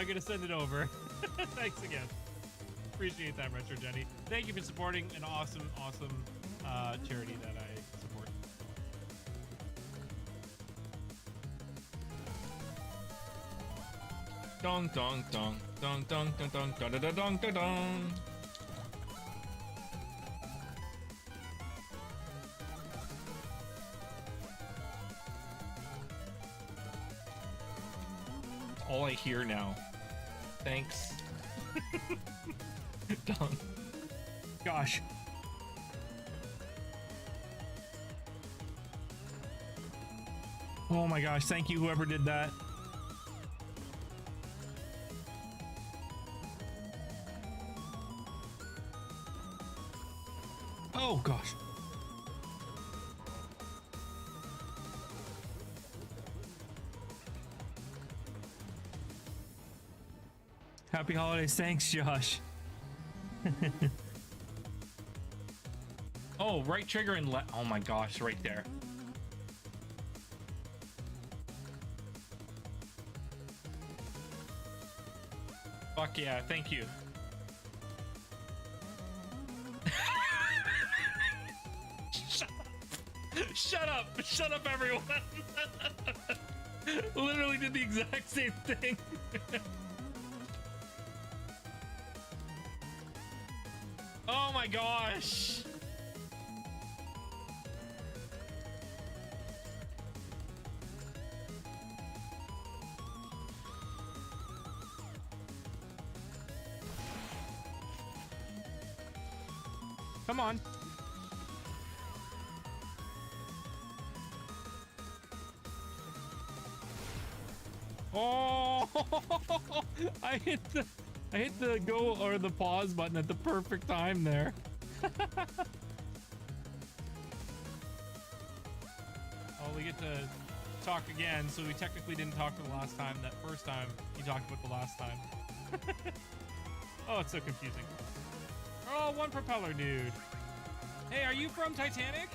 I'm gonna send it over. Thanks again. Appreciate that, Retro Jenny. Thank you for supporting an awesome charity that I support. Dong dong dong dong dong dong dong dong dong dong dong dong. All I hear now. Thanks. Dong. Gosh. Oh my gosh, thank you whoever did that. Oh gosh. Happy holidays. Thanks, Josh. Oh, right trigger and left. Oh my gosh, right there. Fuck yeah, thank you. Shut up! Shut up, everyone! Literally did the exact same thing. Oh my gosh! Come on. Oh! I hit the go or the pause button at the perfect time there. Oh, we get to talk again, so we technically didn't talk the last time. That first time you talked about the last time. Oh, it's so confusing. Oh, one propeller dude. Hey, are you from Titanic?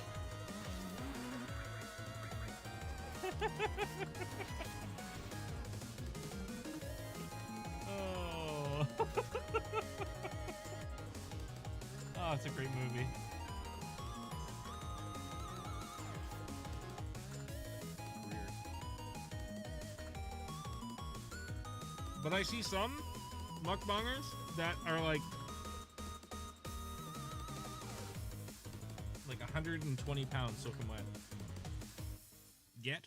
Oh. Oh, it's a great movie. Weird. But I see some mukbangers that are like 120 pounds soaking wet. Get?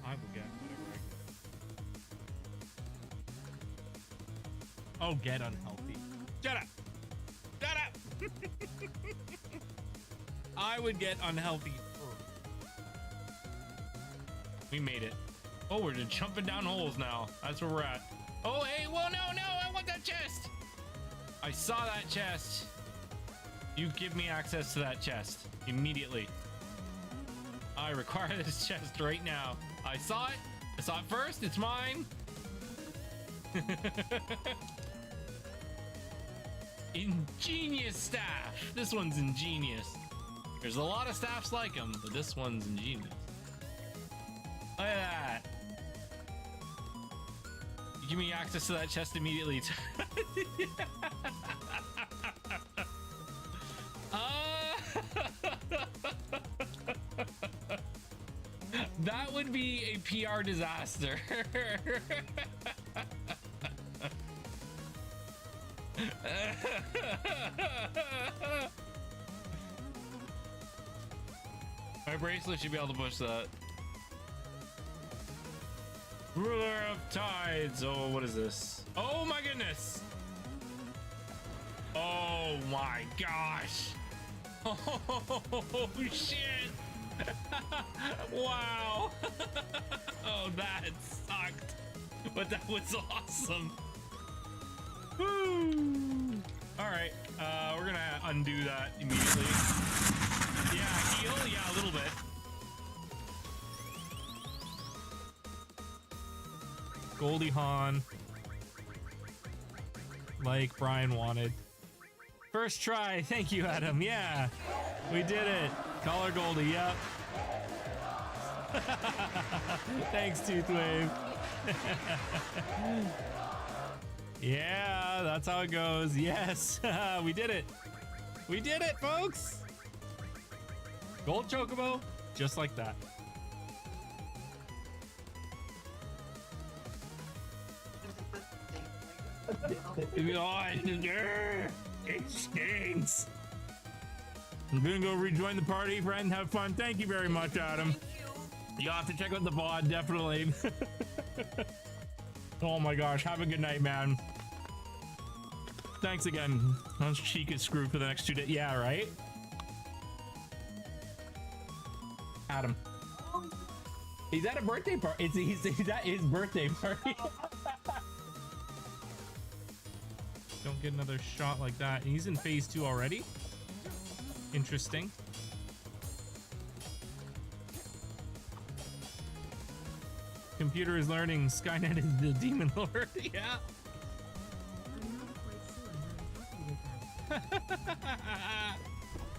I will get whatever I get. Oh, get unhealthy. Shut up! Shut up! I would get unhealthy. We made it. Oh, we're just jumping down holes now. That's where we're at. Oh, hey, whoa, no, I want that chest! I saw that chest. You give me access to that chest immediately. I require this chest right now. I saw it. I saw it first. It's mine. Ingenious staff. This one's ingenious. There's a lot of staffs like him, but this one's ingenious. Look at that. You give me access to that chest immediately. That would be a PR disaster. My bracelet should be able to push that. Ruler of tides. Oh, what is this? Oh my goodness. Oh my gosh. Oh shit. Wow. Oh, that sucked. But that was awesome. Woo. All right. We're gonna undo that immediately. Yeah, heal. Yeah, a little bit. Goldie Hawn. Like Brian wanted. First try. Thank you, Adam. Yeah, we did it. Call her Goldie. Yep. Thanks, Toothwave. Yeah, that's how it goes. Yes, we did it. We did it, folks. Gold chocobo, just like that. It stinks. I'm gonna go rejoin the party, friend. Have fun. Thank you very much, Adam. You'll have to check out the VOD, definitely. Oh my gosh, have a good night, man. Thanks again. His cheek is screwed for the next 2 days. Yeah, right? Adam. He's at a birthday party. He's at his birthday party. Don't get another shot like that. He's in phase 2 already. Interesting. Computer is learning Skynet is the demon lord. Yeah.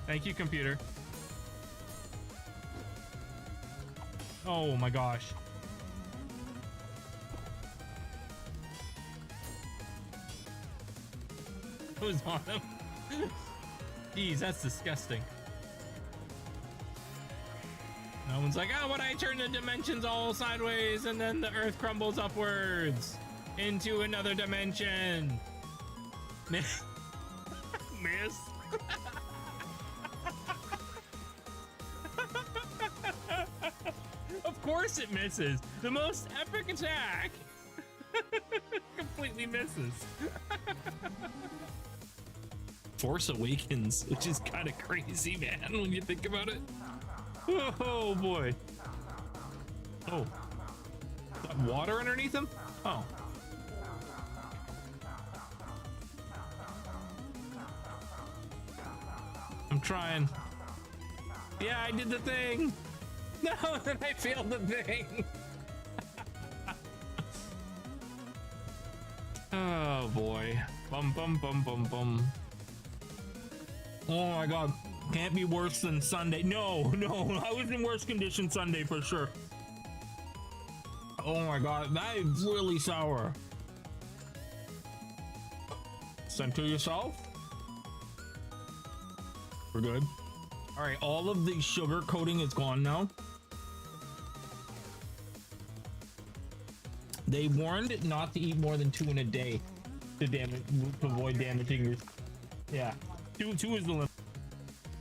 Thank you, computer. Oh my gosh. Who's on him? Jeez, that's disgusting. No one's like, oh, when I turn the dimensions all sideways and then the earth crumbles upwards into another dimension. Miss. Of course it misses. The most epic attack completely misses. Force Awakens, which is kind of crazy, man, when you think about it. Oh boy. Oh. Got water underneath him? Oh. I'm trying. Yeah, I did the thing. No, then I failed the thing. Oh boy. Bum bum bum bum bum. Oh my god. Can't be worse than Sunday. No, I was in worse condition Sunday for sure. Oh my god, that is really sour. Center yourself. We're good. All right, all of the sugar coating is gone now. They warned not to eat more than 2 in a day to avoid damaging your. Yeah, two is the limit.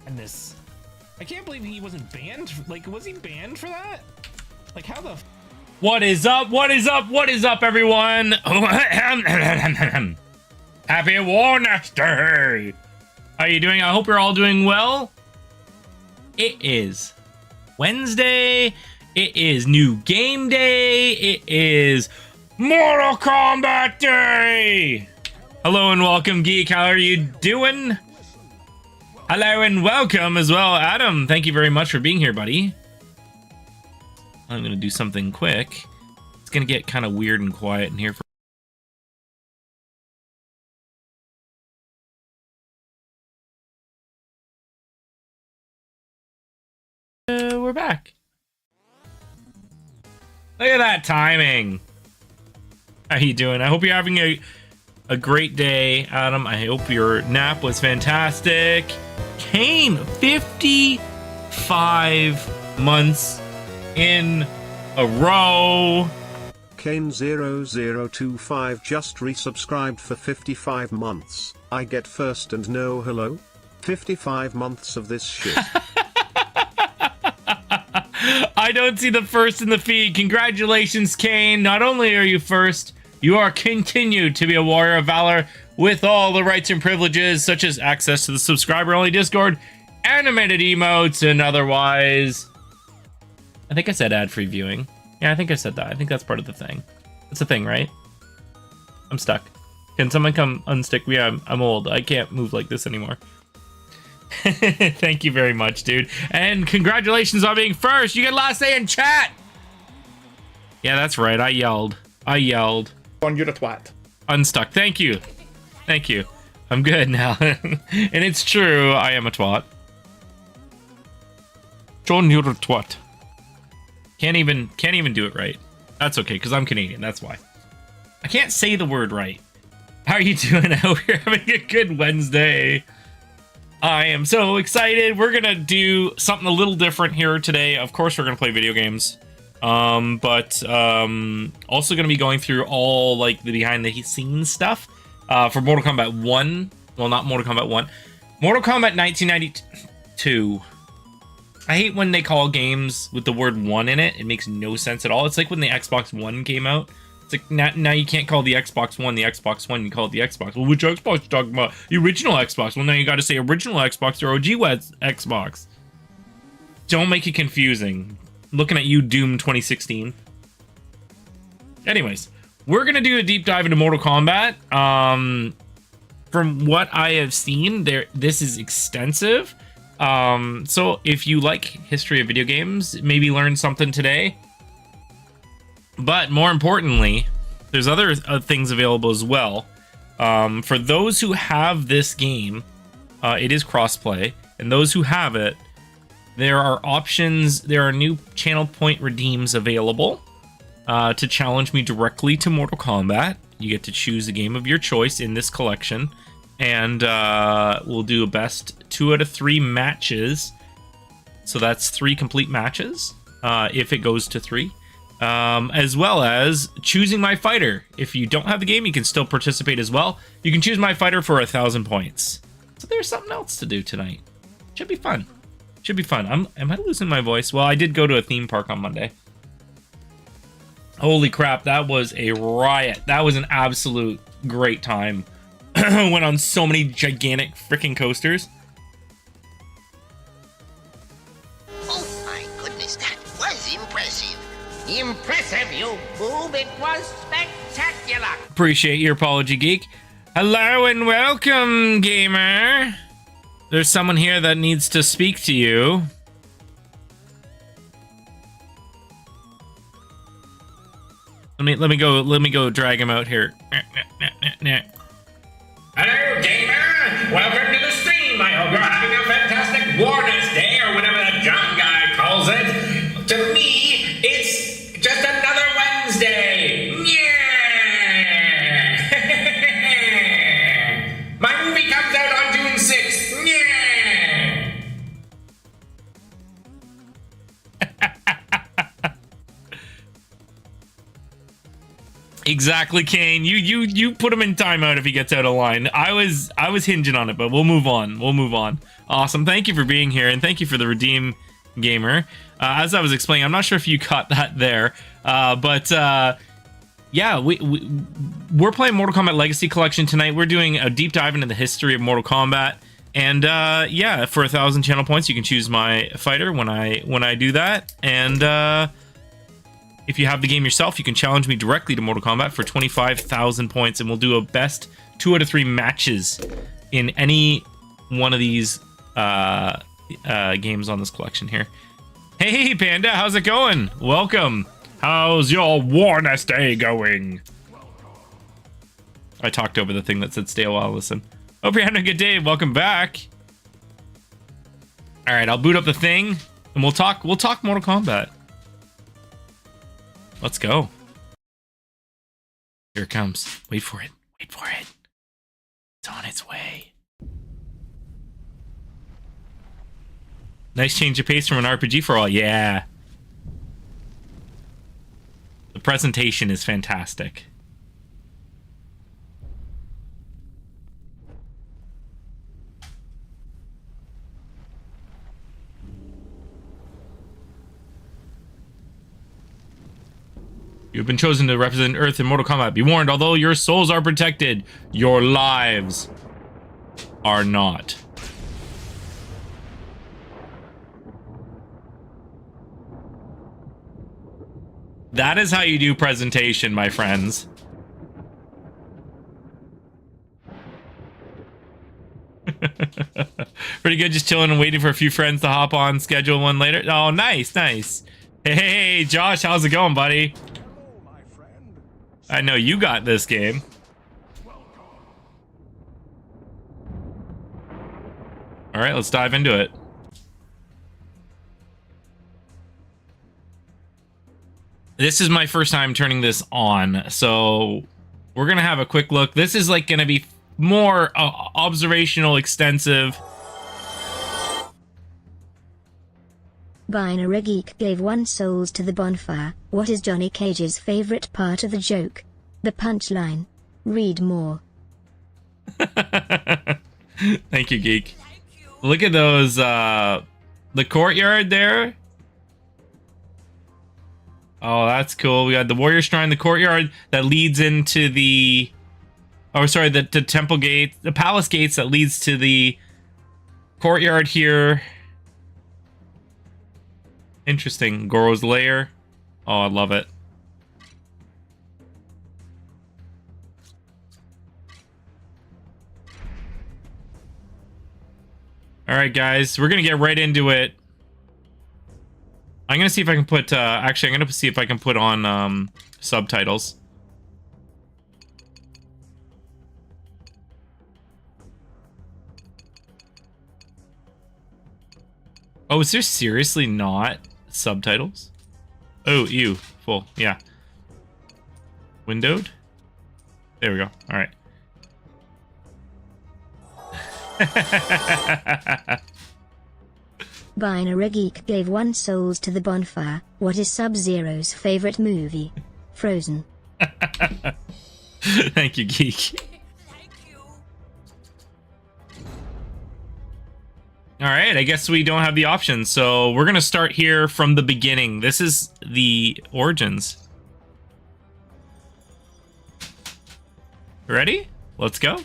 And this, I can't believe he wasn't banned. Like, was he banned for that? Like, how the? What is up? What is up? What is up, everyone? Happy Warnest Day. How are you doing? I hope you're all doing well. It is Wednesday. It is new game day. It is Mortal Kombat Day. Hello and welcome, Geek. How are you doing? Hello and welcome as well, Adam. Thank you very much for being here, buddy. I'm gonna do something quick. It's gonna get kind of weird and quiet in here for. We're back. Look at that timing. How you doing? I hope you're having a great day, Adam. I hope your nap was fantastic. Kane, 55 months in a row. Kane0025 just resubscribed for 55 months. I get first and no hello? 55 months of this shit. I don't see the first in the feed. Congratulations, Kane. Not only are you first, you are continued to be a warrior of valor with all the rights and privileges, such as access to the subscriber-only Discord, animated emotes, and otherwise. I think I said ad-free viewing. Yeah, I think I said that. I think that's part of the thing. That's a thing, right? I'm stuck. Can someone come unstick me? I'm old. I can't move like this anymore. Thank you very much, dude. And congratulations on being first. You get last say in chat. Yeah, that's right. I yelled. On you're a twat. Unstuck. Thank you. Thank you. I'm good now. And it's true. I am a twat. John, you're a twat. Can't even do it right. That's okay, because I'm Canadian. That's why. I can't say the word right. How are you doing? I hope you're having a good Wednesday. I am so excited. We're going to do something a little different here today. Of course, we're going to play video games. But also going to be going through all like the behind the scenes stuff for Mortal Kombat 1. Well, not Mortal Kombat 1. Mortal Kombat 1992. I hate when they call games with the word 1 in it. It makes no sense at all. It's like when the Xbox One came out. It's like now you can't call the Xbox One the Xbox One. You call it the Xbox. Well, which Xbox you talking about? The original Xbox. Well, now you got to say original Xbox or OG Xbox. Don't make it confusing. Looking at you, Doom 2016. Anyways, we're going to do a deep dive into Mortal Kombat. From what I have seen, this is extensive. So if you like history of video games, maybe learn something today. But more importantly, there's other things available as well. For those who have this game, it is crossplay. And those who have it, there are options. There are new channel point redeems available to challenge me directly to Mortal Kombat. You get to choose a game of your choice in this collection. And we'll do a best 2 out of 3 matches. So that's 3 complete matches if it goes to 3. As well as choosing my fighter. If you don't have the game, you can still participate as well. You can choose my fighter for 1,000 points. So there's something else to do tonight. Should be fun. Should be fun. Am I losing my voice? Well, I did go to a theme park on Monday. Holy crap, that was a riot. That was an absolute great time. Went on so many gigantic freaking coasters. Oh my goodness, that was impressive. Impressive, you boob. It was spectacular. Appreciate your apology, geek. Hello and welcome, gamer. There's someone here that needs to speak to you. Let me go drag him out here. Hello, gamer! Welcome to the stream! I hope you're having a fantastic Warner's Day, or whatever that John guy calls it. To me, it's just another Wednesday! Yeah! My movie comes out on June 6th! Yeah! Exactly, Kane. You put him in timeout if he gets out of line. I was hinging on it, but we'll move on. We'll move on. Awesome. Thank you for being here, and thank you for the redeem, gamer. As I was explaining, I'm not sure if you caught that there, but yeah, we're playing Mortal Kombat Legacy Collection tonight. We're doing a deep dive into the history of Mortal Kombat, and yeah, for 1,000 channel points, you can choose my fighter when I do that, and if you have the game yourself, you can challenge me directly to Mortal Kombat for 25,000 points, and we'll do a best 2 out of 3 matches in any one of these games on this collection here. Hey, Panda, how's it going? Welcome. How's your Warner's Day going? I talked over the thing that said stay a while, listen. Hope you're having a good day. Welcome back. All right, I'll boot up the thing, and we'll talk Mortal Kombat. Let's go. Here it comes. Wait for it. Wait for it. It's on its way. Nice change of pace from an RPG for all. Yeah. The presentation is fantastic. You've been chosen to represent Earth in Mortal Kombat. Be warned, although your souls are protected, your lives are not. That is how you do presentation, my friends. Pretty good, just chilling and waiting for a few friends to hop on, schedule one later. Oh, nice, nice. Hey, Josh, how's it going, buddy? I know you got this game. All right, let's dive into it. This is my first time turning this on, so we're gonna have a quick look. This is like gonna be more observational, extensive. Binary Geek gave 1 souls to the bonfire. What is Johnny Cage's favorite part of the joke? The punchline. Read more. Thank you, Geek. Look at those, the courtyard there. Oh, that's cool. We got the Warrior Shrine, the courtyard that leads into the... Oh, sorry, the temple gate, the palace gates that leads to the courtyard here. Interesting. Goro's lair. Oh, I love it. All right, guys, we're going to get right into it. I'm going to see if I can put, actually, I'm going to see if I can put on subtitles. Oh, is there seriously not subtitles? Oh, ew. Full. Yeah. Windowed? There we go. All right. Binary Geek gave 1 souls to the bonfire. What is Sub-Zero's favorite movie? Frozen. Thank you, Geek. All right, I guess we don't have the option, so we're gonna start here from the beginning. This is the origins. Ready? Let's go.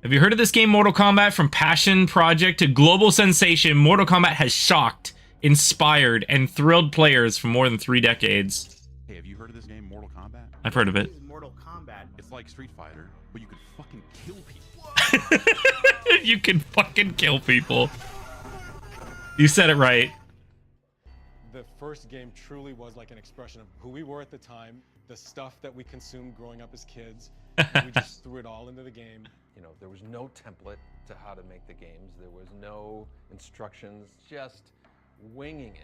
Have you heard of this game, Mortal Kombat? From passion project to global sensation, Mortal Kombat has shocked, inspired, and thrilled players for more than 3 decades. Hey, have you heard of this game, Mortal Kombat? I've heard of it. Mortal Kombat. It's like Street Fighter, but you can fucking kill people. You can fucking kill people. You said it right. The first game truly was like an expression of who we were at the time, the stuff that we consumed growing up as kids. And we just threw it all into the game. You know, there was no template to how to make the games. There was no instructions, just winging it.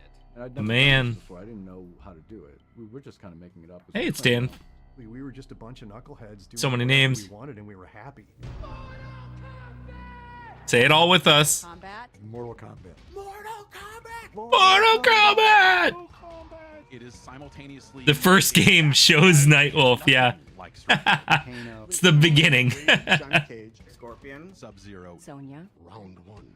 Man. Before. I didn't know how to do it. We were just kind of making it up. Hey, it's Dan. We were just a bunch of knuckleheads doing So many names. we wanted, and we were happy. Say it all with us. Mortal Kombat. Mortal Kombat! It is simultaneously The first game shows Nightwolf, yeah. like Street Fighter, It's the beginning. Johnny Cage. Scorpion, Sub-Zero. Sonya. Round 1.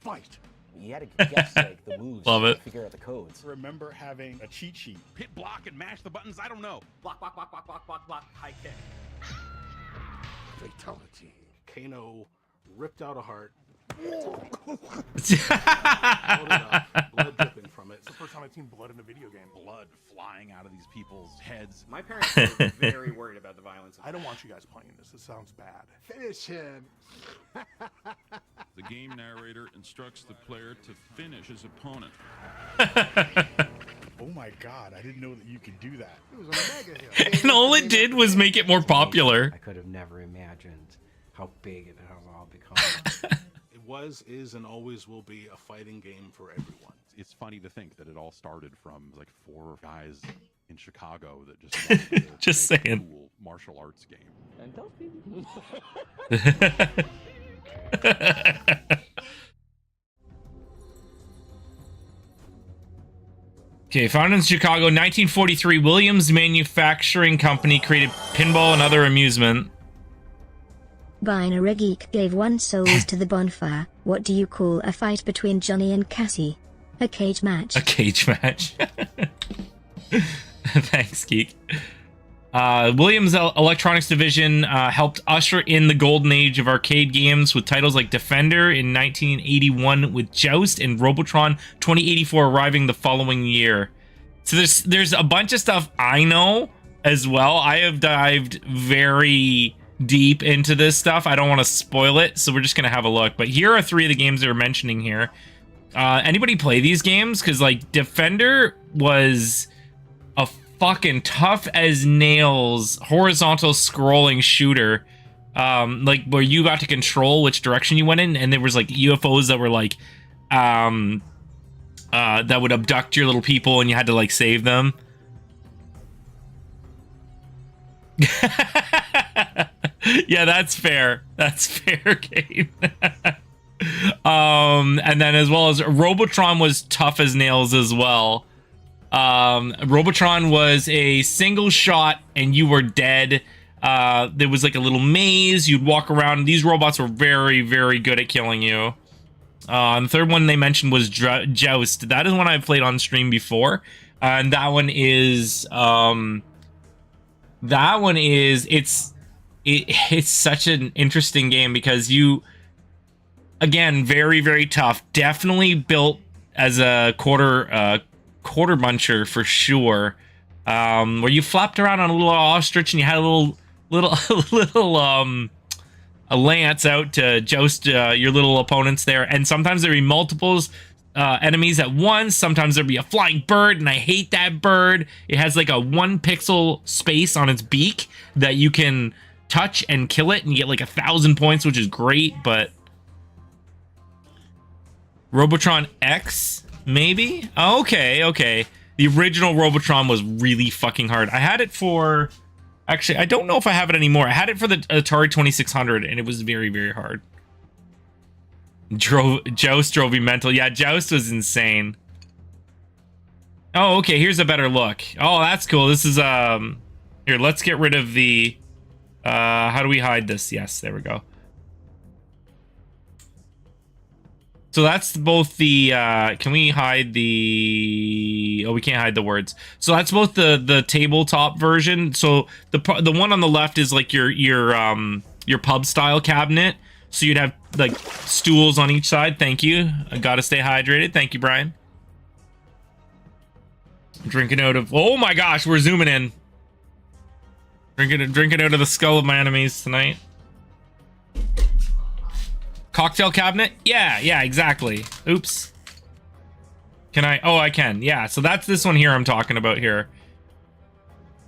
Fight. You had to guess like the moves. Love it. Figure out the codes. Remember having a cheat sheet. Hit block and mash the buttons. I don't know. Block, block, block, block, block, block, block. High kick. Fatality. Kano ripped out a heart. Blood dripping from it. It's the first time I've seen blood in a video game. Blood flying out of these people's heads. My parents were very worried about the violence. I don't want you guys playing this. It sounds bad. Finish him. The game narrator instructs the player to finish his opponent. Oh my god, I didn't know that you could do that. It was a mega hit. And all it did was make it more popular. I could have never imagined how big it has all become. It was, is, and always will be a fighting game for everyone. It's funny to think that it all started from like 4 guys in Chicago that just wanted to Just make a saying. cool martial arts game. And those people. Okay, founded in Chicago, 1943, Williams Manufacturing Company created pinball and other amusement. Binary Geek gave 1 souls to the bonfire. What do you call a fight between Johnny and Cassie? A cage match. A cage match. Thanks, Geek. Williams Electronics Division helped usher in the golden age of arcade games with titles like Defender in 1981 with Joust and Robotron 2084 arriving the following year. So there's a bunch of stuff I know as well. I have dived very deep into this stuff. I don't want to spoil it, so we're just going to have a look. But here are 3 of the games they're mentioning here. Anybody play these games? Because, like, Defender was a fucking tough as nails horizontal scrolling shooter like where you got to control which direction you went in, and there was like UFOs that were like that would abduct your little people, and you had to like save them. Yeah, that's fair. That's fair, Kate. And then as well as Robotron was tough as nails as well. Robotron was a single shot and you were dead. There was like a little maze. You'd walk around. These robots were very, very good at killing you. And the third one they mentioned was Joust. That is one I've played on stream before. And that one is it's such an interesting game because you, again, very, very tough. Definitely built as a quarter buncher for sure. Where you flopped around on a little ostrich and you had a little a lance out to joust your little opponents there. And sometimes there'd be multiples enemies at once. Sometimes there'd be a flying bird, and I hate that bird. It has like a 1 pixel space on its beak that you can touch and kill it and you get like 1,000 points, which is great. But Robotron X, maybe? Okay. The original Robotron was really fucking hard. I had it for, actually, I don't know if I have it anymore. I had it for the Atari 2600 and it was very, very hard. Joust drove me mental. Yeah, Joust was insane. Oh, okay, here's a better look. Oh, that's cool. This is, here, let's get rid of the, how do we hide this? Yes, there we go. So that's both the, can we hide the, oh, we can't hide the words. So that's both the tabletop version. So the one on the left is like your pub style cabinet. So you'd have like stools on each side. Thank you. I gotta stay hydrated. Thank you, Brian. Drinking out of, oh my gosh, we're zooming in. Drinking out of the skull of my enemies tonight. Cocktail cabinet? Yeah, exactly. Oops. Can I? Oh, I can. Yeah, so that's this one here I'm talking about here.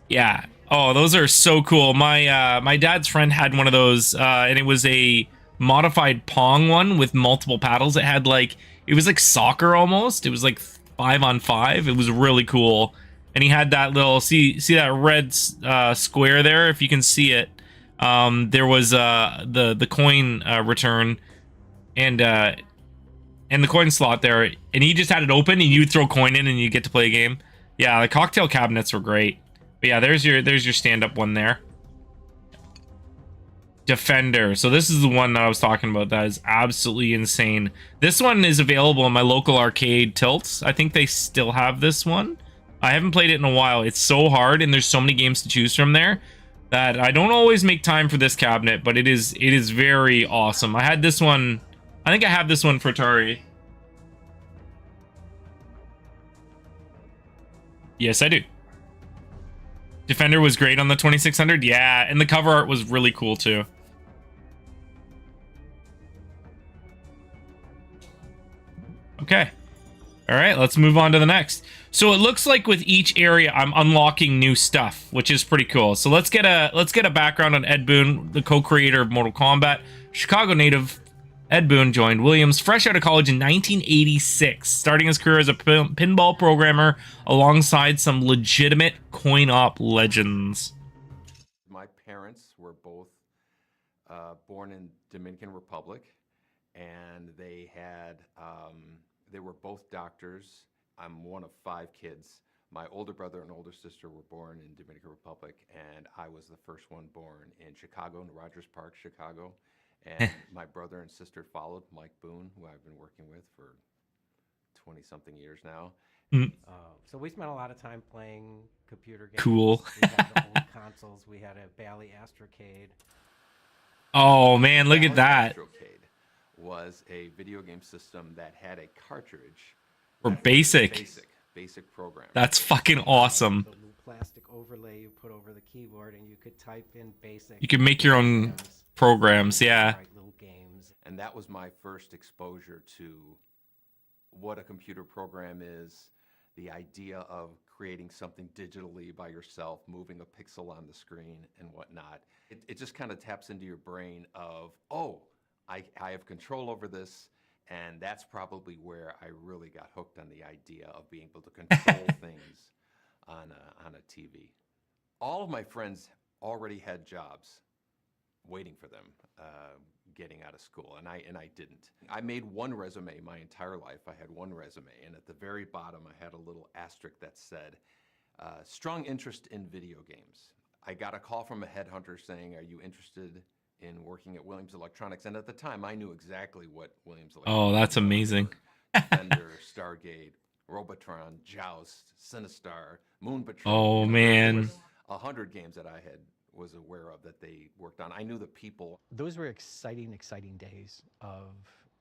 Yeah. Oh, those are so cool. My dad's friend had one of those, and it was a modified Pong one with multiple paddles. It had like, it was like soccer almost. It was like 5-on-5. It was really cool. And he had that little, see that red square there? If you can see it, there was the coin return and the coin slot there, and he just had it open, and you throw coin in, and you get to play a game. Yeah, the cocktail cabinets were great. But yeah, there's your stand-up one there. Defender. So this is the one that I was talking about. That is absolutely insane. This one is available in my local arcade Tilts. I think they still have this one. I haven't played it in a while. It's so hard, and there's so many games to choose from there that I don't always make time for this cabinet, but it is very awesome. I had this one. I think I have this one for Atari. Yes, I do. Defender was great on the 2600. Yeah, and the cover art was really cool too. Okay. All right, let's move on to the next. So it looks like with each area I'm unlocking new stuff, which is pretty cool. So let's get a background on Ed Boon, the co-creator of Mortal Kombat. Chicago native Ed Boon joined Williams fresh out of college in 1986, starting his career as a pinball programmer alongside some legitimate coin-op legends. My parents were both born in Dominican Republic, and they had they were both doctors. I'm one of 5 kids. My older brother and older sister were born in Dominican Republic, and I was the first one born in Chicago, in Rogers Park, Chicago. And my brother and sister followed, Mike Boone, who I've been working with for 20-something years now. So we spent a lot of time playing computer games. Cool. We had the old consoles. We had a Bally Astrocade. Oh man, look at that. Astrocade was a video game system that had a cartridge. For basic program. That's fucking awesome. The little plastic overlay you put over the keyboard, and you could type in basic. You can make your own programs, yeah. Little games. And that was my first exposure to what a computer program is, the idea of creating something digitally by yourself, moving a pixel on the screen and whatnot, it just kind of taps into your brain of, oh, I have control over this, and that's probably where I really got hooked on the idea of being able to control things on a TV. All of my friends already had jobs waiting for them getting out of school, and I didn't. I made one resume my entire life. I had one resume, and at the very bottom I had a little asterisk that said, strong interest in video games. I got a call from a headhunter saying, are you interested in working at Williams Electronics? And at the time I knew exactly what Williams Electronics Oh, that's amazing. Defender, Stargate, Robotron, Joust, Sinistar, Moon Patrol. Oh, man. There was 100 games that I was aware of that they worked on. I knew the people. Those were exciting days of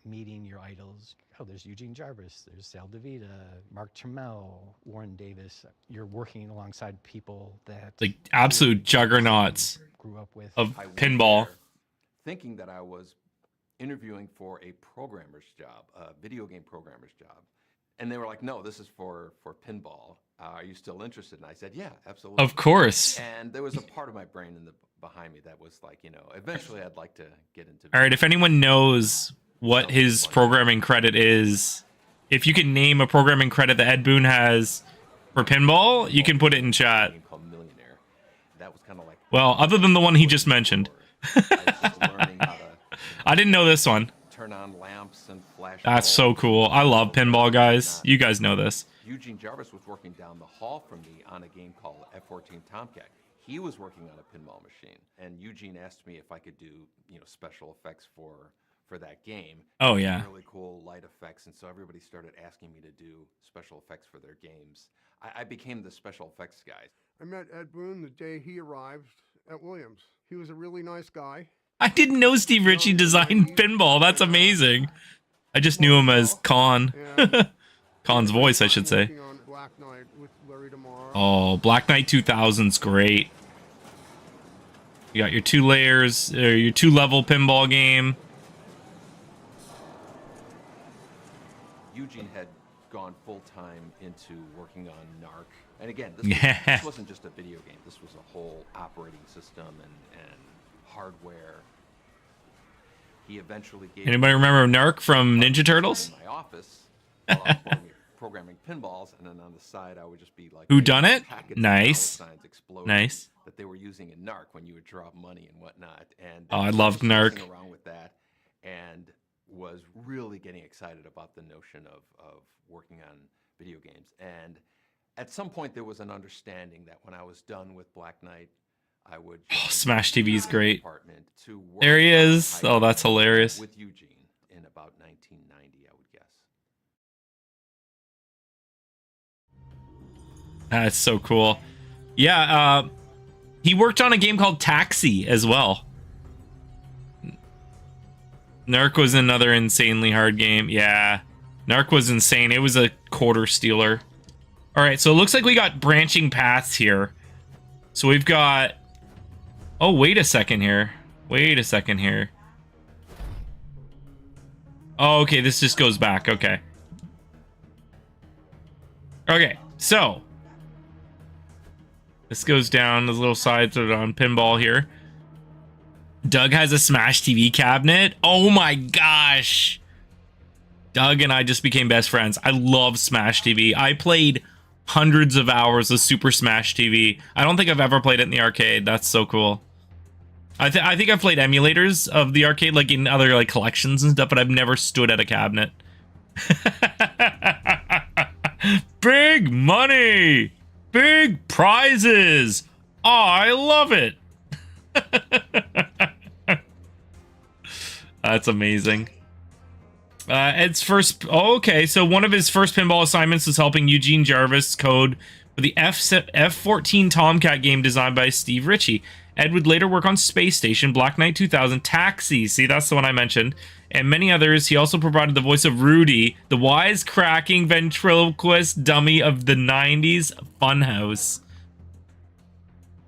meeting your idols. Oh, there's Eugene Jarvis, there's Sal DeVita, Mark Trammell, Warren Davis. You're working alongside people that Like absolute juggernauts grew up with. of I went pinball. there thinking that I was interviewing for a programmer's job, a video game programmer's job. And they were like, no, this is for pinball. Are you still interested? And I said, yeah, absolutely. Of course. And there was a part of my brain behind me that was like, eventually I'd like to get into. All right, if anyone knows what his programming credit is, if you can name a programming credit that Ed Boon has for pinball, you can put it in chat. Called Millionaire. That was kind of like. Well, other than the one he just mentioned. learning how to I didn't know this one. turn on lamps and flash. That's so cool. I love pinball, guys. You guys know this. Eugene Jarvis was working down the hall from me on a game called F-14 Tomcat. He was working on a pinball machine, and Eugene asked me if I could do, special effects for that game. Oh, yeah. Really cool light effects, and so everybody started asking me to do special effects for their games. I became the special effects guy. I met Ed Boon the day he arrived at Williams. He was a really nice guy. I didn't know Steve Ritchie designed pinball. That's amazing. I just knew him as Con. Con's voice, I should say. On Black Knight with Larry DeMar. Oh, Black Knight 2000's great. You got your 2 layers, or your 2-level pinball game. Eugene had gone full-time into working on NARC. And again, this wasn't just a video game. This was a whole operating system and hardware. He eventually gave. Anybody remember Narc from Ninja Turtles? In my office, while I was programming pinballs, and then on the side I would just be like, Who done it? packets of Nice. dollar signs exploding Nice. that they were using in NARC when you would drop money and whatnot. And Oh, I was loved just messing NARC. around with that, and was really getting excited about the notion of working on video games. And at some point there was an understanding that when I was done with Black Knight, I would Smash TV's great. department to work There he on is. high Oh, that's tech hilarious. with Eugene in about 1990, I would guess. That's so cool. Yeah, he worked on a game called Taxi as well. Narc was another insanely hard game. Yeah, Narc was insane. It was a quarter stealer. All right, so it looks like we got branching paths here. So we've got... Oh, wait a second here. Wait a second here. Oh, okay, this just goes back. Okay. Okay, so... This goes down. Those little sides are on pinball here. Doug has a Smash TV cabinet. Oh my gosh. Doug and I just became best friends. I love Smash TV. I played hundreds of hours of Super Smash TV. I don't think I've ever played it in the arcade. That's so cool. I think I've played emulators of the arcade, like in other like collections and stuff, but I've never stood at a cabinet. Big money! Big prizes! I love it! That's amazing. Ed's first... Oh, okay, so one of his first pinball assignments was helping Eugene Jarvis code for the F-14 Tomcat game designed by Steve Ritchie. Ed would later work on Space Station, Black Knight 2000, Taxi, see, that's the one I mentioned, and many others. He also provided the voice of Rudy, the wise-cracking ventriloquist dummy of the 90s Funhouse.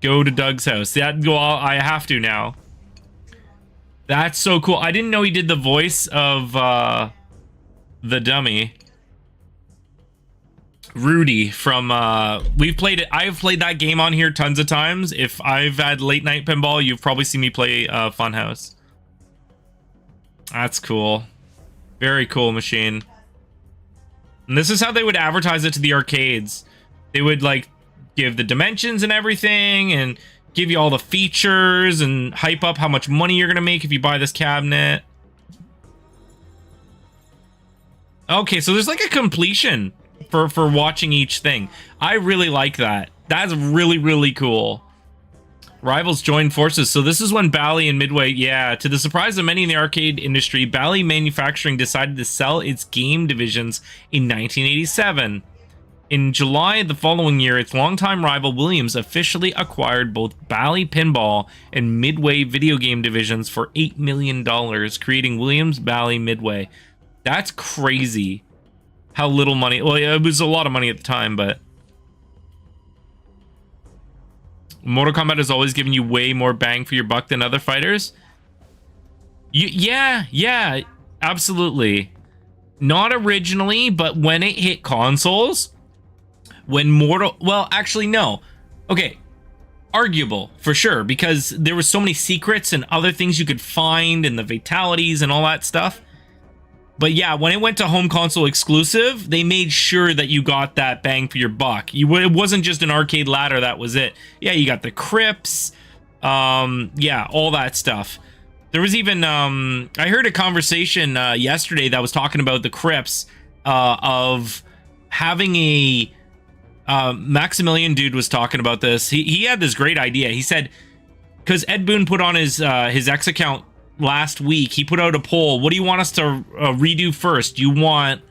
Go to Doug's house. I have to now. That's so cool. I didn't know he did the voice of the dummy. Rudy from we've played it. I've played that game on here tons of times. If I've had late night pinball, you've probably seen me play Funhouse. That's cool. Very cool machine. And this is how they would advertise it to the arcades. They would like give the dimensions and everything and give you all the features and hype up how much money you're gonna make if you buy this cabinet. Okay, so there's like a completion for watching each thing. I really like that. That's really, really cool. Rivals join forces. So this is when Bally and Midway, yeah, to the surprise of many in the arcade industry, Bally Manufacturing decided to sell its game divisions in 1987. In July of the following year, its longtime rival Williams officially acquired both Bally Pinball and Midway video game divisions for $8 million, creating Williams, Bally, Midway. That's crazy. How little money. Well, it was a lot of money at the time, but Mortal Kombat has always given you way more bang for your buck than other fighters. Yeah, absolutely. Not originally, but when it hit consoles, well, actually, no. Okay, arguable for sure, because there were so many secrets and other things you could find and the fatalities and all that stuff. But yeah, when it went to home console exclusive, they made sure that you got that bang for your buck. It wasn't just an arcade ladder, that was it. Yeah, you got the crypts, yeah, all that stuff. There was even, I heard a conversation yesterday that was talking about the crypts of having a, Maximilian dude was talking about this. He had this great idea. He said, because Ed Boon put on his X account last week, he put out a poll. What do you want us to redo first? Do you want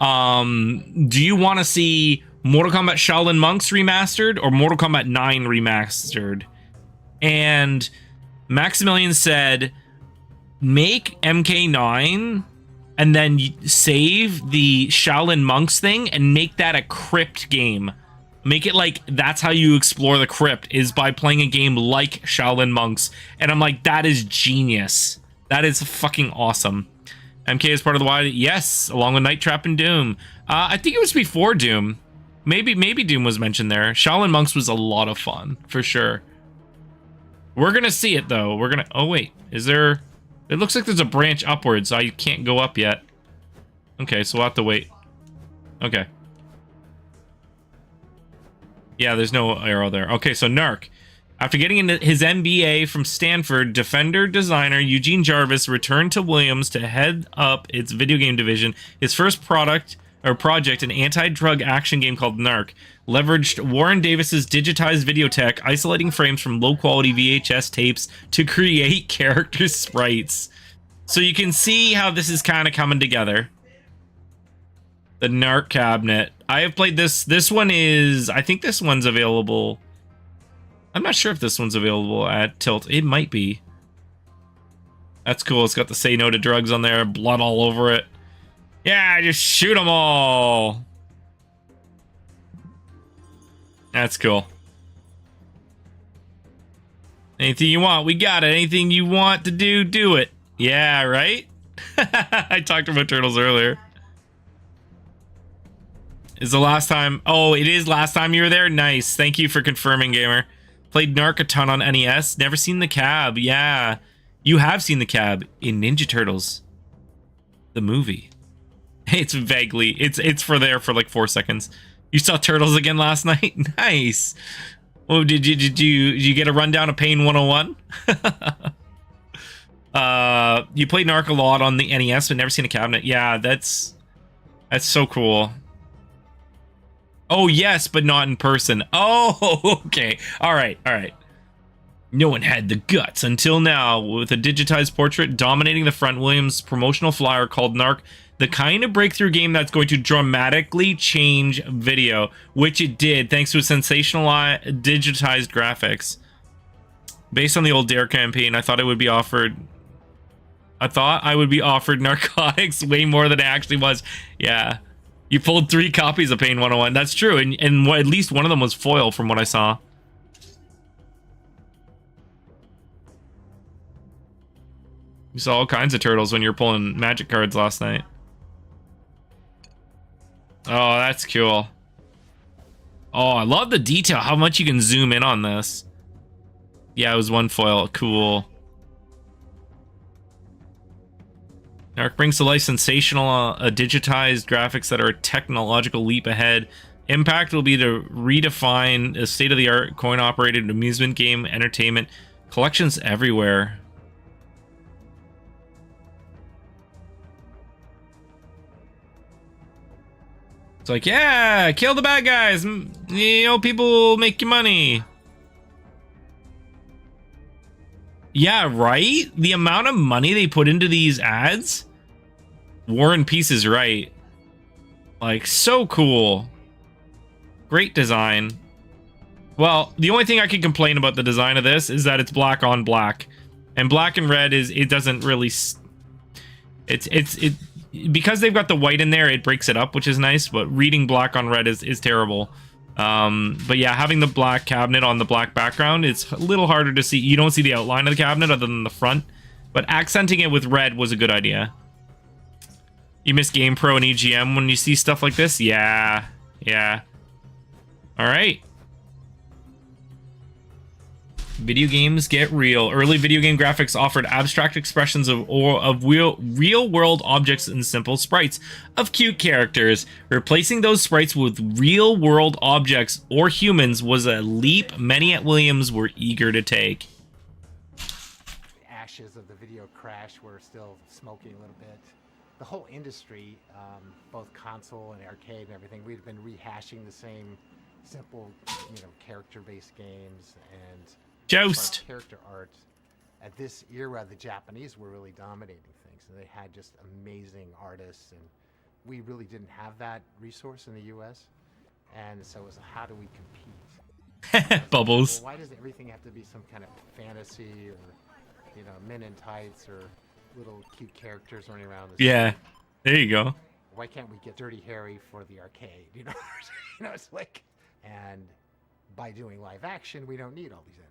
to see Mortal Kombat Shaolin Monks remastered or Mortal Kombat 9 remastered? And Maximilian said, make MK9 and then save the Shaolin Monks thing and make that a crypt game. Make it like that's how you explore the crypt, is by playing a game like Shaolin Monks. And I'm like, that is genius. That is fucking awesome. MK is part of the wide, yes, along with Night Trap and Doom. I think it was before Doom. Maybe Doom was mentioned there. Shaolin Monks was a lot of fun, for sure. We're gonna see it though. We're gonna, oh wait, is there, it looks like there's a branch upwards. I can't go up yet. Okay, so we'll have to wait. Okay. Yeah, there's no arrow there. Okay, so Narc. After getting into his MBA from Stanford, Defender designer Eugene Jarvis returned to Williams to head up its video game division. His first project, an anti-drug action game called Narc, leveraged Warren Davis's digitized video tech, isolating frames from low-quality VHS tapes to create character sprites. So you can see how this is kind of coming together. The Narc cabinet. I have played this. This one is, I think this one's available. I'm not sure if this one's available at Tilt. It might be. That's cool. It's got the Say No to Drugs on there. Blood all over it. Yeah, just shoot them all. That's cool. Anything you want, we got it. Anything you want to do, do it. Yeah, right? I talked about turtles earlier. Is the last time... Oh, it is last time you were there? Nice. Thank you for confirming, gamer. Played Narc a ton on NES. Never seen the cab. Yeah. You have seen the cab in Ninja Turtles. The movie. It's vaguely... It's for there for like 4 seconds. You saw Turtles again last night? Nice. Oh, did you get a rundown of Pain 101? You played Narc a lot on the NES, but never seen a cabinet. Yeah, that's so cool. Oh, yes, but not in person. Oh, okay. All right. No one had the guts until now, with a digitized portrait dominating the front. Williams' promotional flyer called Narc the kind of breakthrough game that's going to dramatically change video, which it did, thanks to a sensational digitized graphics. Based on the old Dare campaign, I thought I would be offered narcotics way more than it actually was. Yeah. You pulled 3 copies of Pain 101. That's true. And at least one of them was foil from what I saw. You saw all kinds of turtles when you were pulling magic cards last night. Oh, that's cool. Oh, I love the detail, how much you can zoom in on this. Yeah, it was one foil. Cool. Narc brings to life sensational, digitized graphics that are a technological leap ahead. Impact will be to redefine a state-of-the-art coin-operated amusement game, entertainment, collections everywhere. It's like, yeah, kill the bad guys. You know, people will make you money. Yeah, right? The amount of money they put into these ads? War and Peace is right. Like, so cool. Great design. Well, the only thing I can complain about the design of this is that it's black on black. And black and red is, it doesn't really... Because they've got the white in there, it breaks it up, which is nice, but reading black on red is terrible. But yeah, having the black cabinet on the black background, it's a little harder to see. You don't see the outline of the cabinet other than the front, but accenting it with red was a good idea. You miss GamePro and EGM when you see stuff like this? Yeah. Yeah. All right. Video games get real. Early video game graphics offered abstract expressions of real-world objects and simple sprites of cute characters. Replacing those sprites with real-world objects or humans was a leap many at Williams were eager to take. The ashes of the video crash were still smoking a little bit. The whole industry, both console and arcade and everything, we'd been rehashing the same simple, character-based games and Joust. Character art. At this era, the Japanese were really dominating things, and they had just amazing artists, and we really didn't have that resource in the U.S. And so it was, how do we compete? Bubbles. Well, why does everything have to be some kind of fantasy or, men in tights or little cute characters running around? Yeah, there you go. Why can't we get Dirty Harry for the arcade? It's like, and by doing live action, we don't need all these animators.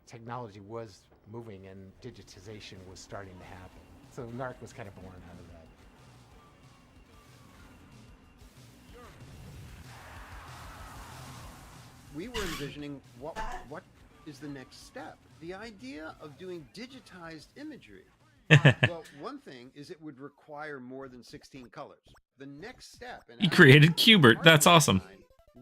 Technology was moving and digitization was starting to happen. So Narc was kind of born out of that. We were envisioning what is the next step? The idea of doing digitized imagery. Well, one thing is it would require more than 16 colors. The next step... He created Qbert. That's awesome.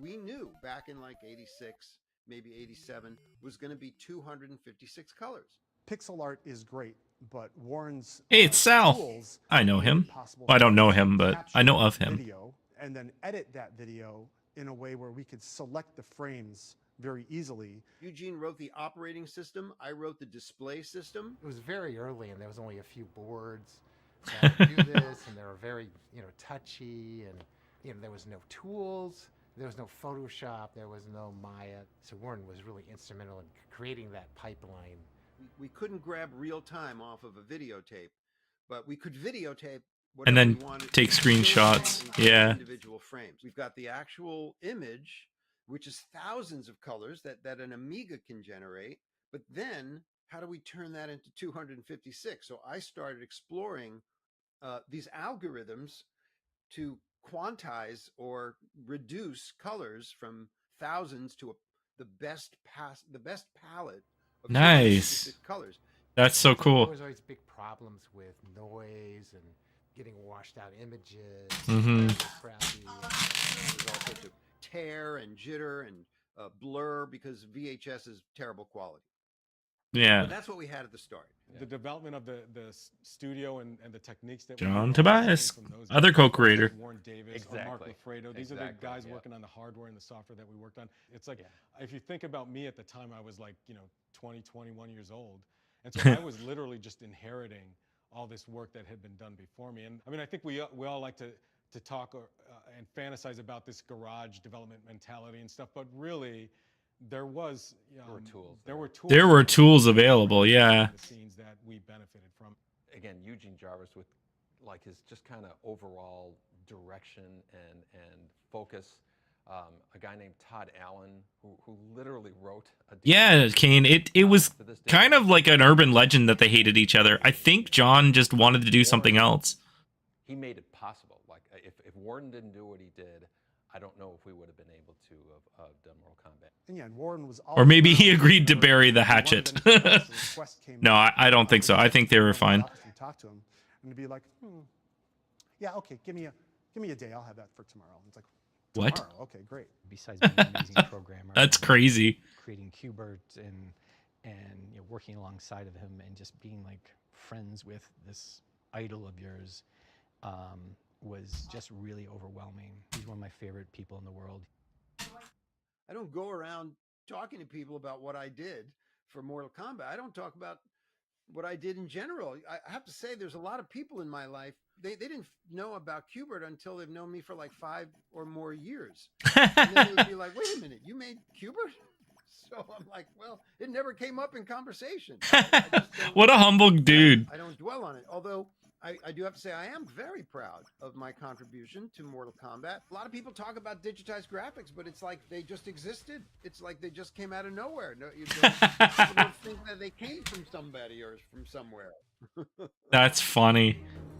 We knew back in like 86, maybe 87, was going to be 256 colors. Pixel art is great, but Warren's Hey, it's Sal. I know him. Well, I don't know him, but I know of him. Video and then edit that video in a way where we could select the frames very easily. Eugene wrote the operating system. I wrote the display system. It was very early, and there was only a few boards that do this, and they were very, touchy, and there was no tools. There was no Photoshop, there was no Maya. So Warren was really instrumental in creating that pipeline. We couldn't grab real time off of a videotape, but we could videotape and then take screenshots. Yeah. Individual frames. We've got the actual image, which is thousands of colors that an Amiga can generate. But then how do we turn that into 256? So I started exploring these algorithms to quantize or reduce colors from thousands to the best palette of nice colors. That's so cool. There was always big problems with noise and getting washed out images. Crappy. There was all sorts of tear and jitter and blur because VHS is terrible quality. Yeah. But that's what we had at the start. The development of the studio and the techniques that John Tobias, other co-creator. Warren Davis, Mark Lafredo. These are the guys working on the hardware and the software that we worked on. It's like, if you think about me at the time, I was like, 20, 21 years old. And so I was literally just inheriting all this work that had been done before me. And I mean, I think we all like to talk and fantasize about this garage development mentality and stuff, but really, there were tools. There were tools available, yeah. The scenes that we benefited from. Again, Eugene Jarvis with his just kind of overall direction and focus. A guy named Todd Allen who literally wrote a Yeah, Kane, it was kind of like an urban legend that they hated each other. I think John just wanted to do something else. He made it possible. Like if Warren didn't do what he did, I don't know if we would have been able to have done Mortal Kombat. And yeah, and Warren was Or maybe he around. agreed to Whenever bury the he wanted hatchet. anything else, the request came No, in. I don't think so. I think they were fine. And talk to him, and to be like, yeah, okay, give me a day. I'll have that for tomorrow. And it's like, What? tomorrow? Okay, great. Besides being an amazing programmer, That's crazy. creating Qbert and you know, working alongside of him and just being like friends with this idol of yours was just really overwhelming. He's one of my favorite people in the world. I don't go around talking to people about what I did for Mortal Kombat. I don't talk about what I did in general. I have to say, there's a lot of people in my life, they didn't know about Qbert until they've known me for like 5 or more years. And then they would be like, wait a minute, you made Qbert? So I'm like, well, it never came up in conversation. What a humble dude. I don't dwell on it. Although I do have to say, I am very proud of my contribution to Mortal Kombat. A lot of people talk about digitized graphics, but it's like they just existed. It's like they just came out of nowhere. No, you don't think that they came from somebody or from somewhere. That's funny.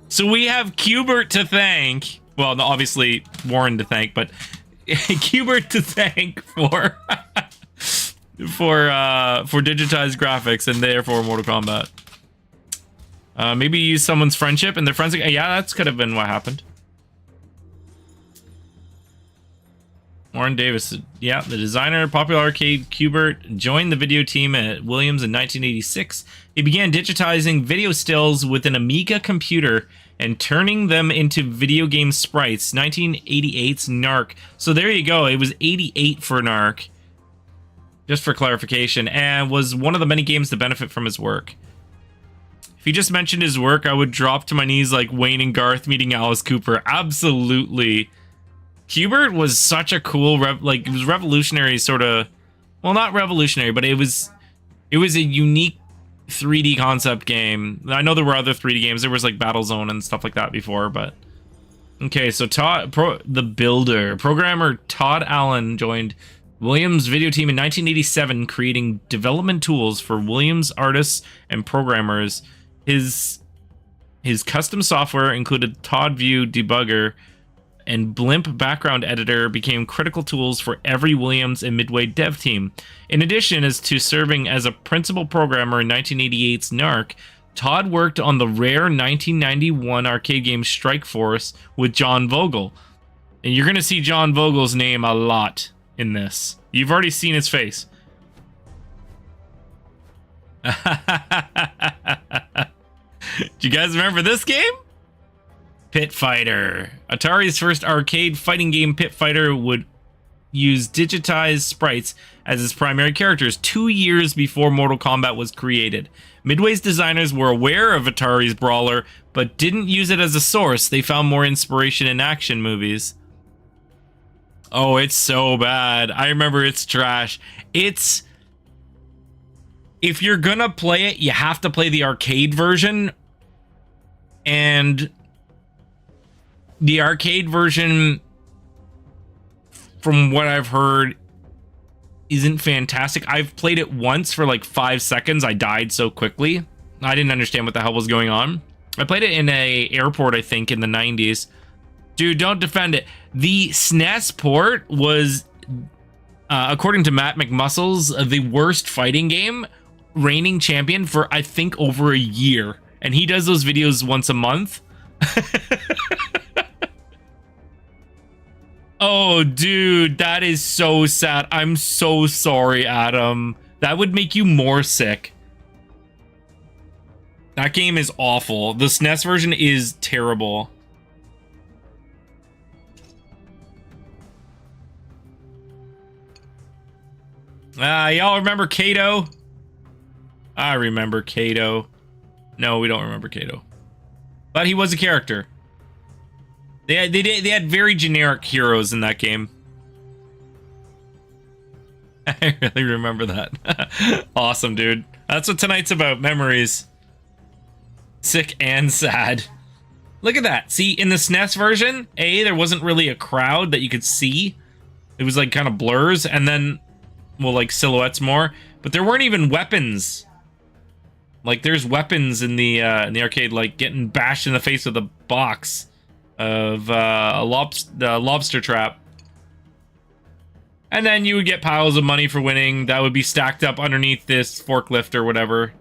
So we have Qbert to thank. Well, no, obviously Warren to thank, but Qbert to thank for for digitized graphics and therefore Mortal Kombat. Maybe use someone's friendship and their friends. Yeah, that's could have been what happened. Warren Davis, yeah, the designer of popular arcade Qbert, joined the video team at Williams in 1986. He began digitizing video stills with an Amiga computer and turning them into video game sprites. 1988's Narc. So there you go. It was 88 for Narc, just for clarification, and was one of the many games to benefit from his work. If he just mentioned his work, I would drop to my knees like Wayne and Garth meeting Alice Cooper. Absolutely. Qbert was such a cool, it was revolutionary sort of, well, not revolutionary, but it was a unique 3D concept game. I know there were other 3D games. There was like Battlezone and stuff like that before, but okay. So the builder, programmer Todd Allen joined Williams' video team in 1987, creating development tools for Williams artists and programmers. His custom software included Todd View debugger and Blimp background editor became critical tools for every Williams and Midway dev team. In addition, as to serving as a principal programmer in 1988's Narc, Todd worked on the rare 1991 arcade game Strike Force with John Vogel. And you're going to see John Vogel's name a lot in this. You've already seen his face. Do you guys remember this game? Pit Fighter. Atari's first arcade fighting game, Pit Fighter, would use digitized sprites as its primary characters 2 years before Mortal Kombat was created. Midway's designers were aware of Atari's brawler, but didn't use it as a source. They found more inspiration in action movies. Oh, it's so bad. I remember it's trash. If you're gonna play it, you have to play the arcade version. And the arcade version, from what I've heard, isn't fantastic. I've played it once for like 5 seconds. I died so quickly. I didn't understand what the hell was going on. I played it in a airport, I think, in the 90s. Dude, don't defend it. The SNES port was, according to Matt McMuscles, the worst fighting game, reigning champion for, I think, over a year. And he does those videos once a month. Oh, dude, that is so sad. I'm so sorry, Adam. That would make you more sick. That game is awful. The SNES version is terrible. Y'all remember Kato? I remember Kato. No, we don't remember Kato. But he was a character. They had very generic heroes in that game. I really remember that. Awesome, dude. That's what tonight's about. Memories. Sick and sad. Look at that. See, in the SNES version, there wasn't really a crowd that you could see. It was like kind of blurs, and then, well, like silhouettes more. But there weren't even weapons. Like, there's weapons in the arcade, like getting bashed in the face with a box of the lobster trap. And then you would get piles of money for winning that would be stacked up underneath this forklift or whatever.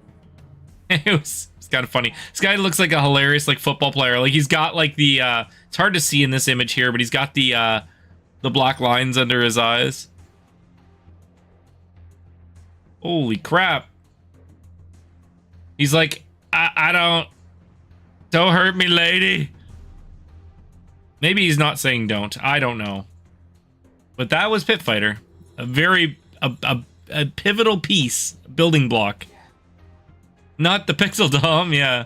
It's kind of funny. This guy looks like a hilarious like football player. Like he's got like the it's hard to see in this image here, but he's got the black lines under his eyes. Holy crap. He's like, I don't hurt me, lady. Maybe he's not saying don't. I don't know. But that was Pit Fighter. A very a pivotal piece, building block. Not the Pixel Dom, yeah.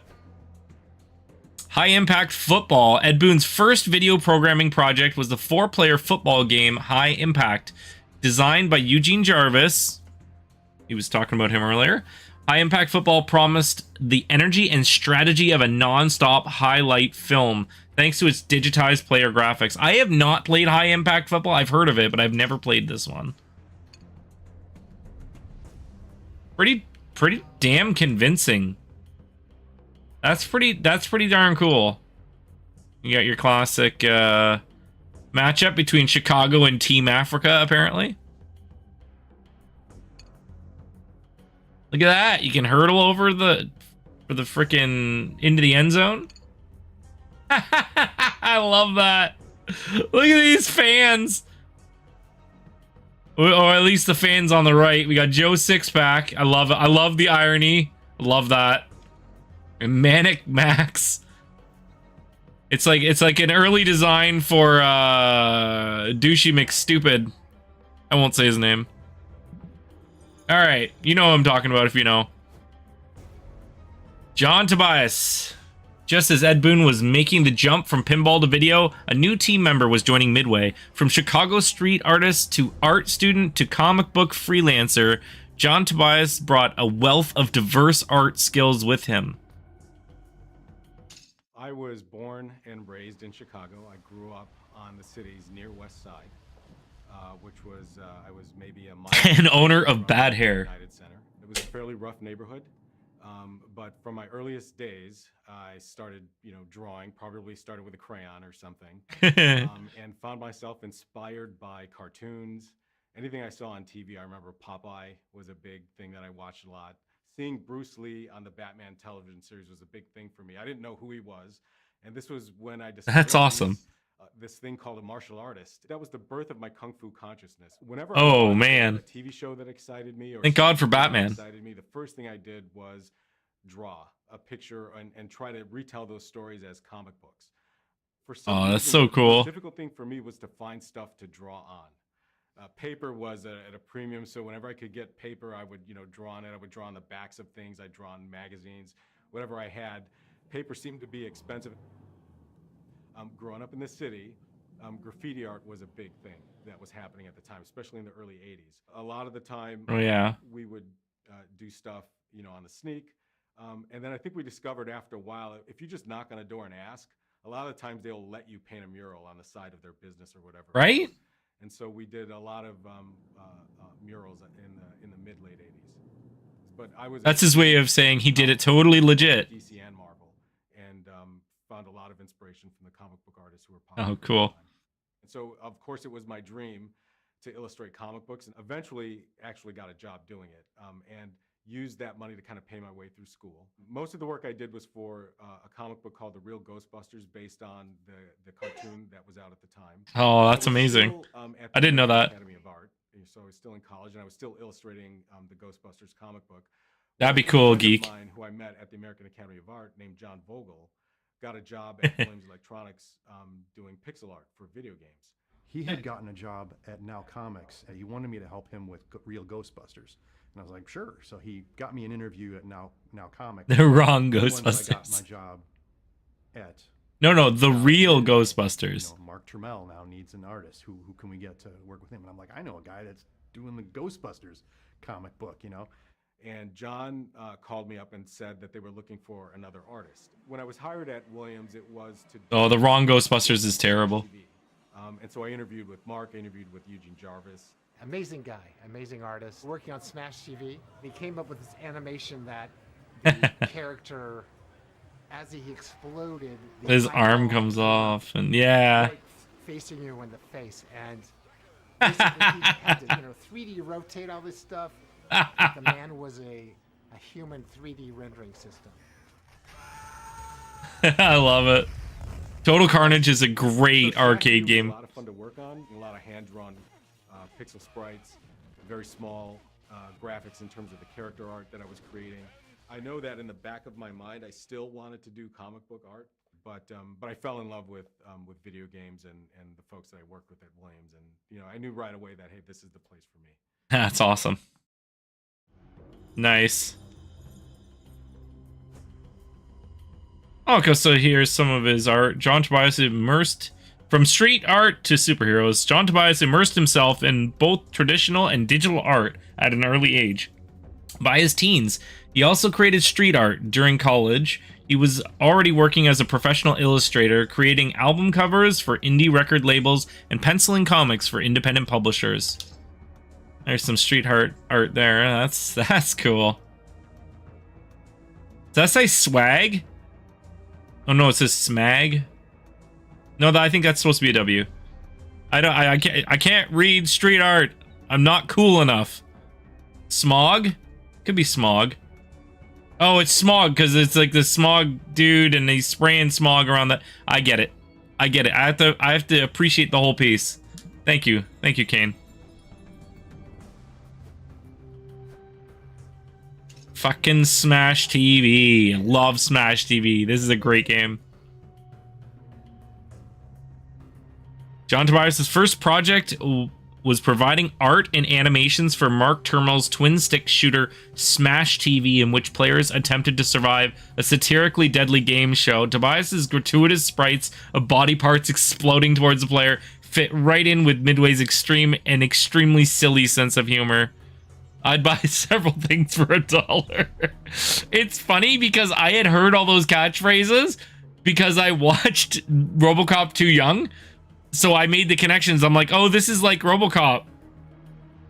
High Impact Football. Ed Boon's first video programming project was the 4-player football game High Impact, designed by Eugene Jarvis. He was talking about him earlier. High Impact Football promised the energy and strategy of a non-stop highlight film, thanks to its digitized player graphics. I have not played High Impact Football. I've heard of it, but I've never played this one. Pretty damn convincing. That's pretty darn cool. You got your classic matchup between Chicago and Team Africa, apparently. Look at that. You can hurdle over for the frickin' into the end zone. I love that. Look at these fans. Or at least the fans on the right. We got Joe Sixpack. I love it. I love the irony. I love that. And Manic Max. It's like an early design for Douchey McStupid. I won't say his name. Alright, you know what I'm talking about if you know. John Tobias. Just as Ed Boon was making the jump from pinball to video, a new team member was joining Midway. From Chicago street artist to art student to comic book freelancer, John Tobias brought a wealth of diverse art skills with him. I was born and raised in Chicago. I grew up on the city's near west side, which was, I was maybe a mile An owner of bad hair. United Center. It was a fairly rough neighborhood. But from my earliest days, I started, drawing, probably started with a crayon or something, and found myself inspired by cartoons. Anything I saw on TV, I remember Popeye was a big thing that I watched a lot. Seeing Bruce Lee on the Batman television series was a big thing for me. I didn't know who he was, and this was when I discovered That's awesome. This thing called a martial artist. That was the birth of my kung fu consciousness. Whenever Oh, I man. a TV show that excited me, or Thank God for something that Batman. excited me, the first thing I did was draw a picture and try to retell those stories as comic books. For some Oh, that's reason, so cool. The difficult thing for me was to find stuff to draw on. Paper was at a premium, so whenever I could get paper, I would draw on it. I would draw on the backs of things. I'd draw on magazines, whatever I had. Paper seemed to be expensive. Growing up in the city, graffiti art was a big thing that was happening at the time, especially in the early 80s. A lot of the time, Oh, yeah. we would do stuff, on the sneak. And then I think we discovered after a while, if you just knock on a door and ask, a lot of the times they'll let you paint a mural on the side of their business or whatever. Right? And so we did a lot of murals in the mid-late 80s. But I was That's his way of saying he did it totally legit. DC and Marvel, and found a lot of inspiration from the comic book artists who were popular. Oh, cool. And so, of course, it was my dream to illustrate comic books, and eventually actually got a job doing it, and used that money to kind of pay my way through school. Most of the work I did was for a comic book called The Real Ghostbusters, based on the cartoon that was out at the time. Oh, that's I was amazing. still, at I the didn't know American that. Academy of Art, so I was still in college, and I was still illustrating the Ghostbusters comic book. That'd be A cool, friend of geek. mine who I met at the American Academy of Art, named John Vogel, got a job at Williams Electronics doing pixel art for video games. He had gotten a job at Now Comics, and he wanted me to help him with Real Ghostbusters. And I was like, sure. So he got me an interview at Now Comics. The wrong The one that I got Ghostbusters. my job at. No, the real Ghostbusters. Mark Trammell now needs an artist. Who can we get to work with him? And I'm like, I know a guy that's doing the Ghostbusters comic book, And John called me up and said that they were looking for another artist. When I was hired at Williams, it was to... Oh, the wrong Ghostbusters is terrible. And so I interviewed with Mark, I interviewed with Eugene Jarvis. Amazing guy, amazing artist. Working on Smash TV, he came up with this animation that the character, as he exploded, the His arm eyeball comes came up, off, and yeah. like, facing you in the face. And Basically, he had to, 3D rotate all this stuff. The man was a human 3D rendering system. I love it. Total Carnage is a great So arcade Smash 2 was game. a lot of fun to work on. A lot of hand-drawn pixel sprites, very small graphics in terms of the character art that I was creating. I know that in the back of my mind, I still wanted to do comic book art, but I fell in love with video games and the folks that I worked with at Williams, and I knew right away that, hey, this is the place for me. That's awesome. Nice. Okay, so here's some of his art. John Tobias immersed from street art to superheroes. John Tobias immersed himself in both traditional and digital art at an early age. By his teens, he also created street art. During college, he was already working as a professional illustrator, creating album covers for indie record labels and penciling comics for independent publishers. There's some street art there. That's cool. Does that say swag? Oh no, it says smag. No, I think that's supposed to be a W. I can't read street art. I'm not cool enough. Smog? Could be smog. Oh, it's smog because it's like the smog dude and he's spraying smog around that. I get it. I get it. I have to appreciate the whole piece. Thank you. Thank you, Kane. Fucking Smash TV. Love Smash TV. This is a great game. John Tobias' first project was providing art and animations for Mark Turmel's twin-stick shooter Smash TV, in which players attempted to survive a satirically deadly game show. Tobias' gratuitous sprites of body parts exploding towards the player fit right in with Midway's extreme and extremely silly sense of humor. I'd buy several things for $1. It's funny because I had heard all those catchphrases because I watched RoboCop Too Young. So I made the connections. I'm like, oh, this is like RoboCop.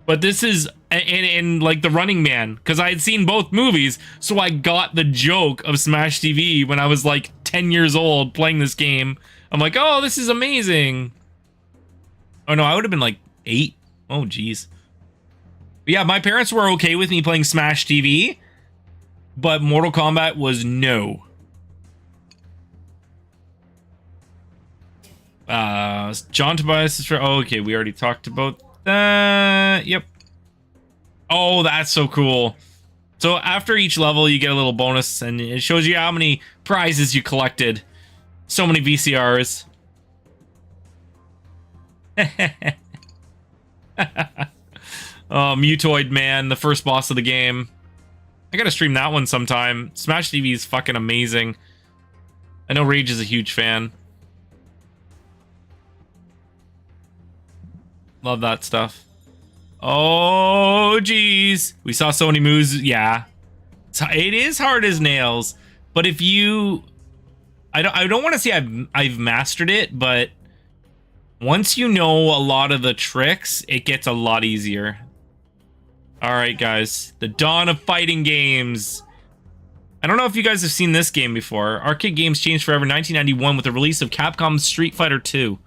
But this is in like The Running Man. Because I had seen both movies. So I got the joke of Smash TV when I was like 10 years old playing this game. I'm like, oh, this is amazing. Oh, no, I would have been like 8. Oh, geez. But yeah, my parents were okay with me playing Smash TV. But Mortal Kombat was no. John Tobias is for. Oh, okay, we already talked about that. Yep. Oh, that's so cool. So after each level, you get a little bonus, and it shows you how many prizes you collected. So many VCRs. Mutoid Man, the first boss of the game. I gotta stream that one sometime. Smash TV is fucking amazing. I know Rage is a huge fan. Love that stuff. Oh, geez. We saw so many moves. Yeah. It is hard as nails. But if you... I don't want to say I've mastered it, but once you know a lot of the tricks, it gets a lot easier. Alright, guys. The dawn of fighting games. I don't know if you guys have seen this game before. Arcade games changed forever in 1991 with the release of Capcom's Street Fighter II.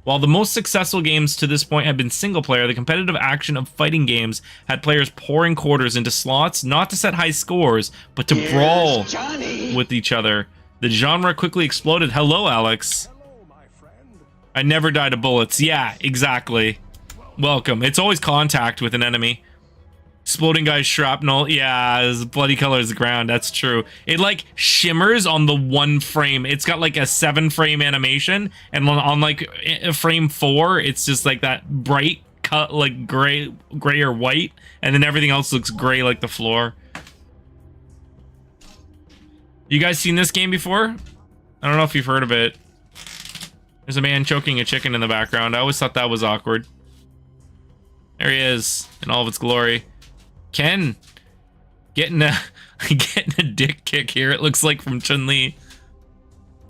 While the most successful games to this point have been single-player, the competitive action of fighting games had players pouring quarters into slots, not to set high scores, but to brawl with each other. The genre quickly exploded. Hello, Alex. I never died of bullets. Yeah, exactly. Welcome. It's always contact with an enemy. Exploding guy's shrapnel. Yeah, it's bloody color as the ground. That's true. It like shimmers on the one frame. It's got like a 7-frame animation, and on like frame 4, it's just like that bright cut, like gray or white, and then everything else looks gray like the floor. You guys seen this game before? I don't know if you've heard of it. There's a man choking a chicken in the background. I always thought that was awkward. There he is in all of its glory. Ken getting a dick kick here, it looks like, from Chun-Li.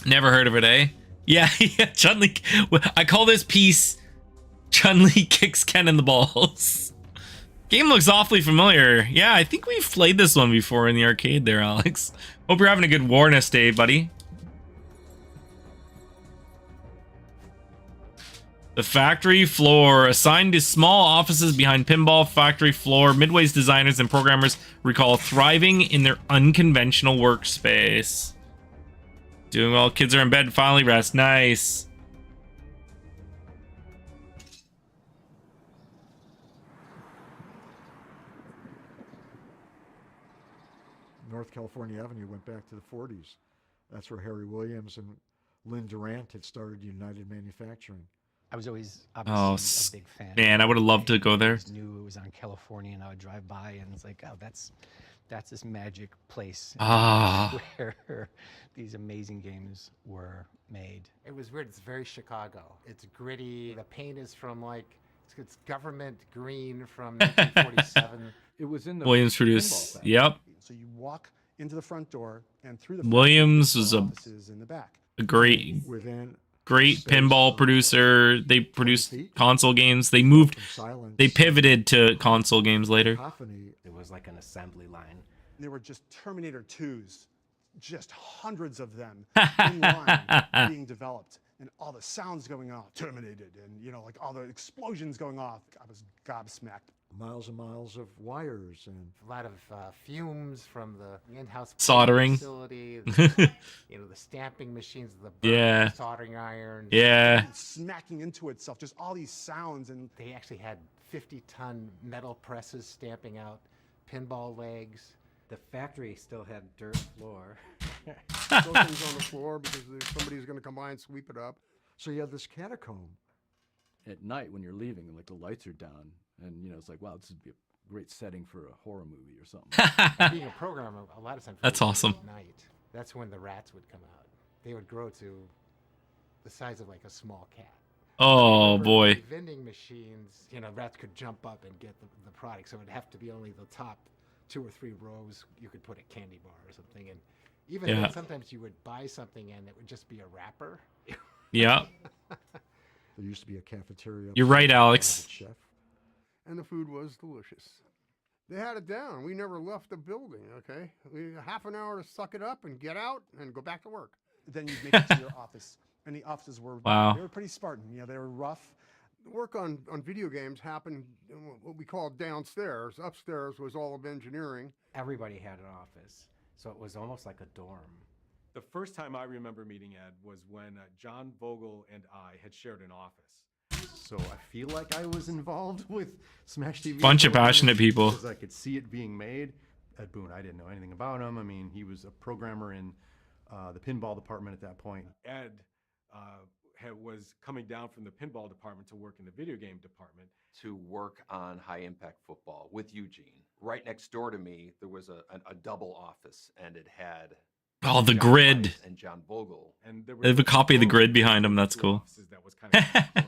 Never heard of it, eh? Yeah, yeah, Chun-Li. I call this piece Chun-Li kicks Ken in the balls. Game looks awfully familiar. Yeah, I think we've played this one before in the arcade there, Alex. Hope you're having a good Warness day, buddy. The factory floor, assigned to small offices behind pinball factory floor. Midway's designers and programmers recall thriving in their unconventional workspace. Doing well. Kids are in bed. Finally rest. Nice. North California Avenue went back to the 40s. That's where Harry Williams and Lynn Durant had started United Manufacturing. I was always Oh, obviously a big fan. man, I would have loved to go there. I just knew it was on California, and I would drive by, and it's like, oh, that's this magic place where these amazing games were made. It was weird. It's very Chicago. It's gritty. The paint is from like it's government green from 1947. It was in the Williams produced. Yep. So you walk into the front door and through the Williams was offices in the back. a great pinball producer. They produced console games. They pivoted to console games later. It was like an assembly line. There were just Terminator 2s, just hundreds of them in line being developed, and all the sounds going off, terminated, and like all the explosions going off. I was gobsmacked. Miles and miles of wires and a lot of fumes from the in-house soldering facility. The stamping machines, the soldering irons. Yeah. Smacking into itself, just all these sounds, and they actually had 50-ton metal presses stamping out pinball legs. The factory still had dirt floor. Throw things on the floor because somebody's going to come by and sweep it up. So you have this catacomb. At night when you're leaving, like the lights are down, and it's like, wow, this would be a great setting for a horror movie or something. Being a programmer, a lot of times that's awesome. At night, that's when the rats would come out. They would grow to the size of like a small cat. Oh boy. Vending machines, rats could jump up and get the product, so it'd have to be only the top 2 or 3 rows you could put a candy bar or something. And even then, sometimes you would buy something and it would just be a wrapper. Yeah. There used to be a cafeteria. You're right, Alex. Chef. And the food was delicious. They had it down. We never left the building, okay? We had half an hour to suck it up and get out and go back to work. Then you'd make it to your office. And the offices were, they were pretty Spartan. They were rough. Work on video games happened what we call downstairs. Upstairs was all of engineering. Everybody had an office, so it was almost like a dorm. The first time I remember meeting Ed was when John Vogel and I had shared an office. So I feel like I was involved with Smash TV. Bunch of passionate people. Because I could see it being made. Ed Boon, I didn't know anything about him. I mean, he was a programmer in the pinball department at that point. Ed was coming down from the pinball department to work in the video game department. To work on high impact football with Eugene. Right next door to me, there was a double office, and it had the John grid. Rice and John Vogel. And there They have a copy of the grid behind them. That's cool. That was kind of close.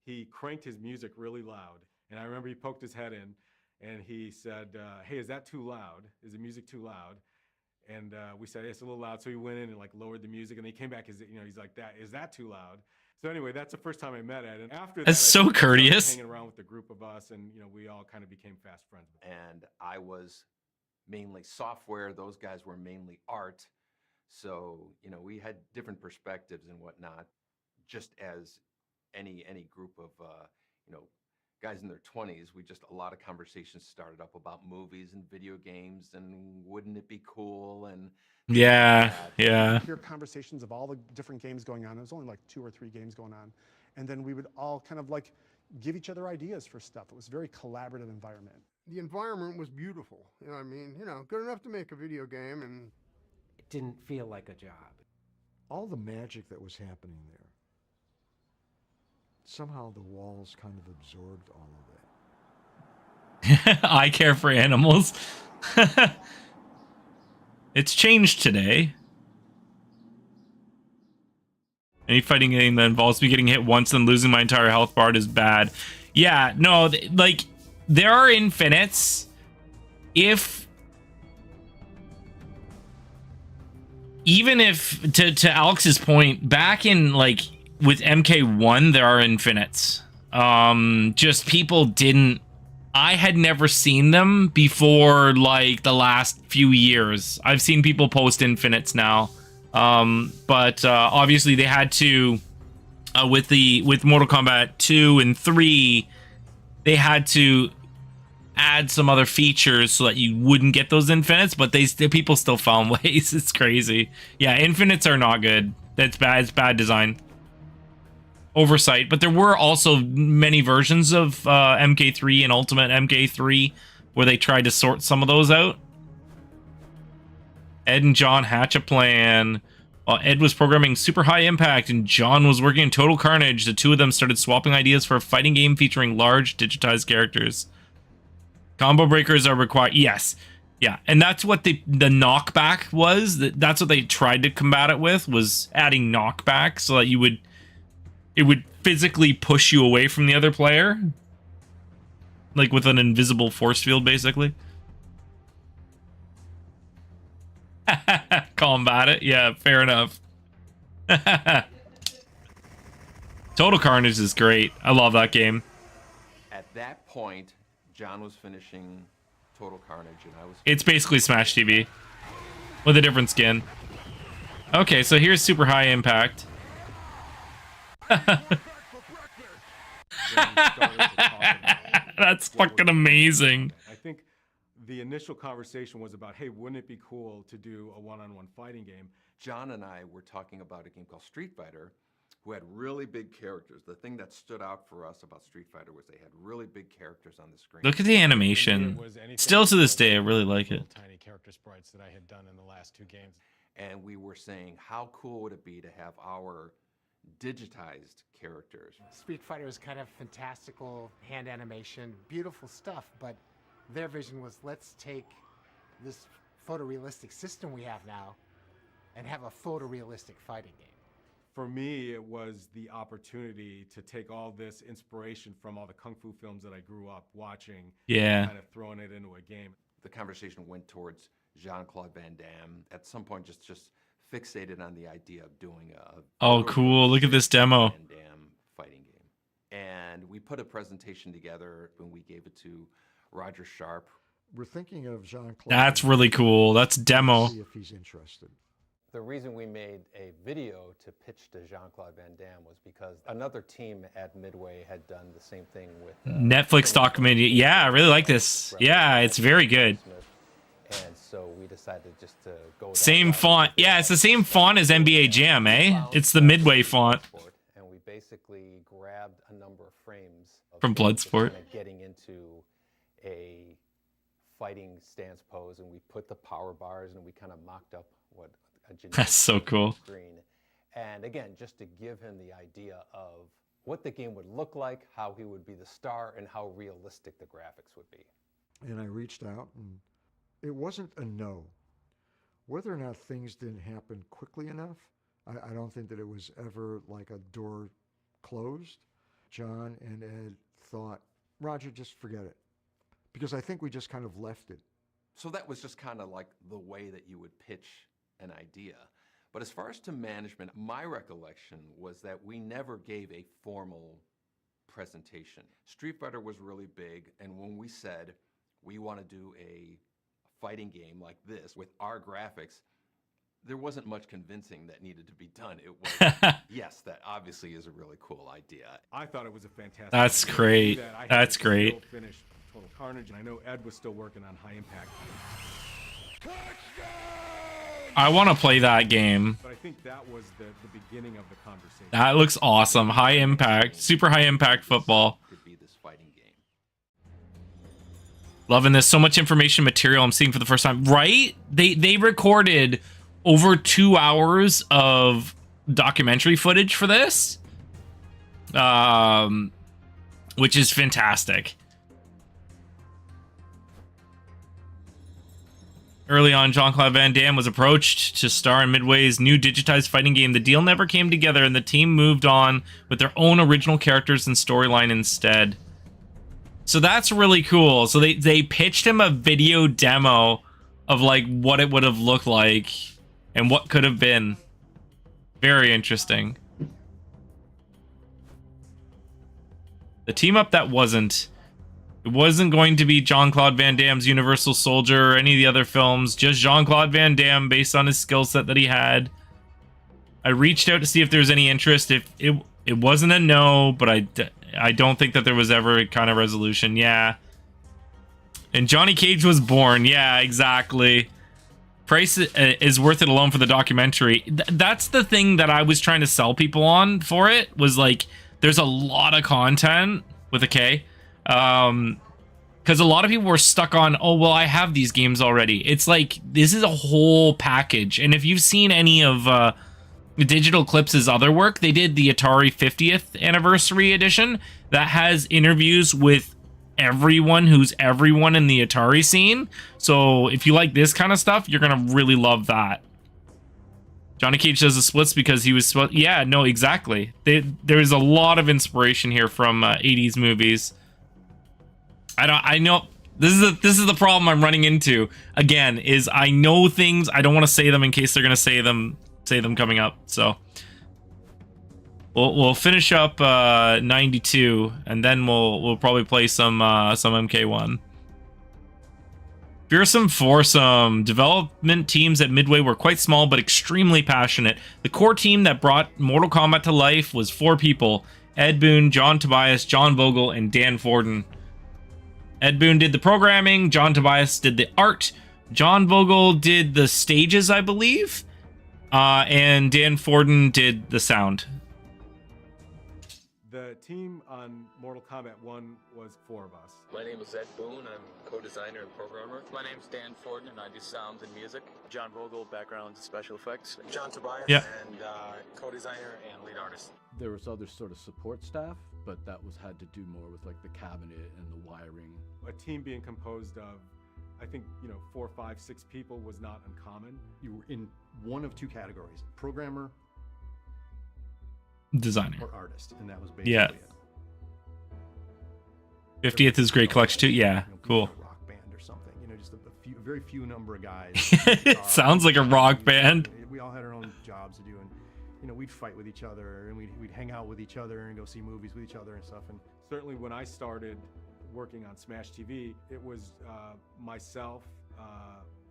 He cranked his music really loud, and I remember he poked his head in, and he said, "Hey, is that too loud? Is the music too loud?" And we said, "It's a little loud." So he went in and lowered the music, and he came back. He's like, "Is that too loud?" So anyway, that's the first time I met Ed. And after that's that, so courteous. Hanging around with the group of us, and we all kind of became fast friends. And I was mainly software. Those guys were mainly art. So we had different perspectives and whatnot. Just as any group of guys in their 20s, a lot of conversations started up about movies and video games and wouldn't it be cool and yeah. Hear conversations of all the different games going on. There was only like 2 or 3 games going on, and then we would all kind of give each other ideas for stuff. It was a very collaborative environment. The environment was beautiful. Good enough to make a video game, and it didn't feel like a job. All the magic that was happening there. Somehow the walls kind of absorbed all of that. I care for animals. It's changed today. Any fighting game that involves me getting hit once and losing my entire health bar is bad. Yeah, no, there are infinites. Even if, to Alex's point, back in with MK1, there are infinites. Just people didn't. I had never seen them before the last few years. I've seen people post infinites now. But obviously they had to with Mortal Kombat 2 and 3, they had to add some other features so that you wouldn't get those infinites, but people still found ways. It's crazy. Yeah, infinites are not good. That's bad. It's bad design. Oversight. But there were also many versions of MK3 and Ultimate MK3 where they tried to sort some of those out. Ed and John hatch a plan. While Ed was programming Super High Impact and John was working in Total Carnage, the two of them started swapping ideas for a fighting game featuring large digitized characters. Combo breakers are required. Yes. Yeah. And that's what the knockback was. That's what they tried to combat it with, was adding knockback so that it would physically push you away from the other player. Like with an invisible force field, basically. Combat it. Yeah, fair enough. Total Carnage is great. I love that game. At that point, John was finishing Total Carnage, and I was... It's basically Smash TV with a different skin. Okay, so here's Super High Impact. That's fucking amazing. I think the initial conversation was about, hey, wouldn't it be cool to do a one-on-one fighting game? John and I were talking about a game called Street Fighter, who had really big characters. The thing that stood out for us about Street Fighter was they had really big characters on the screen. Look at the animation. Still to this day, I really like it. Tiny character sprites that I had done in the last 2 games. And we were saying, how cool would it be to have our digitized characters? Street Fighter was kind of fantastical hand animation, beautiful stuff, but their vision was, let's take this photorealistic system we have now and have a photorealistic fighting game. For me, it was the opportunity to take all this inspiration from all the Kung Fu films that I grew up watching, and kind of throwing it into a game. The conversation went towards Jean-Claude Van Damme. At some point, just fixated on the idea of doing a... Oh, cool. Look at this demo. Van Damme fighting game. And we put a presentation together when we gave it to Roger Sharp. We're thinking of Jean-Claude. That's really cool. That's demo. See if he's interested. The reason we made a video to pitch to Jean-Claude Van Damme was because another team at Midway had done the same thing with Netflix documentary. Yeah, I really like this. Yeah, it's very good. And so we decided just to go same font. Yeah, it's the same font as NBA Jam, eh? It's the Midway font. And we basically grabbed a number of frames from Bloodsport, getting into a fighting stance pose, and we put the power bars and we kind of mocked up what a that's so cool screen. And again, just to give him the idea of what the game would look like, how he would be the star, and how realistic the graphics would be. And I reached out, and it wasn't a no. Whether or not things didn't happen quickly enough, I don't think that it was ever like a door closed. John and Ed thought, Roger, just forget it. Because I think we just kind of left it. So that was just kind of like the way that you would pitch an idea. But as far as to management, my recollection was that we never gave a formal presentation. Street Fighter was really big, and when we said we want to do a fighting game like this with our graphics, there wasn't much convincing that needed to be done. It was, yes, that obviously is a really cool idea. I thought it was a fantastic That's idea. great. That That's great. Finish Total Carnage, and I know Ed was still working on High Impact. I want to play that game. But I think that was the beginning of the conversation. That looks awesome. High impact, super high impact football. Could be this fighting game. Loving this. So much information material I'm seeing for the first time. Right? They recorded over 2 hours of documentary footage for this, which is fantastic. Early on, Jean-Claude Van Damme was approached to star in Midway's new digitized fighting game. The deal never came together, and the team moved on with their own original characters and storyline instead. So that's really cool. So they pitched him a video demo of like what it would have looked like and what could have been. Very interesting. The team up that wasn't. It wasn't going to be Jean-Claude Van Damme's Universal Soldier or any of the other films, just Jean-Claude Van Damme based on his skill set that he had. I reached out to see if there was any interest. It wasn't a no, but I don't think that there was ever a kind of resolution. Yeah. And Johnny Cage was born. Yeah, exactly. Price is worth it alone for the documentary. That's the thing that I was trying to sell people on for it, was like, there's a lot of content with a K. Because a lot of people were stuck on, oh, well, I have these games already. It's like, this is a whole package. And if you've seen any of Digital Eclipse's other work, they did the Atari 50th anniversary edition that has interviews with everyone who's everyone in the Atari scene. So if you like this kind of stuff, you're going to really love that. Johnny Cage does the splits because he was... Yeah, no, exactly. There's a lot of inspiration here from 80s movies. I know this is the problem I'm running into again, is I know things, I don't want to say them in case they're gonna say them coming up. So we'll finish up 92 and then we'll probably play some MK1. Fearsome Foursome. Development teams at Midway were quite small but extremely passionate. The core team that brought Mortal Kombat to life was 4 people: Ed Boon, John Tobias, John Vogel, and Dan Forden. Ed Boon did the programming, John Tobias did the art, John Vogel did the stages, I believe, and Dan Forden did the sound. The team on Mortal Kombat 1 was 4 of us. My name is Ed Boon. I'm co-designer and programmer. My name's Dan Forden, and I do sound and music. John Vogel, background special effects. John Tobias, and co-designer and lead artist. There was other sort of support staff, but that had to do more with like the cabinet and the wiring. A team being composed of, I think, 4, 5, 6 people was not uncommon. You were in one of 2 categories: programmer, designer, or artist, and that was basically it. 50th is great collection too. Yeah, cool. Rock band or something, just a very few number of guys. It sounds like a rock band. We all had our own jobs to do, and we'd fight with each other, and we'd hang out with each other and go see movies with each other and stuff. And certainly when I started working on Smash TV, it was myself,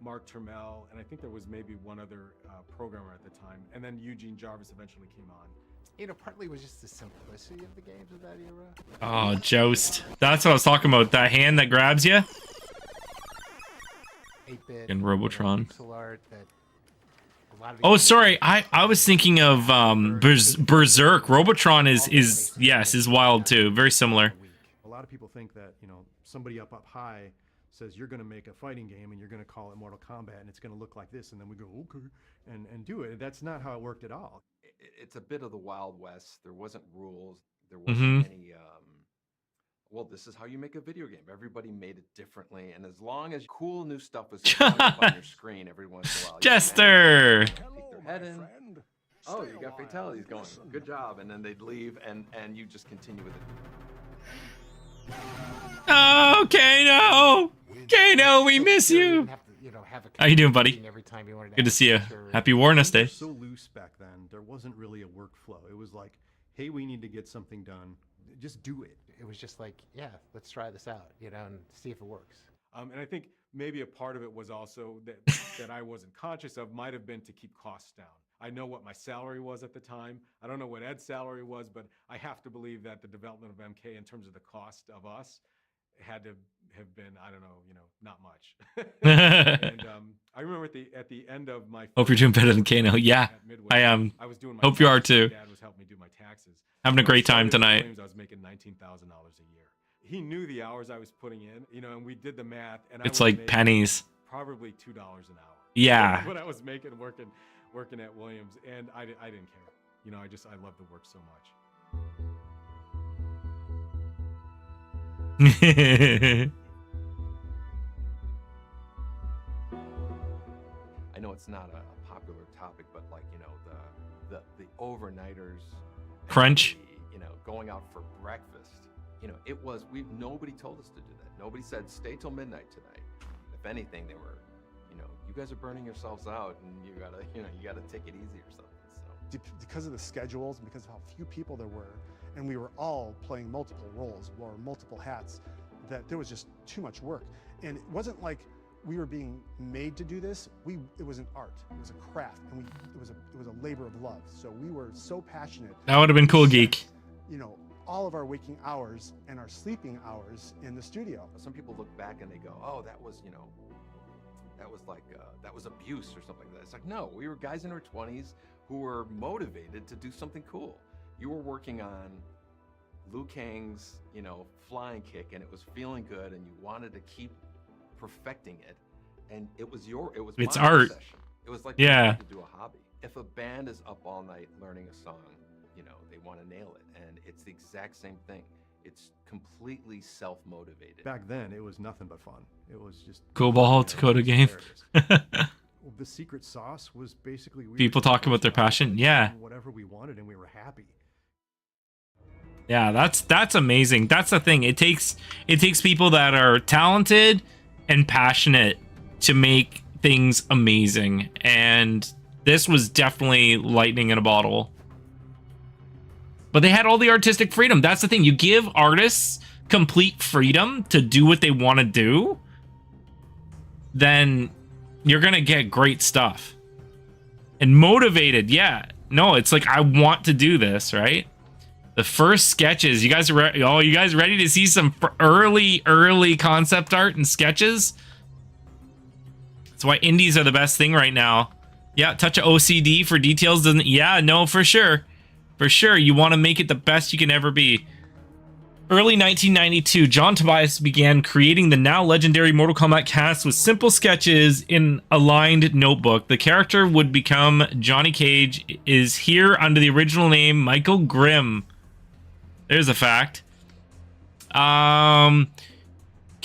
Mark Turmel, and I think there was maybe one other programmer at the time, and then Eugene Jarvis eventually came on. Partly it was just the simplicity of the games of that era. Oh, Joust. That's what I was talking about. That hand that grabs you. 8-bit And Robotron. pixel art that a lot of Oh, sorry. I was thinking of Berserk. Robotron is wild too. Very similar. A lot of people think that somebody up high says you're going to make a fighting game and you're going to call it Mortal Kombat and it's going to look like this, and then we go okay and do it. That's not how it worked at all. It's a bit of the Wild West. There wasn't rules. There wasn't any. Well, this is how you make a video game. Everybody made it differently, and as long as cool new stuff was showing up on your screen every once in a while, Jester. Peek their head in. Oh, you got fatalities going. Good job, and then they'd leave, and you just continue with it. Oh, Kano! Kano, we miss you. How you doing, buddy? Good to see you. Happy Awareness Day. So loose back then. There wasn't really a workflow. It was like, hey, we need to get something done. Just do it. It was just like, yeah, let's try this out, and see if it works. And I think maybe a part of it was also that I wasn't conscious of might have been to keep costs down. I know what my salary was at the time. I don't know what Ed's salary was, but I have to believe that the development of MK in terms of the cost of us had to have been, I don't know, not much. And I remember at the end of my Hope you're doing better than Kano. Yeah, I am. I was doing my Hope you are taxes. too. Dad was helping me do my taxes. Having a great time tonight. I was making $19,000 a year. He knew the hours I was putting in, and we did the math. And It's I was like pennies. Probably $2 an hour. Yeah. What I was making working at Williams, and I didn't care. I love the work so much. I know it's not a popular topic, but the overnighters, Crunch. Going out for breakfast. Nobody told us to do that. Nobody said stay till midnight tonight. If anything, they were, you guys are burning yourselves out, and you gotta take it easy or something. So because of the schedules and because of how few people there were, and we were all playing multiple roles, wore multiple hats, that there was just too much work. And it wasn't like we were being made to do this. It was an art, it was a craft, and it was a labor of love. So we were so passionate. That would have been cool, Geek. You know, all of our waking hours and our sleeping hours in the studio. Some people look back and they go, "Oh, that was, you know, that was like that was abuse or something like that." It's like, no, we were guys in our 20s who were motivated to do something cool. You were working on Liu Kang's, you know, flying kick, and it was feeling good, and you wanted to keep perfecting it, and it was It's my art. obsession. It was like Yeah. to do a hobby. If a band is up all night learning a song, you know, they want to nail it, and it's the exact same thing. It's completely self-motivated. Back then, it was nothing but fun. It was just Cool ball Dakota game. Well, the secret sauce was basically People talking about their passion. Yeah. Whatever we wanted, and we were happy. Yeah, that's amazing. That's the thing. It takes people that are talented and passionate to make things amazing. And this was definitely lightning in a bottle. But they had all the artistic freedom. That's the thing. You give artists complete freedom to do what they want to do, then you're going to get great stuff. And motivated, yeah. No, it's like, I want to do this, right? The first sketches, you guys are you guys ready to see some early concept art and sketches? That's why indies are the best thing right now. Yeah, touch of OCD for details doesn't... Yeah, no, for sure. For sure, you want to make it the best you can ever be. Early 1992, John Tobias began creating the now legendary Mortal Kombat cast with simple sketches in a lined notebook. The character would become Johnny Cage, is here under the original name Michael Grimm. There's a fact. Can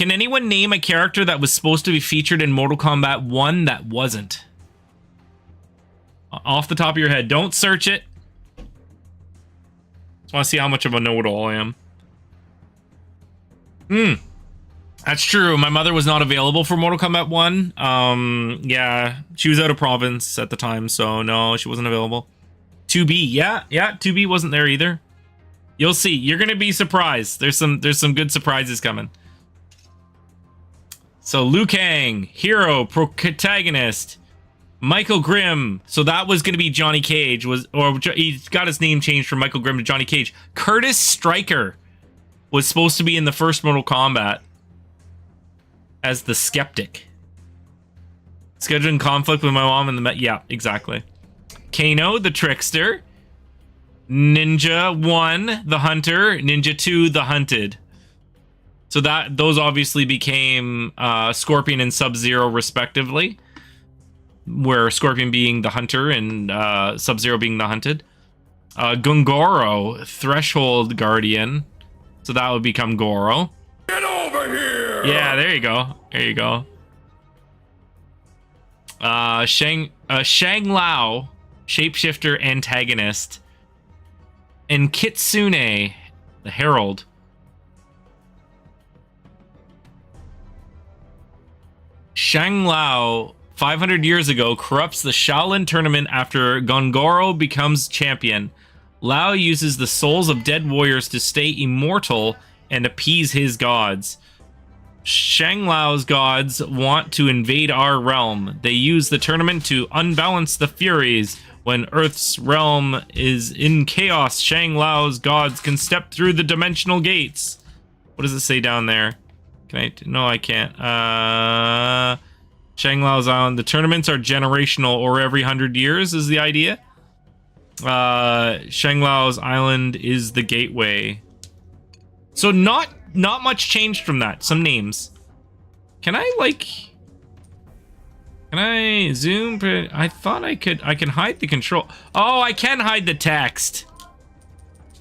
anyone name a character that was supposed to be featured in Mortal Kombat 1 that wasn't? Off the top of your head. Don't search it. Just want to see how much of a know-it-all I am. That's true. My mother was not available for Mortal Kombat 1. Yeah, she was out of province at the time, so no, she wasn't available. 2B, yeah, 2B wasn't there either. You'll see. You're gonna be surprised. There's some good surprises coming. So Liu Kang, hero, protagonist. Michael Grimm. So that was gonna be Johnny Cage. He got his name changed from Michael Grimm to Johnny Cage. Curtis Stryker was supposed to be in the first Mortal Kombat as the Skeptic. Scheduling conflict with my mom and the yeah, exactly. Kano, the Trickster. Ninja 1, the Hunter. Ninja 2, the Hunted. So those obviously became Scorpion and Sub-Zero respectively, where Scorpion being the Hunter and Sub-Zero being the Hunted. Gungoro, Threshold Guardian. So that would become Goro. Get over here! Yeah, there you go. There you go. Shang Lao, Shapeshifter Antagonist. And Kitsune, the Herald. Shang Lao, 500 years ago, corrupts the Shaolin tournament after Gongoro becomes champion. Lao uses the souls of dead warriors to stay immortal and appease his gods. Shang Lao's gods want to invade our realm. They use the tournament to unbalance the Furies. When Earth's realm is in chaos, Shang Lao's gods can step through the dimensional gates. What does it say down there? Can I? No, I can't. Shang Lao's island. The tournaments are generational, or every 100 years is the idea. Shang Lao's island is the gateway. So not much changed from that. Some names. Can I zoom? I thought I can hide the control. Oh, I can hide the text.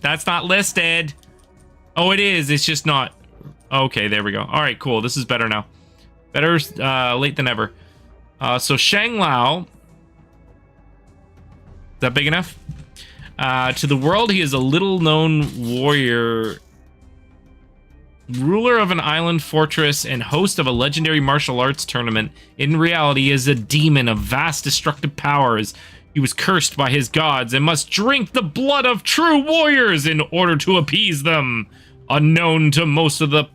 That's not listed. Oh, it is. It's just not. Okay, there we go. All right, cool. This is better now. Better late than ever. So Shang Lao. Is that big enough? To the world, he is a little-known warrior, ruler of an island fortress, and host of a legendary martial arts tournament. In reality, he is a demon of vast destructive powers. He was cursed by his gods and must drink the blood of true warriors in order to appease them. Unknown to most of the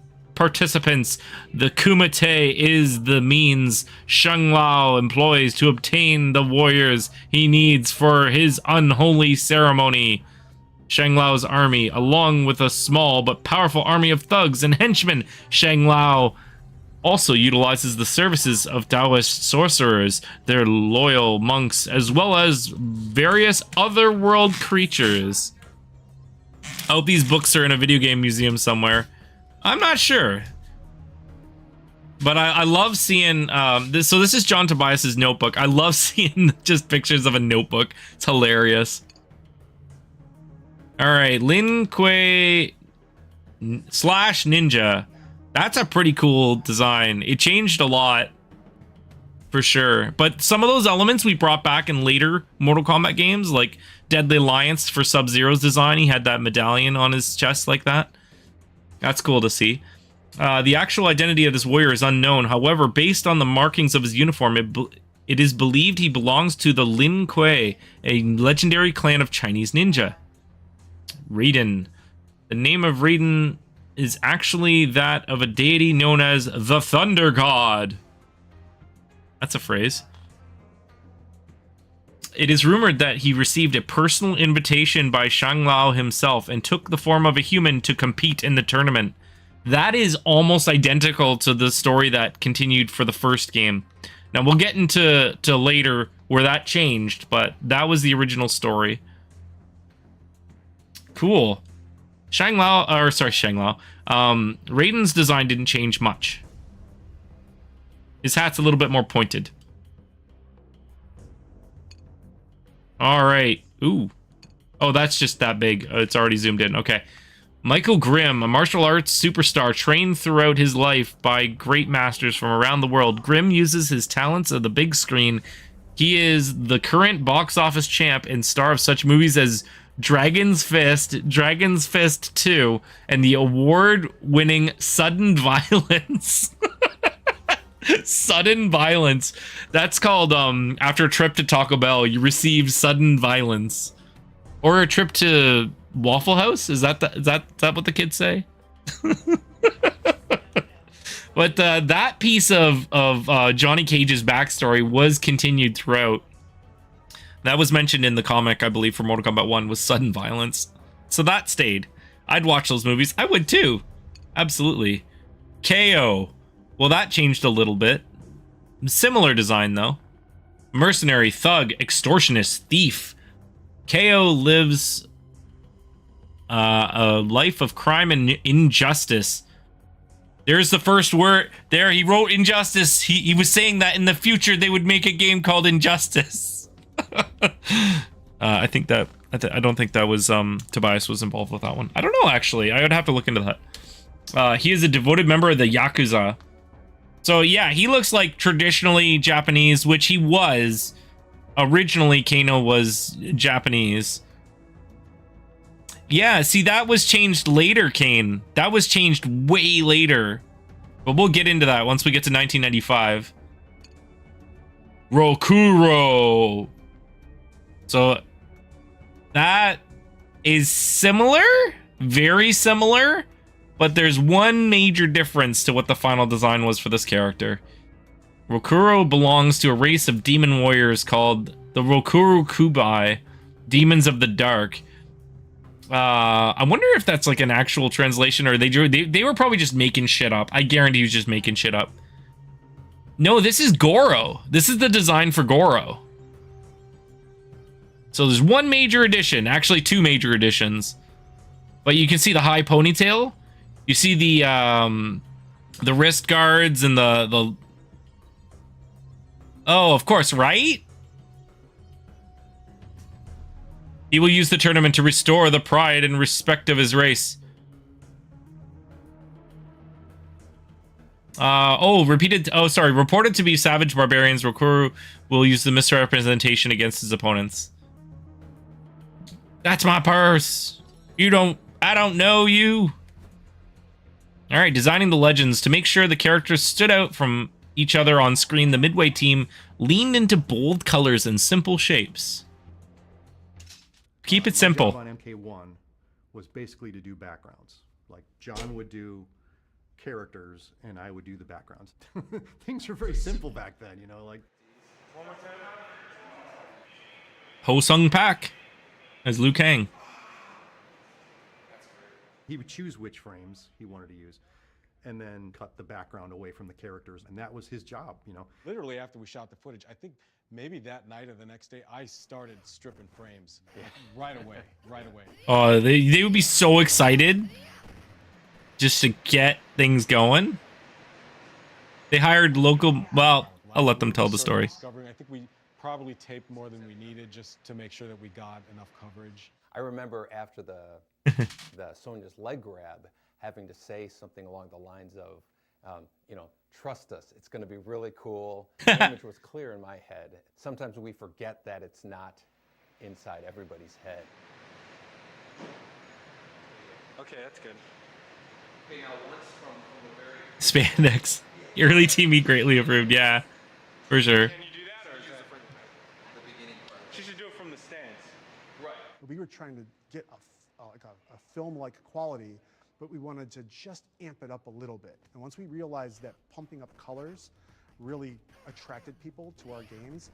participants. The kumite is the means Shang Lao employs to obtain the warriors he needs for his unholy ceremony. Shang Lao's army, along with a small but powerful army of thugs and henchmen. Shang Lao also utilizes the services of Taoist sorcerers, their loyal monks, as well as various otherworld creatures. I hope these books are in a video game museum somewhere. I'm not sure. But I love seeing this. So this is John Tobias's notebook. I love seeing just pictures of a notebook. It's hilarious. All right, Lin Kuei / Ninja. That's a pretty cool design. It changed a lot, for sure. But some of those elements we brought back in later Mortal Kombat games, like Deadly Alliance for Sub-Zero's design. He had that medallion on his chest like that. That's cool to see. The actual identity of this warrior is unknown. However, based on the markings of his uniform, it is believed he belongs to the Lin Kuei, a legendary clan of Chinese ninja. Raiden. The name of Raiden is actually that of a deity known as the Thunder God. That's a phrase. It is rumored that he received a personal invitation by Shang Lao himself and took the form of a human to compete in the tournament. That is almost identical to the story that continued for the first game. Now we'll get into later where that changed, but that was the original story. Cool. Shang Lao. Raiden's design didn't change much. His hat's a little bit more pointed. All right. Ooh. Oh, that's just that big. It's already zoomed in. Okay. Michael Grimm, a martial arts superstar trained throughout his life by great masters from around the world. Grimm uses his talents of the big screen. He is the current box office champ and star of such movies as Dragon's Fist, Dragon's Fist 2, and the award-winning Sudden Violence. Sudden Violence. That's called, after a trip to Taco Bell, you receive sudden violence. Or a trip to Waffle House? Is that what the kids say? But that piece of Johnny Cage's backstory was continued throughout. That was mentioned in the comic, I believe, for Mortal Kombat 1, was sudden violence. So that stayed. I'd watch those movies. I would too. Absolutely. KO. Well, that changed a little bit. Similar design, though. Mercenary, thug, extortionist, thief. KO lives a life of crime and injustice. There's the first word. There, he wrote injustice. He was saying that in the future they would make a game called Injustice. I don't think that was Tobias was involved with that one. I don't know, actually. I would have to look into that. He is a devoted member of the Yakuza. So yeah, he looks like traditionally Japanese, which he was. Originally, Kano was Japanese. Yeah, see, that was changed later, Kane. That was changed way later. But we'll get into that once we get to 1995. Rokuro. So that is similar, very similar, but there's one major difference to what the final design was for this character. Rokuro belongs to a race of demon warriors called the Rokuro Kubai, Demons of the Dark. I wonder if that's like an actual translation, or they were probably just making shit up. I guarantee he was just making shit up. No, this is Goro. This is the design for Goro. So there's one major addition, actually two major additions. But you can see the high ponytail. You see the wrist guards and the oh, of course, right? He will use the tournament to restore the pride and respect of his race. Reported to be savage barbarians, Rokuro will use the misrepresentation against his opponents. That's my purse. I don't know you. All right, designing the legends. To make sure the characters stood out from each other on screen, the Midway team leaned into bold colors and simple shapes. Keep it simple. My job on MK1 was basically to do backgrounds. Like John would do characters, and I would do the backgrounds. Things were very simple back then, you know, like. Ho Sung Pak as Liu Kang. He would choose which frames he wanted to use, and then cut the background away from the characters, and that was his job, you know. Literally after we shot the footage, I think maybe that night or the next day, I started stripping frames right away. Oh, they would be so excited just to get things going. They hired local. Well, I'll let them tell the story. I think we probably taped more than we needed just to make sure that we got enough coverage. I remember after the Sonya's leg grab, having to say something along the lines of, you know, trust us, it's going to be really cool. The image was clear in my head. Sometimes we forget that it's not inside everybody's head. Okay, that's good. Okay, now once from the very Spandex. Early TV greatly improved. Yeah, for sure. Can you do that, or is that the beginning part? She should do it from the stance. Right. We were trying to get a film-like quality, but we wanted to just amp it up a little bit. And once we realized that pumping up colors really attracted people to our games,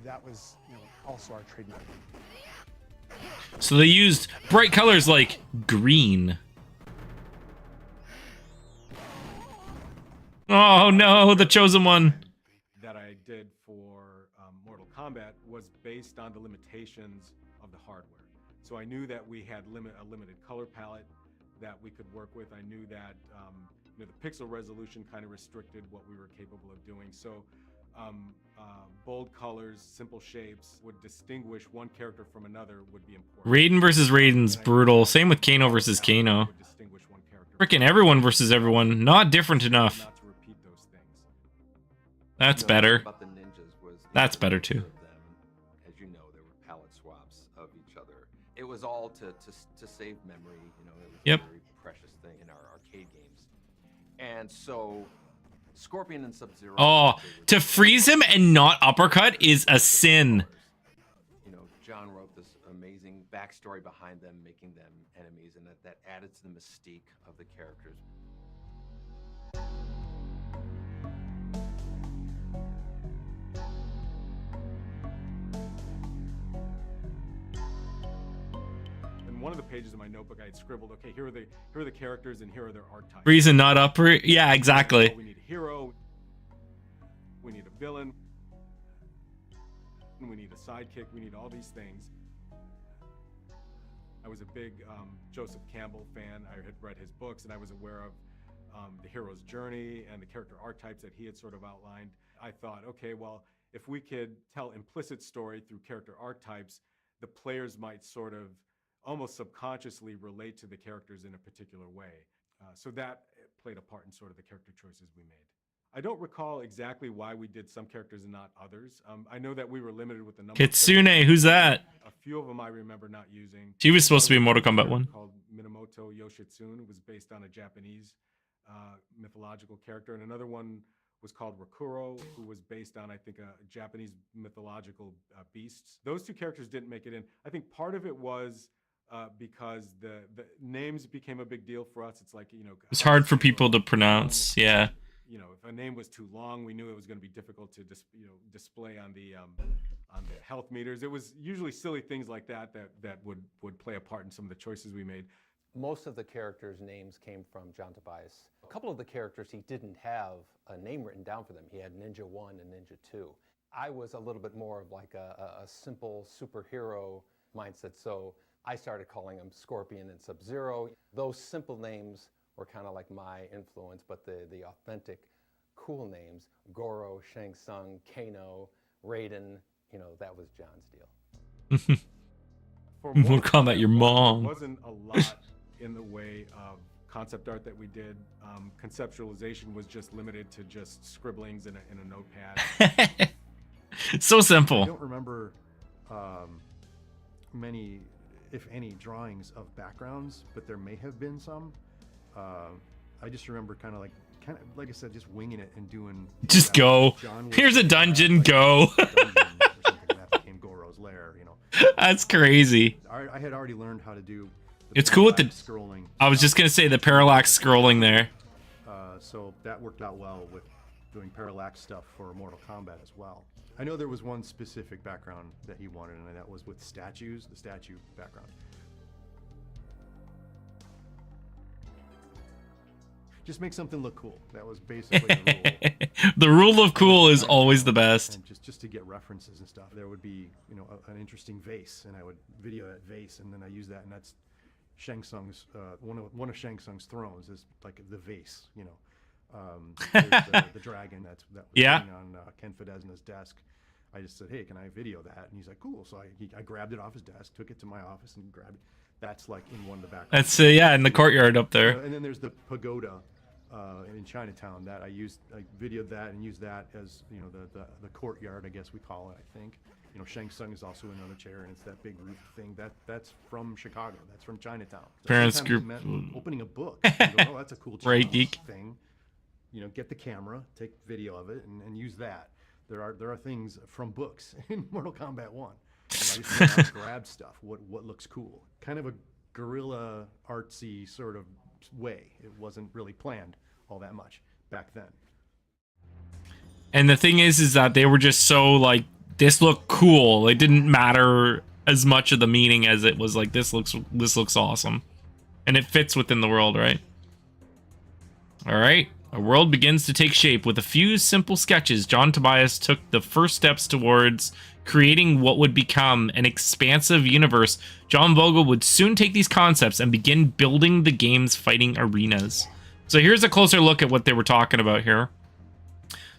that was, you know, also our trademark. So they used bright colors like green. Oh no, the chosen one. That I did for Mortal Kombat was based on the limitations of the hardware. So I knew that we had a limited color palette that we could work with. I knew that you know, the pixel resolution kind of restricted what we were capable of doing. So bold colors, simple shapes would distinguish one character from another would be important. Raiden versus Raiden's brutal. Same with Kano versus Kano. Frickin' everyone versus everyone. Not different enough. That's better. That's better too. As you know, there were palette swaps of each other. It was all to save memory. You know, it was Yep. a very precious thing in our arcade games. And so, Scorpion and Sub-Zero. Oh, to freeze him and not uppercut is a sin. You know, John wrote this amazing backstory behind them, making them enemies, and that added to the mystique of the characters. In one of the pages of my notebook, I had scribbled, okay, here are the characters and here are their archetypes. Reason not upper. Yeah, exactly. We need a hero. We need a villain. We need a sidekick. We need all these things. I was a big Joseph Campbell fan. I had read his books, and I was aware of the hero's journey and the character archetypes that he had sort of outlined. I thought, okay, well, if we could tell implicit story through character archetypes, the players might sort of almost subconsciously relate to the characters in a particular way. So that played a part in sort of the character choices we made. I don't recall exactly why we did some characters and not others. I know that we were limited with the number. Kitsune, who's that? A few of them I remember not using. She was supposed to be a Mortal Kombat one. Called Minamoto Yoshitsune. It was based on a Japanese mythological character, and another one was called Rakuro, who was based on, I think, a Japanese mythological beasts. Those two characters didn't make it in. I think part of it was because the names became a big deal for us. It's like, you know, It's hard for people to pronounce. Yeah. You know, if a name was too long, we knew it was going to be difficult to display on the health meters. It was usually silly things like that would play a part in some of the choices we made. Most of the characters' names came from John Tobias. A couple of the characters, he didn't have a name written down for them. He had Ninja 1 and Ninja 2. I was a little bit more of like a simple superhero mindset, so I started calling them Scorpion and Sub-Zero. Those simple names were kind of like my influence, but the authentic, cool names, Goro, Shang Tsung, Kano, Raiden, you know, that was John's deal. Mortal Kombat, your mom. There wasn't a lot in the way of concept art that we did. Conceptualization was just limited to just scribblings in a notepad. So simple. I don't remember many, if any, drawings of backgrounds, but there may have been some. I just remember kind of like I said, just winging it and doing. Just go. Here's a dungeon. Go. That became Goro's lair, you know. That's crazy. I had already learned how to do. It's cool with the scrolling. I was just gonna say the parallax scrolling there. So that worked out well with doing parallax stuff for Mortal Kombat as well. I know there was one specific background that he wanted, and that was with statues, the statue background. Just make something look cool. That was basically the rule. The rule of cool is always the best. And just to get references and stuff. There would be, you know, an interesting vase, and I would video that vase, and then I use that, and that's Shang Tsung's one of Shang Tsung's thrones is like the vase, you know. The dragon that was sitting on Ken Fedesna's desk. I just said, hey, can I video that? And he's like, cool. So I grabbed it off his desk, took it to my office, and grabbed it. That's like in one of the backgrounds. That's yeah, in the courtyard up there. And then there's the pagoda in Chinatown that I videoed that and used that as, you know, the courtyard, I guess we call it. I think, you know, Shang Tsung is also in on the chair, and it's that big roof thing. That's from Chicago. That's from Chinatown. So Parents group opening a book. And go, oh, that's a cool right geek thing. You know, get the camera, take video of it, and use that. There are things from books in Mortal Kombat 1. You know, I just went out and grabbed stuff. What looks cool? Kind of a guerrilla artsy sort of way. It wasn't really planned all that much back then. And the thing is that they were just so like, this looked cool. It didn't matter as much of the meaning as it was like, this looks awesome, and it fits within the world, right? All right. A world begins to take shape. With a few simple sketches, John Tobias took the first steps towards creating what would become an expansive universe. John Vogel would soon take these concepts and begin building the game's fighting arenas. So here's a closer look at what they were talking about here.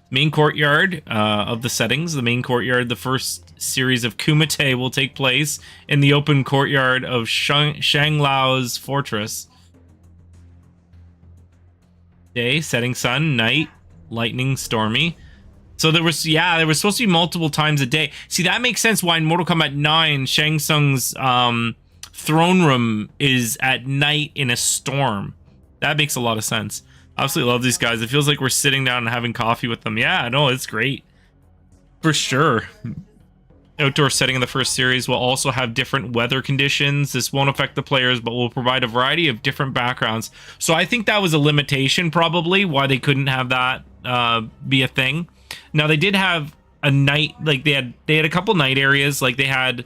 Main courtyard of the settings. The main courtyard, the first series of Kumite will take place in the open courtyard of Shang Lao's fortress. Day, setting sun, night, lightning, stormy. So there was supposed to be multiple times a day. See, that makes sense why in Mortal Kombat 9, Shang Tsung's throne room is at night in a storm. That makes a lot of sense. I absolutely love these guys. It feels like we're sitting down and having coffee with them. Yeah, no, it's great. For sure. Outdoor setting in the first series will also have different weather conditions. This won't affect the players, but will provide a variety of different backgrounds. So I think that was a limitation, probably, why they couldn't have that be a thing. Now, they did have a night, like they had a couple night areas, like they had,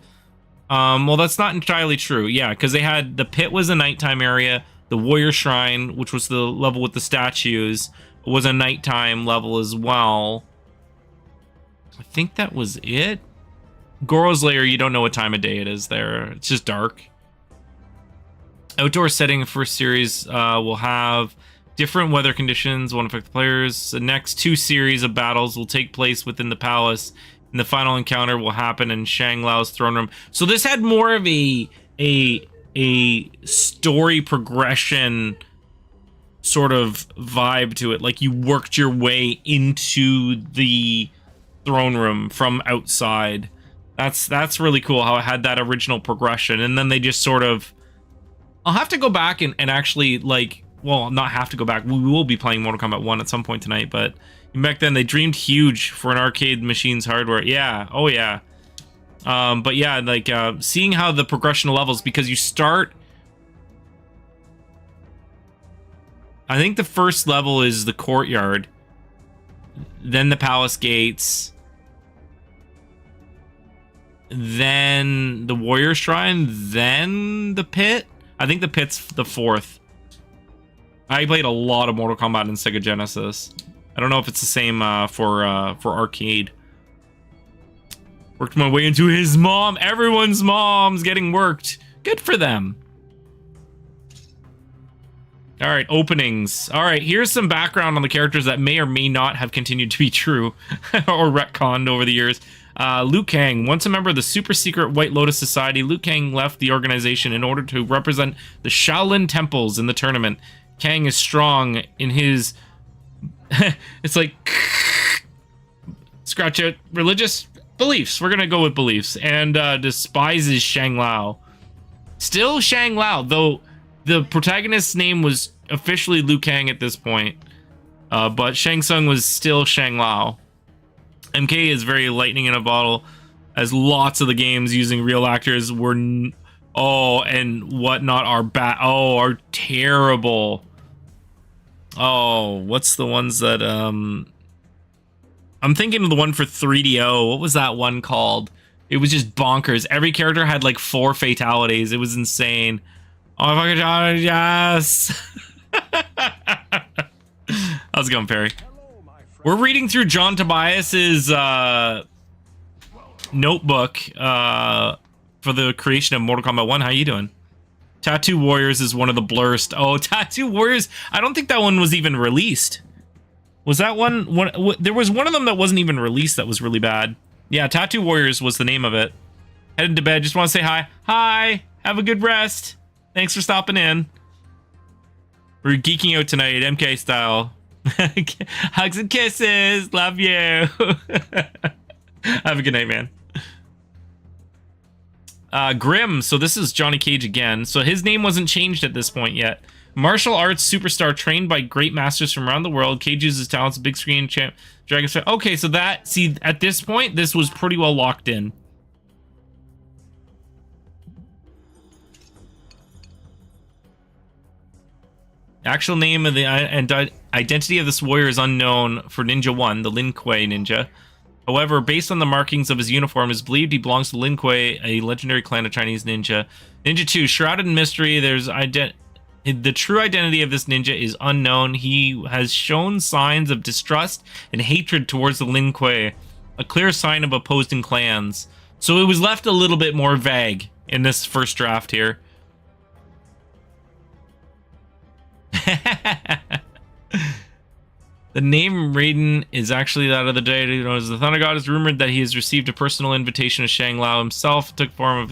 well, that's not entirely true. Yeah, because they had, the pit was a nighttime area. The Warrior Shrine, which was the level with the statues, was a nighttime level as well. I think that was it. Goro's Lair, you don't know what time of day it is there. It's just dark. Outdoor setting first series will have different weather conditions, won't affect the players. The next two series of battles will take place within the palace, and the final encounter will happen in Shang Lao's throne room. So this had more of a story progression sort of vibe to it. Like you worked your way into the throne room from outside. That's really cool how it had that original progression, and then they just sort of, I'll have to go back and actually, like, well, not have to go back, we will be playing Mortal Kombat 1 at some point tonight, but back then they dreamed huge for an arcade machine's hardware. Yeah, oh yeah. But yeah, like seeing how the progression of levels, because you start, I think the first level is the courtyard, then the palace gates, then the Warrior Shrine, then the pit. I think the pit's the fourth. I played a lot of Mortal Kombat in Sega Genesis. I don't know if it's the same for arcade. Worked my way into his mom. Everyone's mom's getting worked. Good for them. All right, openings. All right, here's some background on the characters that may or may not have continued to be true or retconned over the years. Liu Kang, once a member of the super secret White Lotus Society, Liu Kang left the organization in order to represent the Shaolin temples in the tournament. Kang is strong in his, it's like, scratch out, religious beliefs. We're gonna go with beliefs, and despises Shang Lao. Still Shang Lao, though the protagonist's name was officially Liu Kang at this point, but Shang Tsung was still Shang Lao. MK is very lightning in a bottle, as lots of the games using real actors were, and whatnot are are terrible. Oh, what's the ones that I'm thinking of the one for 3DO. What was that one called? It was just bonkers. Every character had like 4 fatalities. It was insane. Oh my god, yes. How's it going, Perry? We're reading through John Tobias's notebook for the creation of Mortal Kombat 1. How you doing? Tattoo Warriors is one of the blurst. Oh, Tattoo Warriors. I don't think that one was even released. Was that one? There was one of them that wasn't even released that was really bad. Yeah, Tattoo Warriors was the name of it. Headed to bed. Just want to say hi. Hi. Have a good rest. Thanks for stopping in. We're geeking out tonight, MK style. Hugs and kisses. Love you. Have a good night, man. Grim. So this is Johnny Cage again. So his name wasn't changed at this point yet. Martial arts superstar trained by great masters from around the world. Cage uses talents, big screen, champ, Dragon. Okay, so that, see, at this point, this was pretty well locked in. Actual name of the identity of this warrior is unknown for Ninja 1, the Lin Kuei ninja. However, based on the markings of his uniform, it is believed he belongs to Lin Kuei, a legendary clan of Chinese ninja. Ninja 2, shrouded in mystery, the true identity of this ninja is unknown. He has shown signs of distrust and hatred towards the Lin Kuei, a clear sign of opposing clans. So it was left a little bit more vague in this first draft here. The name Raiden is actually that of the deity known as the Thunder God. It's rumored that he has received a personal invitation of Shang Lao himself. It took form of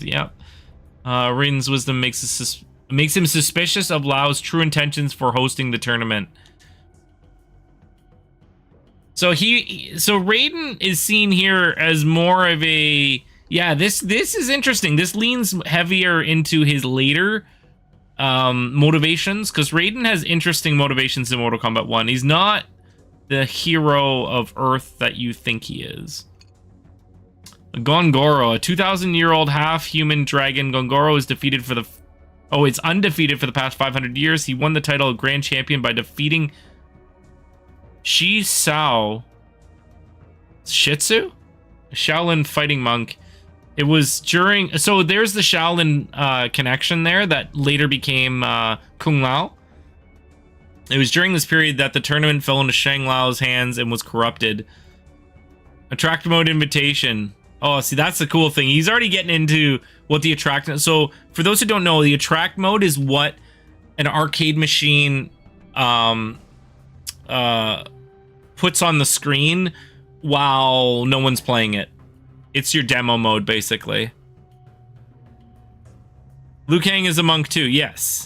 Raiden's wisdom makes him suspicious of Lao's true intentions for hosting the tournament. So Raiden is seen here as more of a, yeah, this is interesting. This leans heavier into his later motivations, because Raiden has interesting motivations in Mortal Kombat 1. He's not the hero of Earth that you think he is. Gongoro, a 2,000-year-old half-human dragon. Gongoro is defeated for the... Oh, it's undefeated for the past 500 years. He won the title of Grand Champion by defeating Shi Sao Shitsu? A Shaolin fighting monk. It was during... So there's the Shaolin connection there that later became Kung Lao. It was during this period that the tournament fell into Shang Lao's hands and was corrupted. Attract mode invitation. Oh, see, that's the cool thing. He's already getting into what the attract... So, for those who don't know, the attract mode is what an arcade machine puts on the screen while no one's playing it. It's your demo mode, basically. Liu Kang is a monk, too. Yes.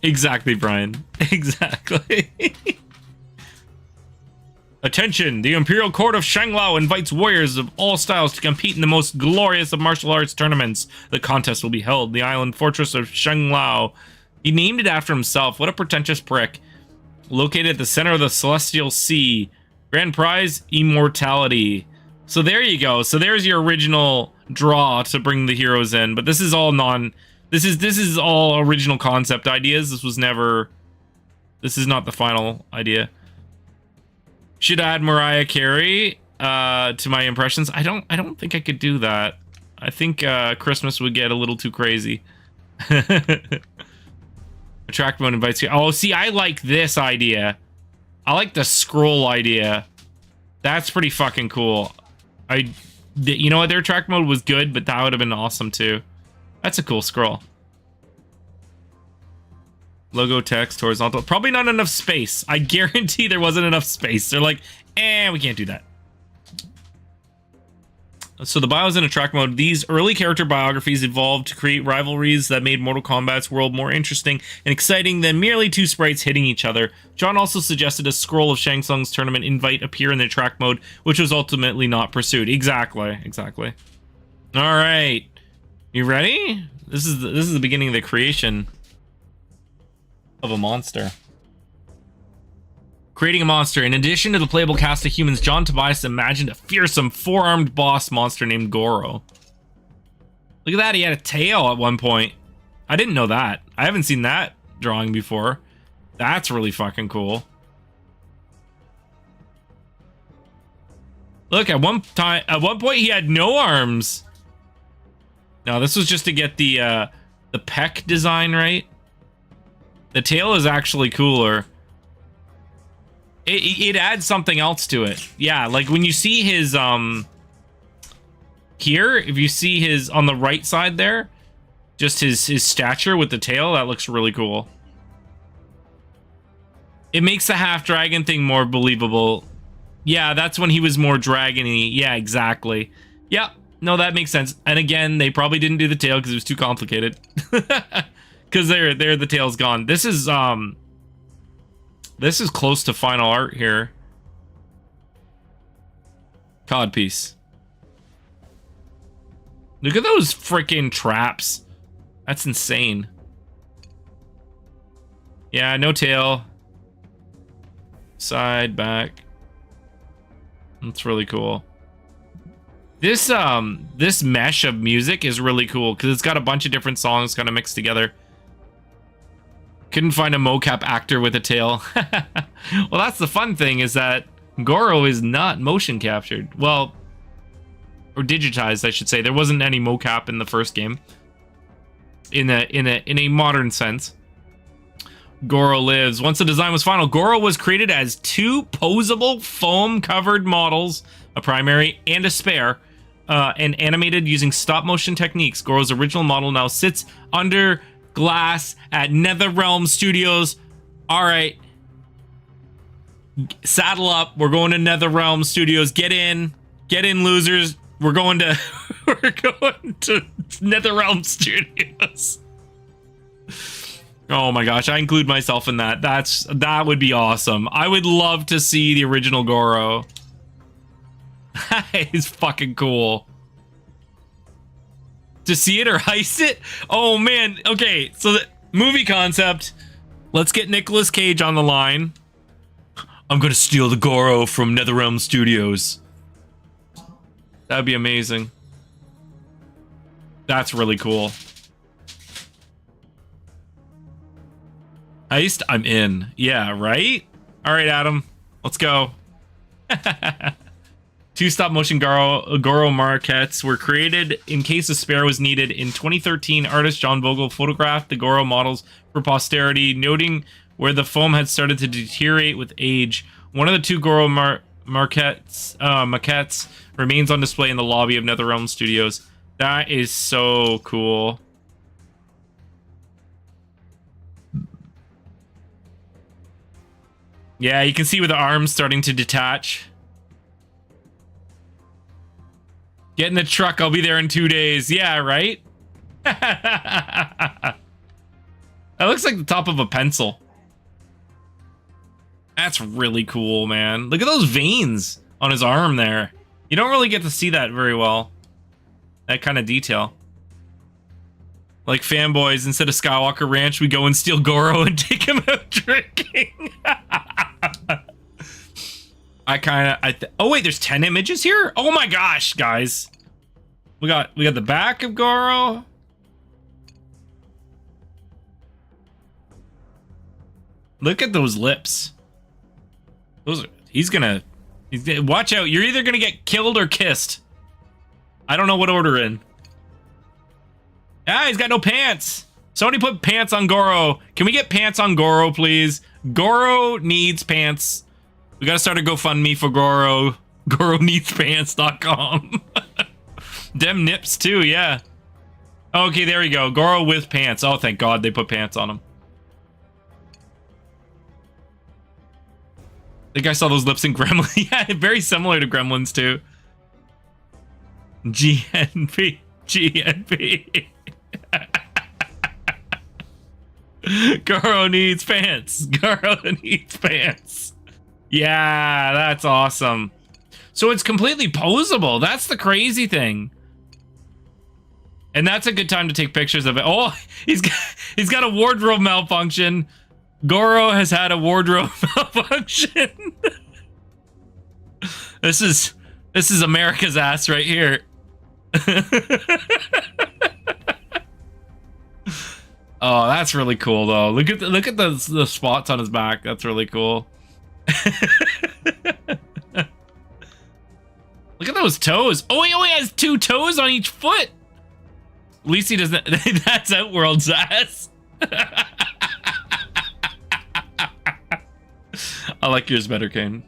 Exactly, Brian. Exactly. Attention! The Imperial Court of Shanglao invites warriors of all styles to compete in the most glorious of martial arts tournaments. The contest will be held in the island fortress of Shanglao. He named it after himself. What a pretentious prick. Located at the center of the Celestial Sea. Grand prize, immortality. So there you go. So there's your original draw to bring the heroes in. But this is all this is all original concept ideas. This was never... This is not the final idea. Should add Mariah Carey to my impressions. I don't think I could do that. I think Christmas would get a little too crazy. Attract mode invites you. Oh, see, I like this idea. I like the scroll idea. That's pretty fucking cool. You know what? Their attract mode was good, but that would have been awesome too. That's a cool scroll. Logo, text, horizontal. Probably not enough space. I guarantee there wasn't enough space. They're like, we can't do that. So the bios in attract mode. These early character biographies evolved to create rivalries that made Mortal Kombat's world more interesting and exciting than merely two sprites hitting each other. John also suggested a scroll of Shang Tsung's tournament invite appear in the attract mode, which was ultimately not pursued. Exactly. All right, you ready? This is the beginning of the creation of a monster. Creating a monster. In addition to the playable cast of humans, John Tobias imagined a fearsome four-armed boss monster named Goro. Look at that, he had a tail at one point. I didn't know that. I haven't seen that drawing before. That's really fucking cool. Look, at one point he had no arms. No, this was just to get the peck design right. The tail is actually cooler. It adds something else to it. Yeah, like when you see his here, if you see his on the right side there, just his stature with the tail, that looks really cool. It makes the half dragon thing more believable. Yeah, that's when he was more dragony. Yeah, exactly. Yeah, no, that makes sense. And again, they probably didn't do the tail because it was too complicated. Because there the tail's gone. This is close to final art here. Codpiece. Look at those freaking traps. That's insane. Yeah, no tail. Side, back. That's really cool. This mesh of music is really cool because it's got a bunch of different songs kind of mixed together. Couldn't find a mocap actor with a tail. Well, that's the fun thing, is that Goro is not motion captured. Well, or digitized, I should say. There wasn't any mocap in the first game. In a modern sense. Goro lives. Once the design was final, Goro was created as 2 posable foam-covered models, a primary and a spare, and animated using stop-motion techniques. Goro's original model now sits under glass at NetherRealm Studios. All right, saddle up. We're going to NetherRealm Studios. Get in, losers. We're going to NetherRealm Studios. Oh my gosh, I include myself in that. That would be awesome. I would love to see the original Goro. That is fucking cool. To see it or heist it? Oh man, okay, so the movie concept. Let's get Nicolas Cage on the line. I'm gonna steal the Goro from NetherRealm Studios. That'd be amazing. That's really cool. Heist, I'm in. Yeah, right? All right, Adam, let's go. 2 stop-motion Goro maquettes were created in case a spare was needed. In 2013, artist John Vogel photographed the Goro models for posterity, noting where the foam had started to deteriorate with age. One of the 2 Goro maquettes remains on display in the lobby of NetherRealm Studios. That is so cool. Yeah, you can see with the arms starting to detach. Get in the truck, I'll be there in 2 days. Yeah, right? That looks like the top of a pencil. That's really cool, man. Look at those veins on his arm there. You don't really get to see that very well. That kind of detail. Like fanboys, instead of Skywalker Ranch, we go and steal Goro and take him out drinking. Oh wait, there's 10 images here? Oh my gosh, guys. We got the back of Goro. Look at those lips. He's gonna watch out. You're either gonna get killed or kissed. I don't know what order in. Ah, he's got no pants. Somebody put pants on Goro. Can we get pants on Goro, please? Goro needs pants. We gotta start a GoFundMe for Goro. GoroNeedsPants.com. Dem nips too, yeah. Okay, there we go. Goro with pants. Oh, thank God they put pants on him. I think I saw those lips in Gremlins. Yeah, very similar to Gremlins too. GNP. Goro needs pants. Goro needs pants. Yeah, that's awesome. So it's completely posable. That's the crazy thing. And that's a good time to take pictures of it. Oh, he's got a wardrobe malfunction. Goro has had a wardrobe malfunction. This is America's ass right here. Oh, that's really cool though. Look at the spots on his back. That's really cool. Look at those toes. Oh, he only has 2 toes on each foot. At least he doesn't. That's Outworld's ass. I like yours better, Kane.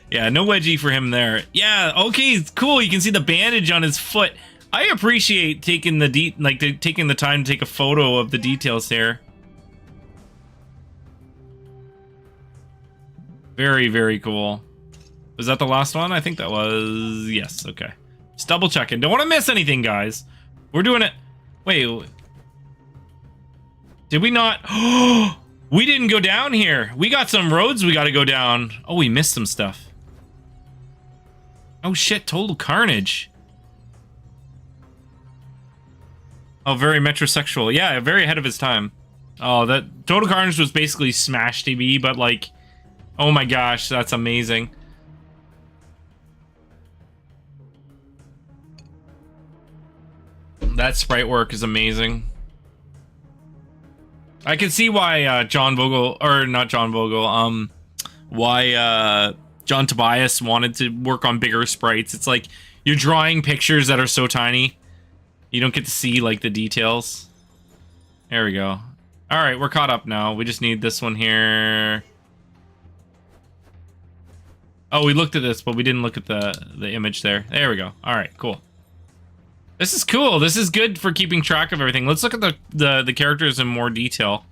Yeah, no wedgie for him there. Yeah, okay, it's cool. You can see the bandage on his foot. I appreciate taking the taking the time to take a photo of the details there. Very, very cool. Was that the last one? I think that was... Yes, okay. Just double checking. Don't want to miss anything, guys. We're doing it... Wait. Did we not... We didn't go down here. We got some roads we got to go down. Oh, we missed some stuff. Oh, shit. Total carnage. Oh, very metrosexual. Yeah, very ahead of his time. Oh, that... Total carnage was basically Smash TV, but like... Oh my gosh, that's amazing. That sprite work is amazing. I can see why John Vogel, or not John Vogel, why John Tobias wanted to work on bigger sprites. It's like you're drawing pictures that are so tiny, you don't get to see like the details. There we go. All right, we're caught up now. We just need this one here. Oh, we looked at this, but we didn't look at the image there. There we go. All right, cool. This is cool. This is good for keeping track of everything. Let's look at the characters in more detail.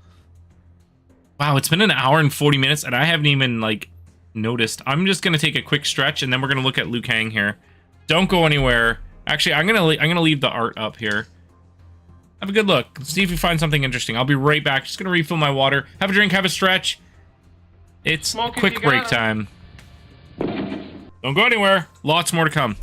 Wow, it's been an hour and 40 minutes, and I haven't even like noticed. I'm just gonna take a quick stretch, and then we're gonna look at Liu Kang here. Don't go anywhere. Actually, I'm gonna leave the art up here. Have a good look. See if you find something interesting. I'll be right back. Just gonna refill my water. Have a drink. Have a stretch. It's quick break time. Don't go anywhere. Lots more to come.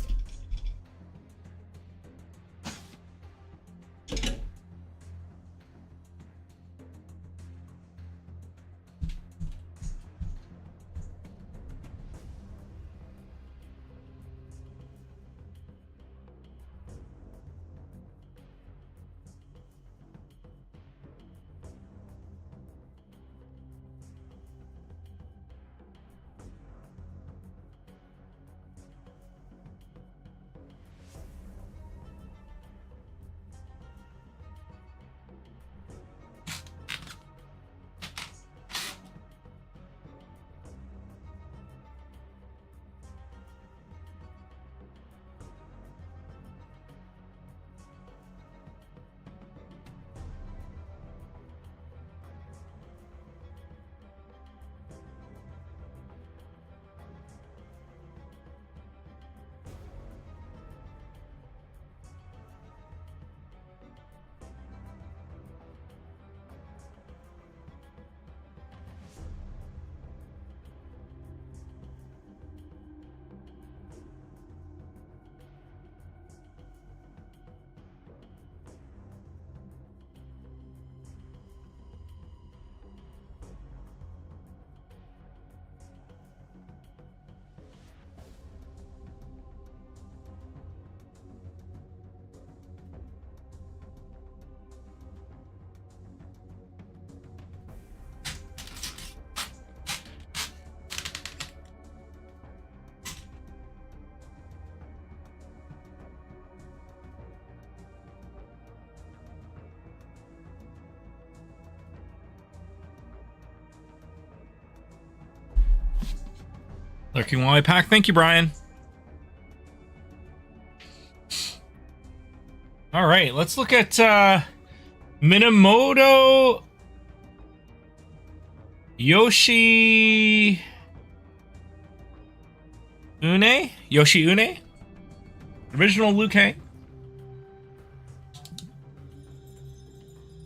Lurking while I pack. Thank you, Brian. All right, let's look at Minamoto Yoshi Une? Yoshi Une? Original Liu Kang.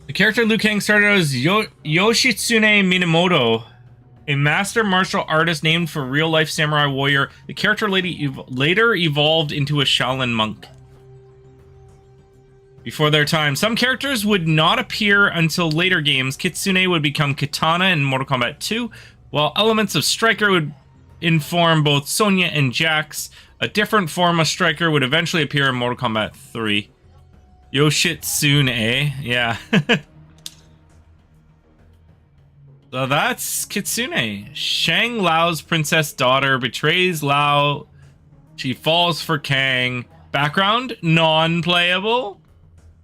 The character Liu Kang started as Yoshitsune Minamoto, a master martial artist named for real-life samurai warrior. The character later evolved into a Shaolin monk. before their time. Some characters would not appear until later games. Kitsune would become Katana in Mortal Kombat 2, while elements of Striker would inform both Sonya and Jax. A different form of Striker would eventually appear in Mortal Kombat 3. Yo shit soon, eh? Yeah. So that's Kitsune. Shang Lao's princess daughter betrays Lao. She falls for Kang. Background, non-playable.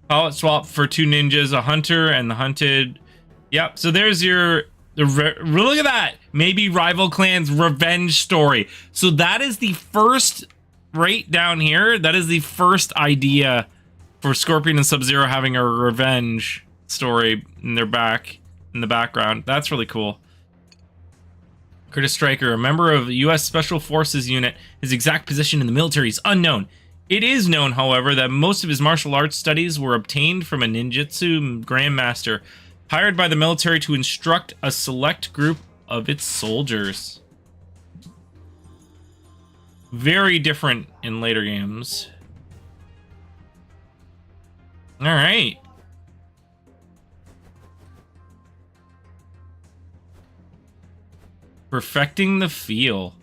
Palette swap for two ninjas, a hunter and the hunted. Yep, so there's your... look at that. Maybe rival clans revenge story. So that is the first, right down here, that is the first idea for Scorpion and Sub-Zero having a revenge story in their in the background. That's really cool. Curtis Stryker, a member of the U.S. Special Forces unit, his exact position in the military is unknown. It is known, however, that most of his martial arts studies were obtained from a ninjutsu grandmaster hired by the military to instruct a select group of its soldiers. Very different in later games. All right. Perfecting the feel.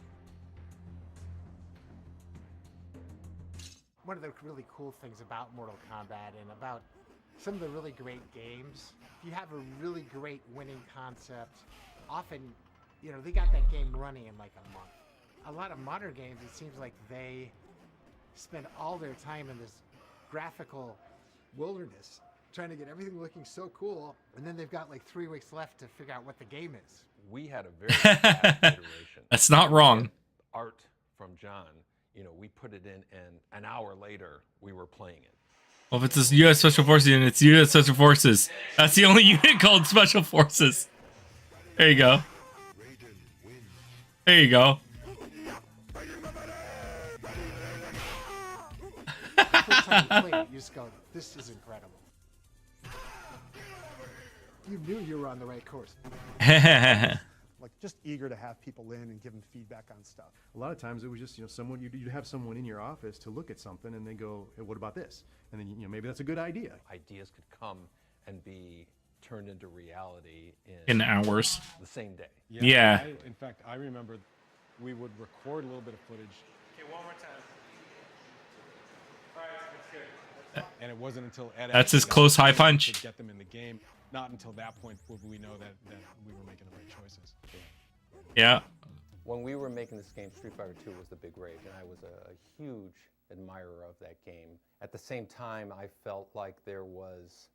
One of the really cool things about Mortal Kombat and about some of the really great games, if you have a really great winning concept, often, you know, they got that game running in like a month. A lot of modern games, it seems like they spend all their time in this graphical wilderness trying to get everything looking so cool, and then they've got like 3 weeks left to figure out what the game is. We had a very fast iteration. That's not wrong. Art from John, you know, we put it in, and an hour later, we were playing it. Well, if it's a U.S. Special Forces unit, it's U.S. Special Forces. That's the only unit called Special Forces. There you go. There you go. First time you play it, you just go, this is incredible. You knew you were on the right course. Like just eager to have people in and give them feedback on stuff. A lot of times it was just, you know, someone, you'd have someone in your office to look at something and they go, hey, what about this? And then, you know, maybe that's a good idea. Ideas could come and be turned into reality in hours. The same day. Yeah. In fact, I remember we would record a little bit of footage. Okay, one more time. All right, that's good. And it wasn't until Ed That's his actually got close the high chance punch. to get them in the game. Not until that point would we know that we were making the right choices. Yeah. When we were making this game, Street Fighter 2 was the big rage, and I was a huge admirer of that game. At the same time, I felt like there was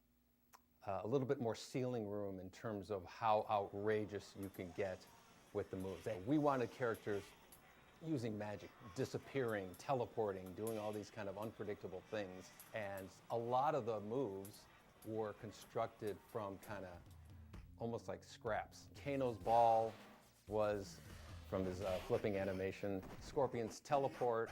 a little bit more ceiling room in terms of how outrageous you can get with the moves. We wanted characters using magic, disappearing, teleporting, doing all these kind of unpredictable things. And a lot of the moves were constructed from kind of almost like scraps. Kano's ball was from his flipping animation. Scorpion's teleport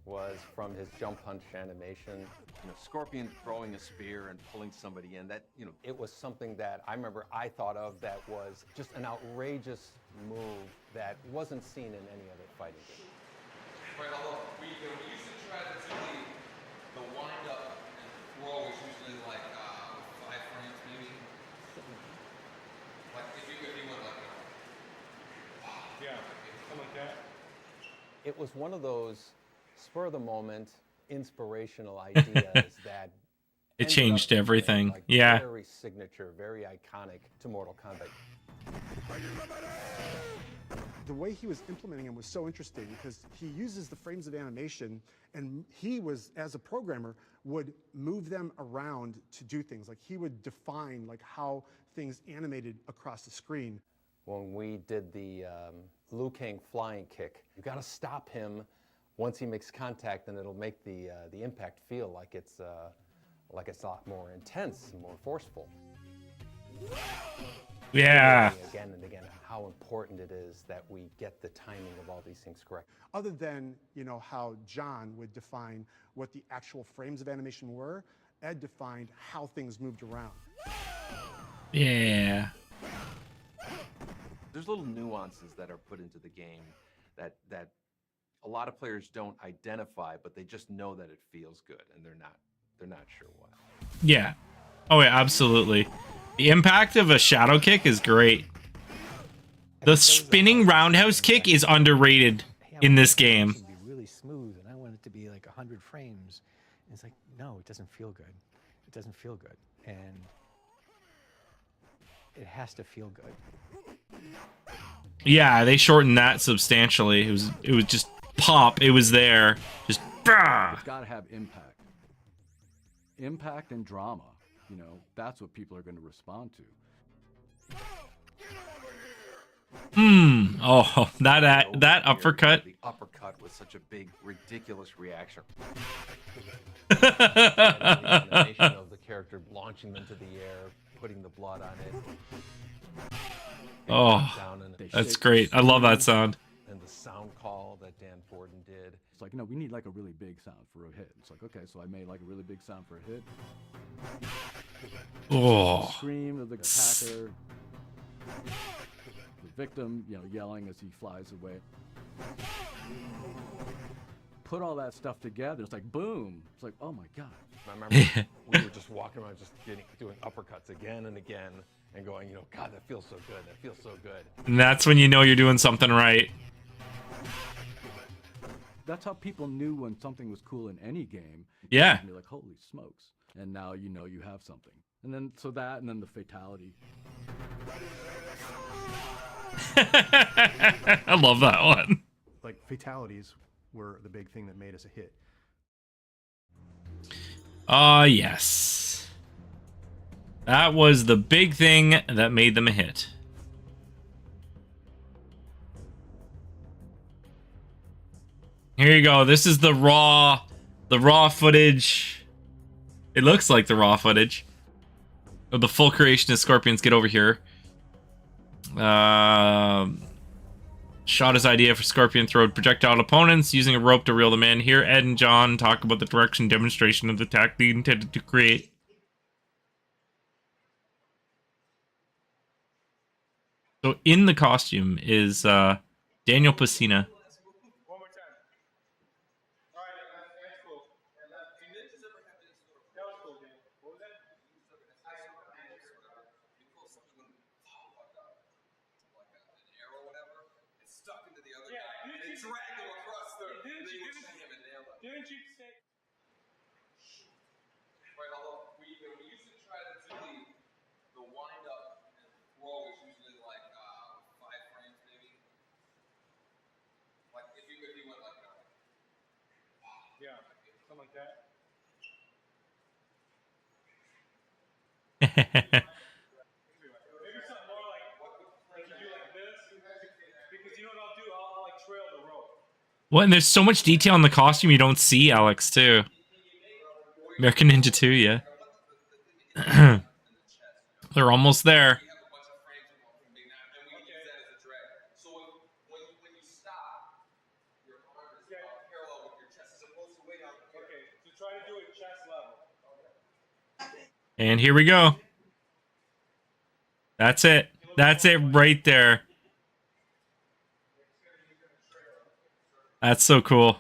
was from his jump punch animation. You know, Scorpion throwing a spear and pulling somebody in, that, you know, it was something that I remember I thought of that was just an outrageous move that wasn't seen in any other fighting game. Right, although we used to try to do the wind up and throw was usually like 5 frames maybe. Like if you went like yeah, something like that. It was one of those spur of the moment inspirational ideas that It changed everything. like Yeah. very signature, very iconic to Mortal Kombat. The way he was implementing them was so interesting because he uses the frames of animation, and he was, as a programmer, would move them around to do things. Like he would define like how things animated across the screen. When we did the Liu Kang flying kick, you got to stop him once he makes contact, and it'll make the impact feel like it's a lot more intense and more forceful. Yeah. Again and again, how important it is that we get the timing of all these things correct. Other than, you know, how John would define what the actual frames of animation were, Ed defined how things moved around. Yeah. There's little nuances that are put into the game that a lot of players don't identify, but they just know that it feels good, and they're not sure why. Yeah. Oh yeah, absolutely. The impact of a shadow kick is great. The spinning roundhouse kick is underrated in this game. It should be really smooth, and I want it to be like 100 frames. And it's like, no, it doesn't feel good. It doesn't feel good, and it has to feel good. Yeah, they shortened that substantially. It was just pop. It was there. Just bah! It's got to have impact. Impact and drama. You know, that's what people are going to respond to. Oh, that uppercut. The uppercut was such a big, ridiculous reaction. The animation of the character launching them to the air, putting the blood on it. Oh, that's great. I love that sound. And the sound call that Dan Forden did. It's like, no, we need like a really big sound for a hit. It's like, okay, so I made like a really big sound for a hit. Oh. The scream of the attacker. The victim, you know, yelling as he flies away. Put all that stuff together. It's like, boom. It's like, oh my God. I remember we were just walking around just doing uppercuts again and again and going, you know, God, that feels so good. That feels so good. And that's when you know you're doing something right. That's how people knew when something was cool in any game. Yeah. You're like, holy smokes. And now you know you have something. And then, so that, and then the fatality. I love that one. Like, fatalities were the big thing that made us a hit. Yes. That was the big thing that made them a hit. Here you go. This is the raw footage. It looks like the raw footage of the full creation of Scorpions. Get over here. Shot his idea for Scorpion throwed projectile at opponents using a rope to reel them in. Here, Ed and John talk about the direction demonstration of the attack they intended to create. So in the costume is Daniel Pesina. Right, although we used to try to do the wind up and throw is usually like 5 frames maybe. Like if you went like that. Yeah, something like that. Maybe something more like you do like this, because you know what I'll do? I'll like trail the rope. What? And there's so much detail in the costume you don't see, Alex, too. American Ninja 2, yeah. They're almost there. And here we go. That's it. That's it right there. That's so cool.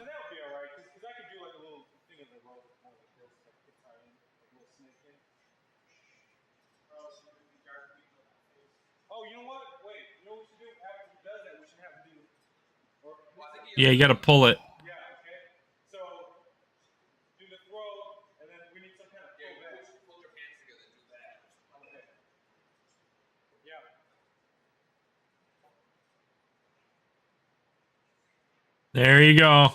Yeah, you gotta pull it. Yeah, okay. So, do the throw, and then we need some kind of pull back. Hold your hands together and do that. Okay. Yeah. There you go.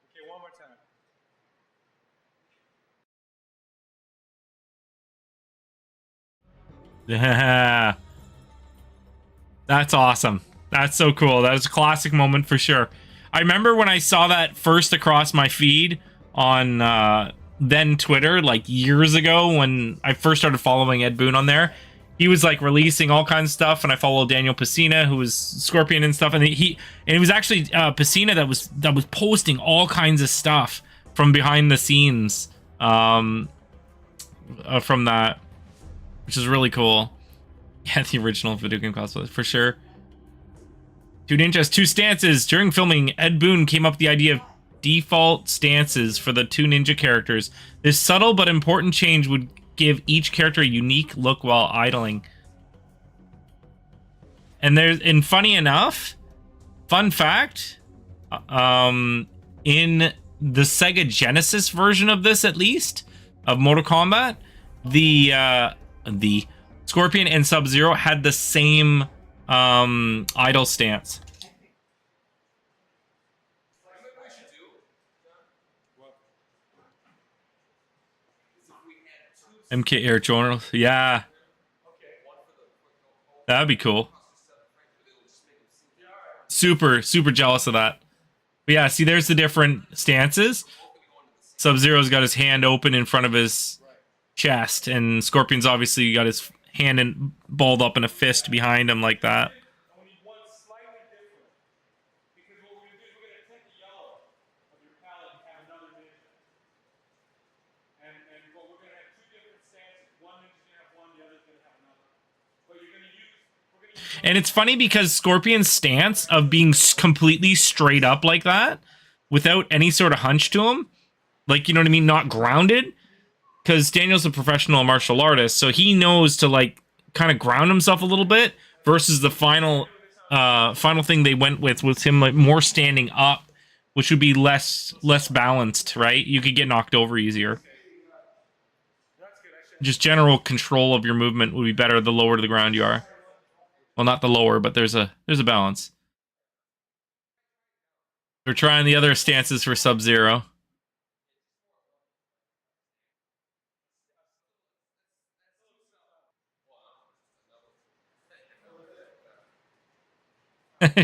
Okay, one more time. Yeah. That's awesome. That's so cool. That was a classic moment for sure. I remember when I saw that first across my feed on then Twitter, like years ago when I first started following Ed Boon on there. He was like releasing all kinds of stuff, and I followed Daniel Pesina, who was Scorpion and stuff, and it was actually Pesina that was posting all kinds of stuff from behind the scenes from that, which is really cool. Yeah, the original video game cosplay for sure. Two Ninja has 2 stances. During filming, Ed Boon came up with the idea of default stances for the 2 ninja characters. This subtle but important change would give each character a unique look while idling. And funny enough, fun fact, in the Sega Genesis version of this, at least, of Mortal Kombat, the Scorpion and Sub-Zero had the same idle stance. MK Air Journal, yeah. That'd be cool. Super jealous of that. But yeah, see, there's the different stances. Sub-Zero's got his hand open in front of his chest, and Scorpion's obviously got his hand balled up in a fist behind him like that. And it's funny because Scorpion's stance of being completely straight up like that, without any sort of hunch to him, like, you know what I mean, not grounded, because Daniel's a professional martial artist, so he knows to, like, kind of ground himself a little bit, versus the final thing they went with was him, like, more standing up, which would be less balanced, right? You could get knocked over easier. Just general control of your movement would be better the lower to the ground you are. Well, not the lower, but there's a balance. They're trying the other stances for Sub-Zero.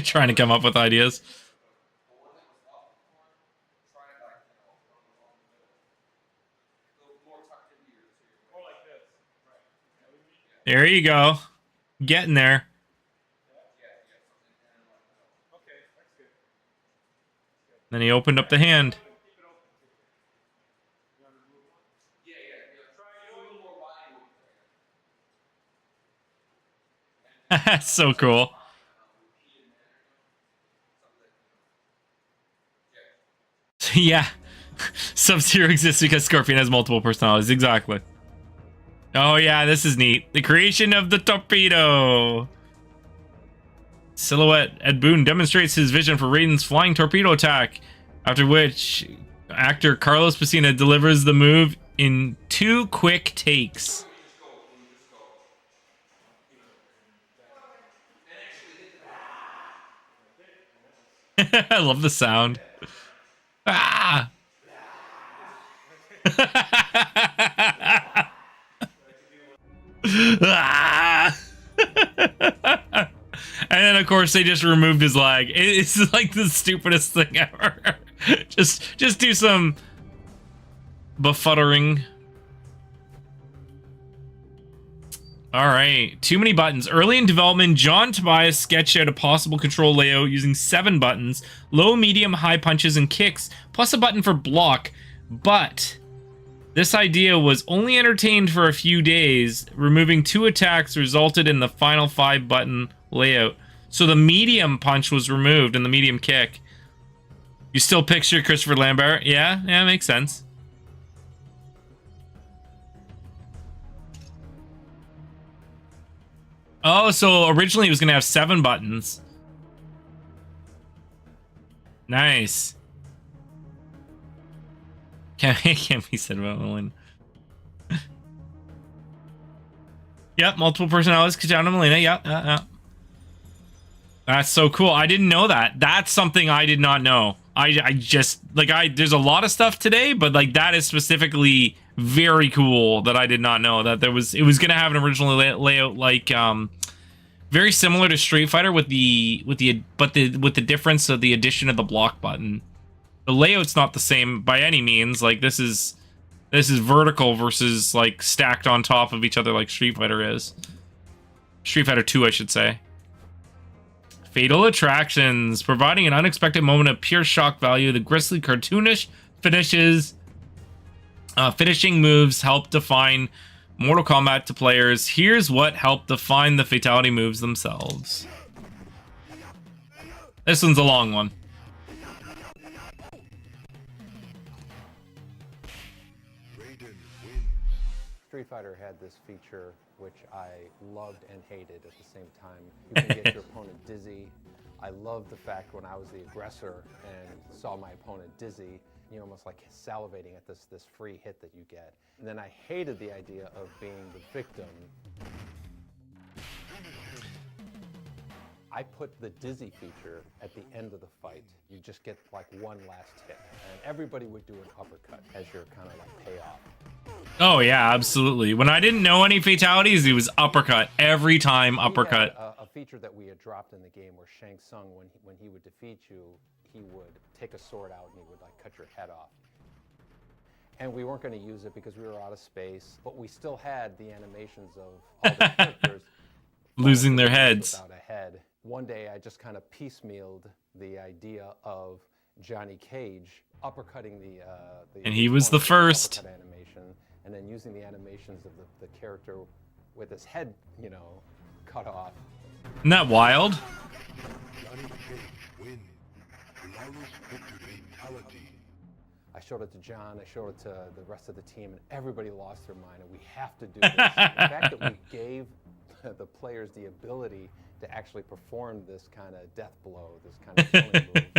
Trying to come up with ideas. There you go. Getting there. Then he opened up the hand. That's so cool. Yeah. Sub-Zero exists because Scorpion has multiple personalities. Exactly. Oh yeah, this is neat. The creation of the torpedo. Silhouette. Ed Boon demonstrates his vision for Raiden's flying torpedo attack, after which actor Carlos Pesina delivers the move in 2 quick takes. I love the sound. Ah! Ah! And then, of course, they just removed his leg. It's like the stupidest thing ever. just do some befuddling. All right, too many buttons. Early in development, John Tobias sketched out a possible control layout using 7 buttons, low, medium, high punches, and kicks, plus a button for block. But this idea was only entertained for a few days. Removing 2 attacks resulted in the final 5-button layout. So the medium punch was removed and the medium kick. You still picture Christopher Lambert? Yeah, makes sense. Oh, so originally it was going to have 7 buttons. Nice. Can't be said about Melina. Yep, multiple personalities. Katana Melina. Yep. That's so cool. I didn't know that. That's something I did not know. I just, like, there's a lot of stuff today, but, like, that is specifically very cool that I did not know that it was going to have an original layout, like, very similar to Street Fighter with the difference of the addition of the block button. The layout's not the same by any means. Like, this is vertical versus, like, stacked on top of each other like Street Fighter is. Street Fighter 2, I should say. Fatal Attractions. Providing an unexpected moment of pure shock value, the grisly, cartoonish finishing moves help define Mortal Kombat to players. Here's what helped define the fatality moves themselves. This one's a long one. Street Fighter had this feature which I loved and hated at the same time. You can get your opponent dizzy. I loved the fact when I was the aggressor and saw my opponent dizzy, you're almost like salivating at this free hit that you get. And then I hated the idea of being the victim. I put the dizzy feature at the end of the fight. You just get like one last hit. And everybody would do an uppercut as your kind of like payoff. Oh yeah, absolutely. When I didn't know any fatalities, he was uppercut every time. Uppercut. We had a feature that we had dropped in the game where Shang Tsung, when he would defeat you, he would take a sword out and he would like cut your head off. And we weren't going to use it because we were out of space, but we still had the animations of all the characters losing their heads. Without a head. One day I just kind of piecemealed the idea of Johnny Cage uppercutting the and he was the first animation, and then using the animations of the character with his head, you know, cut off. Isn't that wild? I showed it to John, I showed it to the rest of the team, and everybody lost their mind, and we have to do this. The fact that we gave the players the ability to actually perform this kind of death blow, this kind of killing move,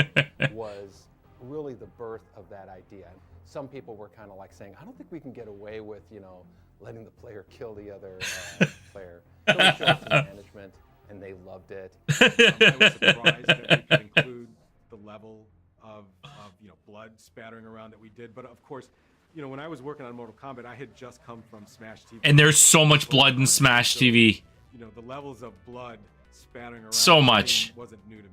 was really the birth of that idea. Some people were kind of like saying, I don't think we can get away with, you know, letting the player kill the other player. So we showed it to management, and they loved it. I was surprised that we could include the level of you know, blood spattering around that we did. But of course, you know, when I was working on Mortal Kombat, I had just come from Smash TV. And there's so much blood in Smash TV. You know, the levels of blood spattering around so much wasn't new to me.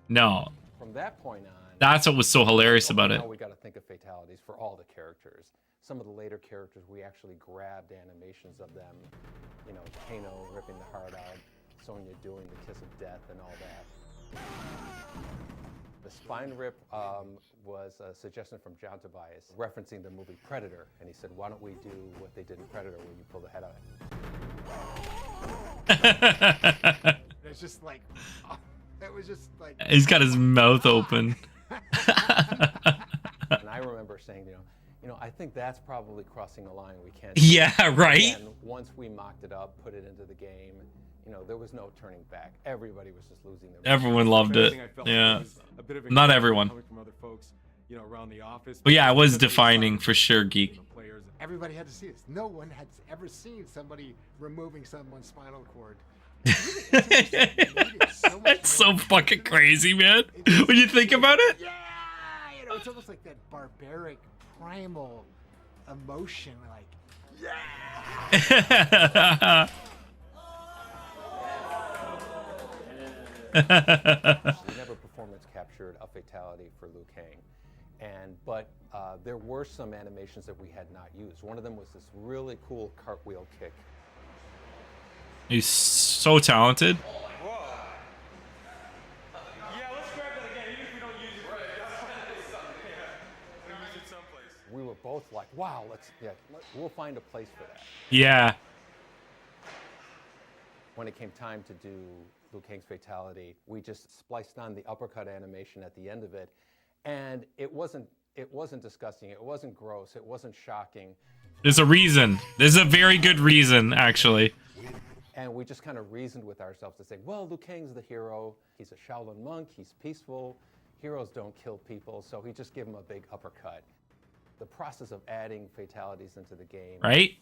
No. From that point on, that's what was so hilarious about it. now we got to think of fatalities for all the characters. Some of the later characters, we actually grabbed animations of them. You know, Kano ripping the heart out, Sonya doing the kiss of death and all that. The spine rip was a suggestion from John Tobias, referencing the movie Predator, and he said, why don't we do what they did in Predator where you pull the head out? It's just like, oh, it was just like... He's got his mouth open. And I remember saying, you know, I think that's probably crossing a line we can't. Yeah, right? And once we mocked it up, put it into the game, you know, there was no turning back. Everybody was just losing their mind. Everyone loved it. Yeah. Not everyone. Coming from other folks, you know, around the office. But yeah, it was defining for sure, Geek. Everybody had to see this. No one had ever seen somebody removing someone's spinal cord. It's so fucking crazy, man. When you think about it. Yeah, you know, it's almost like that barbaric, primal emotion, like, yeah. We never performance captured a fatality for Liu Kang, but there were some animations that we had not used. One of them was this really cool cartwheel kick. He's so talented. We were both like, wow, we'll find a place for that. Yeah. When it came time to do Liu Kang's fatality, we just spliced on the uppercut animation at the end of it, and it wasn't disgusting, it wasn't gross, it wasn't shocking. There's a reason. There's a very good reason, actually. And we just kind of reasoned with ourselves to say, well, Liu Kang's the hero, he's a Shaolin monk, he's peaceful, heroes don't kill people, so we just give him a big uppercut. The process of adding fatalities into the game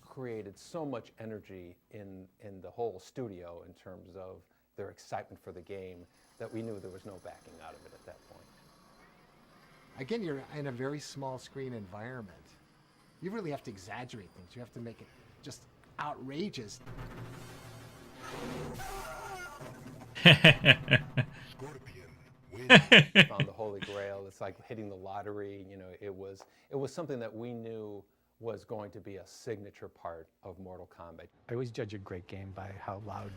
created so much energy in the whole studio in terms of their excitement for the game that we knew there was no backing out of it at that point. Again, you're in a very small screen environment. You really have to exaggerate things. You have to make it just outrageous. Found the Holy Grail. It's like hitting the lottery. You know, it was something that we knew was going to be a signature part of Mortal Kombat. I always judge a great game by how loud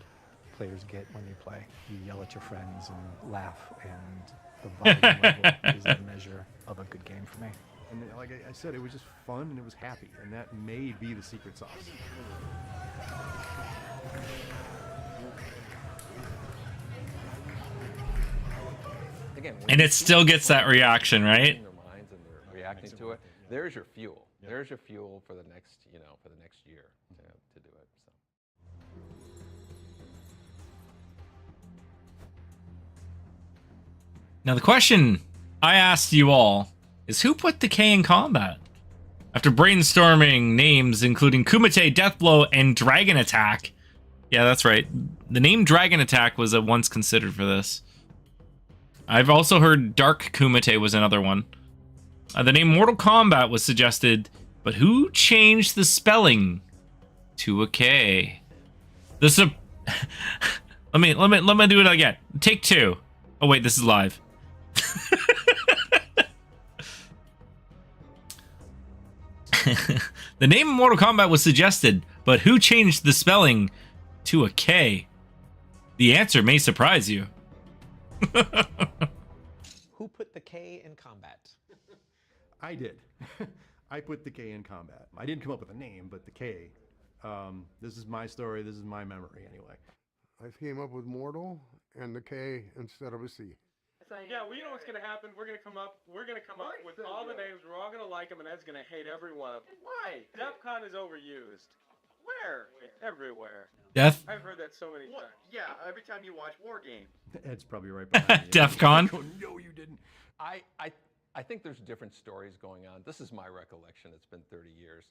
players get when they play. You yell at your friends and laugh, and the volume level is a measure of a good game for me. And like I said, it was just fun and it was happy, and that may be the secret sauce. again, when And you it see still gets that people reaction, right? in their minds and they're reacting to it. There's your fuel. There's your fuel for the next, for the next year to do it. So. Now the question I asked you all is, who put the K in combat? After brainstorming names including Kumite, Deathblow, and Dragon Attack. Yeah, that's right. The name Dragon Attack was once considered for this. I've also heard Dark Kumite was another one. The name Mortal Kombat was suggested, but who changed the spelling to a K? Let me do it again. Take two. Oh wait, this is live. The name Mortal Kombat was suggested, but who changed the spelling to a K? The answer may surprise you. Who put the K in combat? I did. I put the K in combat. I didn't come up with a name, but the K. This is my story. This is my memory, anyway. I came up with mortal and the K instead of a C. Yeah, we know what's gonna happen. We're gonna come up with all the names. We're all gonna like them, and Ed's gonna hate every one of them. Why? DEFCON is overused. Where? Everywhere. Death? I've heard that so many times. Yeah, every time you watch War Game. Ed's probably right behind me. DEFCON? No, you didn't. I think there's different stories going on. This is my recollection. It's been 30 years.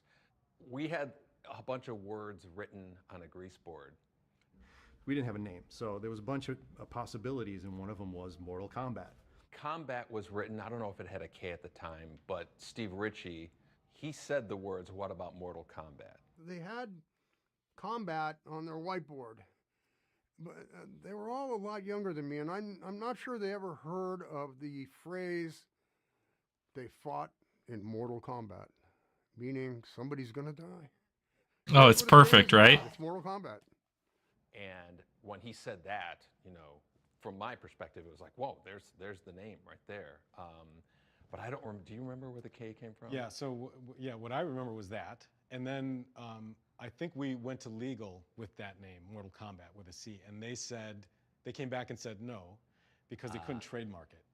We had a bunch of words written on a grease board. We didn't have a name, so there was a bunch of possibilities, and one of them was Mortal Kombat. Combat was written, I don't know if it had a K at the time, but Steve Ritchie, he said the words, "What about Mortal Kombat?" They had combat on their whiteboard, but they were all a lot younger than me, and I'm not sure they ever heard of the phrase, "They fought in Mortal Kombat," meaning somebody's gonna die. Oh, it's perfect, right? It's Mortal Kombat. And when he said that, from my perspective, it was like, whoa, there's the name right there. But I don't remember. Do you remember where the K came from? Yeah. So what I remember was that, and then I think we went to legal with that name, Mortal Kombat, with a C, and they came back and said no, because they couldn't trademark it,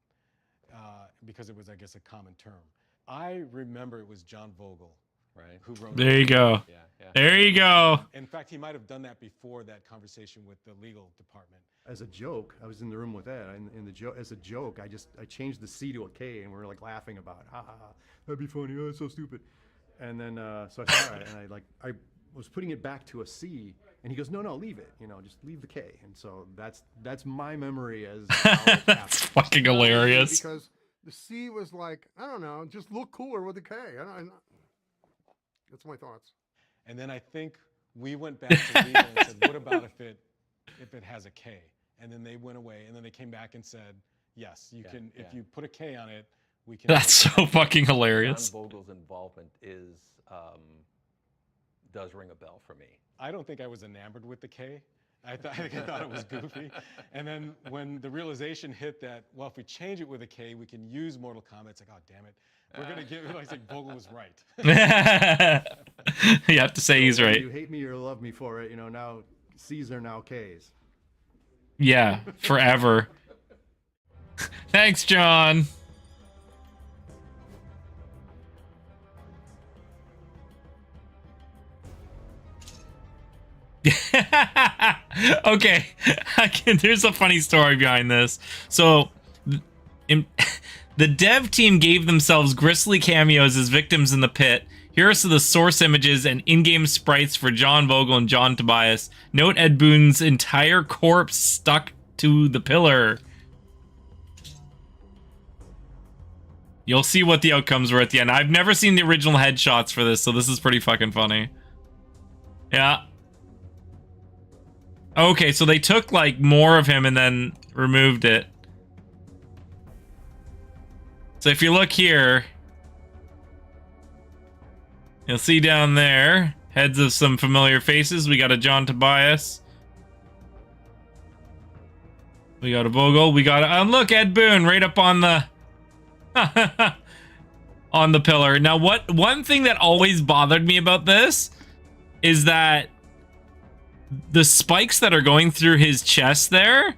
because it was, I guess, a common term. I remember it was John Vogel. Right. Who wrote There you go. Yeah. There you go. In fact, he might have done that before that conversation with the legal department. As a joke, I was in the room with Ed. As a joke, I changed the C to a K, and we were like laughing about it. Ha ha ha. That'd be funny. Oh, it's so stupid. And then so I said, all right, and I was putting it back to a C, and he goes, no, leave it. Just leave the K. And so that's my memory as how it happened. That's fucking hilarious. Because the C was like, I don't know, just look cooler with the K. That's my thoughts. And then I think we went back to legal and said, what about if it has a K? And then they went away, and then they came back and said, yes, you can. If you put a K on it, we can. That's so fucking hilarious. John Vogel's involvement does ring a bell for me. I don't think I was enamored with the K. I think I thought it was goofy. And then when the realization hit that, well, if we change it with a K, we can use Mortal Kombat, it's like, oh, damn it. We're going to give it, like Vogel was right. You have to say he's right. You hate me or love me for it, now C's are now K's. Yeah, forever. Thanks, John. Okay, there's a funny story behind this. So, the dev team gave themselves grisly cameos as victims in the pit. Here are some of the source images and in-game sprites for John Vogel and John Tobias. Note Ed Boon's entire corpse stuck to the pillar. You'll see what the outcomes were at the end. I've never seen the original headshots for this, so this is pretty fucking funny. Yeah. Okay, so they took, more of him and then removed it. So if you look here, you'll see down there, heads of some familiar faces. We got a John Tobias. We got a Vogel. We got a, look, Ed Boon right up on the on the pillar. Now, one thing that always bothered me about this is that the spikes that are going through his chest there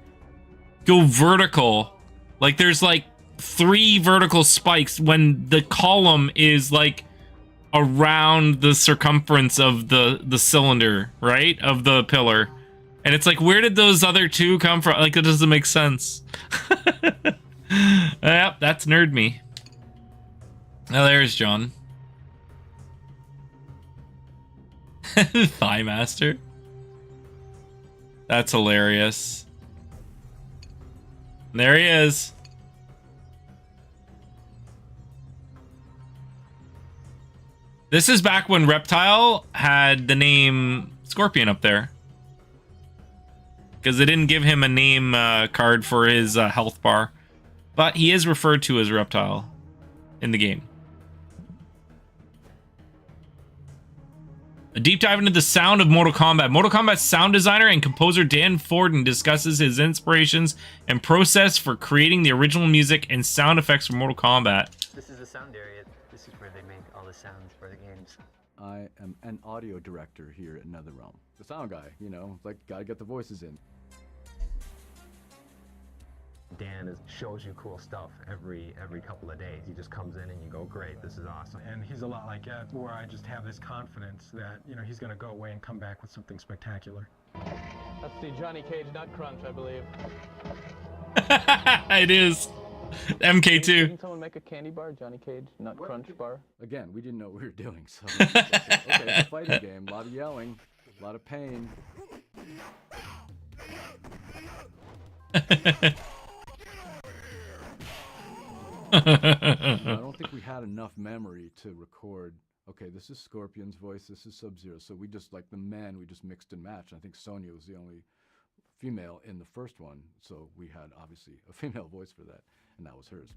go vertical, Like there's like 3 vertical spikes when the column is like around the circumference of the cylinder, right? Of the pillar. And it's like, where did those other 2 come from? Like, it doesn't make sense. Yep, that's nerd me. Now there's John. Thigh Master. That's hilarious. There he is. This is back when Reptile had the name Scorpion up there. Because they didn't give him a name card for his health bar. But he is referred to as Reptile in the game. A deep dive into the sound of Mortal Kombat. Mortal Kombat's sound designer and composer Dan Forden discusses his inspirations and process for creating the original music and sound effects for Mortal Kombat. This is the sound area. This is where they make all the sounds for the games. I am an audio director here at NetherRealm. The sound guy, you know, like gotta get the voices in. Dan shows you cool stuff every couple of days. He just comes in and you go, great, this is awesome. And he's a lot like Ed, where I just have this confidence that, you know, he's going to go away and come back with something spectacular. That's the Johnny Cage Nut Crunch, I believe. It is. MK2. Didn't someone make a candy bar, Johnny Cage Nut Crunch bar? Again, we didn't know what we were doing, so okay, it's a fighting game, a lot of yelling, a lot of pain. I don't think we had enough memory to record, okay, this is Scorpion's voice, this is Sub-Zero, so we just, like the men, we just mixed and matched. I think Sonya was the only female in the first one, so we had obviously a female voice for that, and that was hers.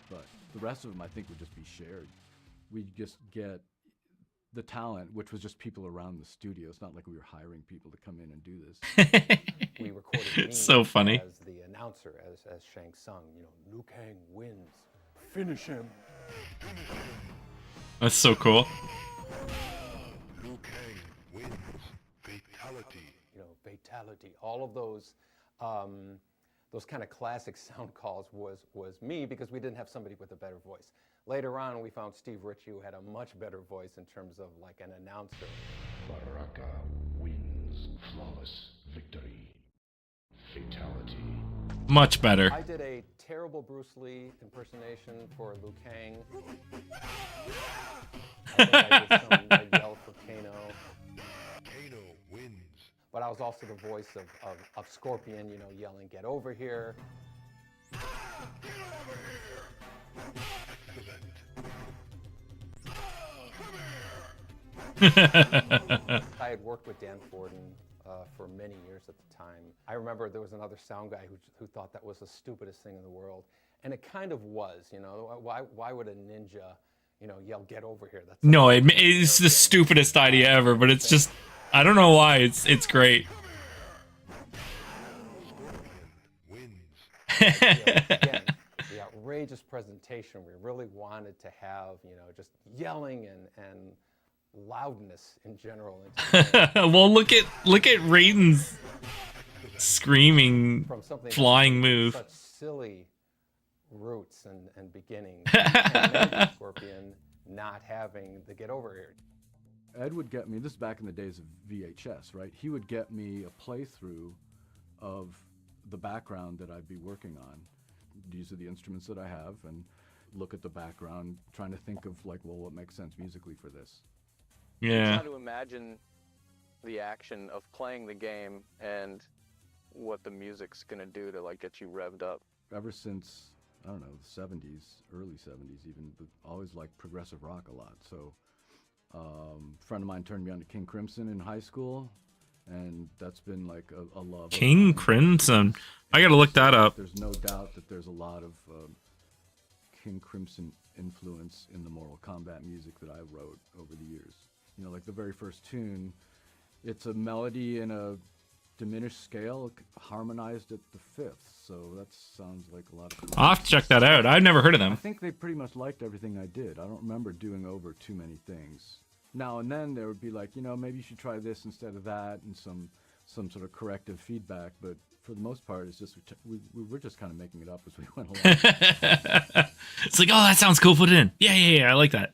But the rest of them, I think, would just be shared. We'd just get the talent, which was just people around the studio. It's not like we were hiring people to come in and do this. We recorded me so funny. as the announcer, as Shang Tsung. You know, Liu Kang wins. Finish him. That's so cool. Liu Kang wins. Fatality. You know, fatality. All of those kind of classic sound calls was me, because we didn't have somebody with a better voice. Later on, we found Steve Ritchie, who had a much better voice in terms of like an announcer. Baraka wins. Flawless victory. Fatality. Much better. I did a terrible Bruce Lee impersonation for Liu Kang. I yelled for Kano. Kano wins. But I was also the voice of Scorpion, you know, yelling, "Get over here." Get over here. I had worked with Dan Forden for many years at the time. I remember there was another sound guy who thought that was the stupidest thing in the world, and it kind of was. You know, why would a ninja, you know, yell "Get over here"? That's No, it's the stupidest idea ever, but it's just, I don't know why, it's great. Again, the outrageous presentation we really wanted to have, you know, just yelling and loudness in general. Well, look at Raiden's screaming flying move. Such silly roots and beginnings. And Scorpion not having the "Get over here." Ed would get me, this is back in the days of VHS, right? He would get me a playthrough of the background that I'd be working on. These are the instruments that I have, and look at the background, trying to think of like, well, what makes sense musically for this. Yeah. Try to imagine the action of playing the game and what the music's gonna do to like get you revved up. Ever since, I don't know, the 70s, early 70s even, always liked progressive rock a lot. So a friend of mine turned me on to King Crimson in high school, and that's been like a love. King Crimson. I gotta look that up. There's no doubt that there's a lot of King Crimson influence in the Mortal Kombat music that I wrote over the years. You know, like the very first tune, it's a melody in a diminished scale, harmonized at the fifth. So that sounds like a lot of fun. I'll have to check that out. I've never heard of them. I think they pretty much liked everything I did. I don't remember doing over too many things. Now and then there would be like, you know, maybe you should try this instead of that, and some some sort of corrective feedback, but for the most part, it's just we were just kind of making it up as we went along. It's like, oh, that sounds cool. Put it in. Yeah. I like that.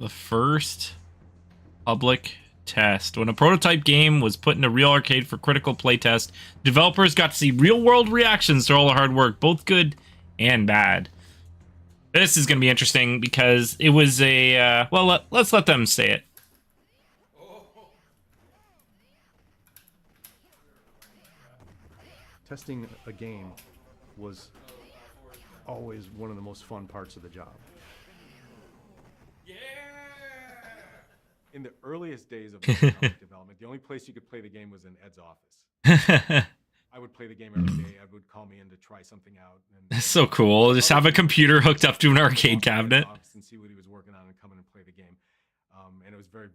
The first public test. When a prototype game was put in a real arcade for critical playtest, developers got to see real-world reactions to all the hard work, both good and bad. This is going to be interesting because it was a... well, let's let them say it. Testing a game was always one of the most fun parts of the job. In the earliest days of economic development, the only place you could play the game was in Ed's office. I would play the game every day. Ed would call me in to try something out. That's so cool. Just have a computer hooked up to an arcade cabinet. And see what he was working on and come in and play the game. And it was very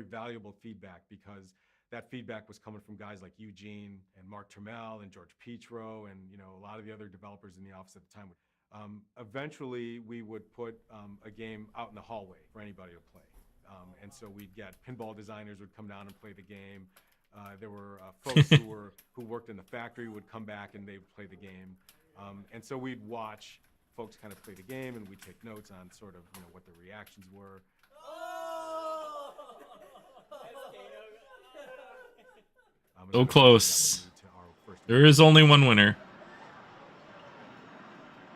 valuable feedback because that feedback was coming from guys like Eugene and Mark Trammell and George Petro and a lot of the other developers in the office at the time. Eventually, we would put a game out in the hallway for anybody to play. And so we'd get pinball designers would come down and play the game. There were folks who worked in the factory would come back and they would play the game. And so we'd watch folks kind of play the game and we'd take notes on sort of what the reactions were. So close. There is only one winner.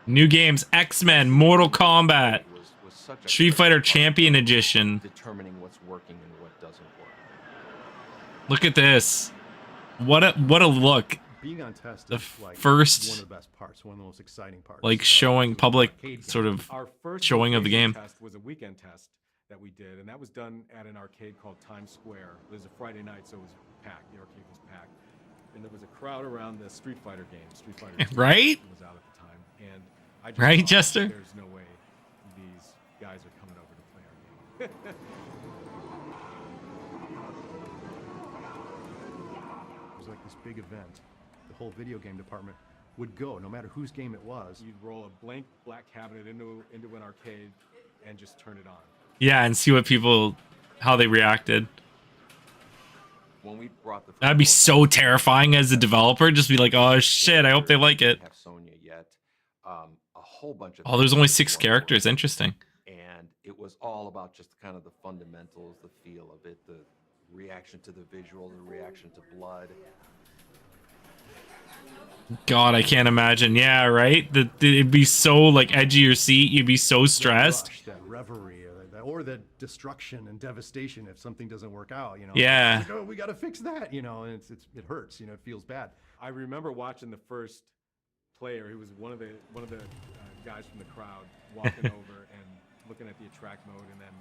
New games: X-Men, Mortal Kombat, Street Fighter Champion Edition. Determining what's working and what doesn't work. Look at this. What a look. Being on test The is like first, one of the best parts, one of the most exciting parts. like showing public sort of Our first showing of the location game. test was a weekend test that we did, and that was done at an arcade called Times Square. It was a Friday night, so it was packed. The arcade was packed, and there was a crowd around the Street Fighter game. Street Fighter 2 Right? was out at the time, and I just Right, thought, Jester? There's no way these guys are coming over to play our game. It was like this big event. The whole video game department would go, no matter whose game it was. You'd roll a blank black cabinet into an arcade and just turn it on. Yeah, and see what people, how they reacted. When we brought the That'd be so terrifying as a developer. Just be like, oh shit, I hope they like it. Have Sonya yet. A whole bunch of Oh, there's only 6 characters. Interesting. and it was all about just kind of the fundamentals, the feel of it, the reaction to the visual, the reaction to blood. God, I can't imagine. Yeah, right? It'd be so like edge of your seat. You'd be so stressed. Rush, that reverie, or the destruction and devastation if something doesn't work out. Yeah. It's like, oh, we got to fix that. And it hurts. It feels bad. I remember watching the first player. He was one of the guys from the crowd walking over and looking at the attract mode and then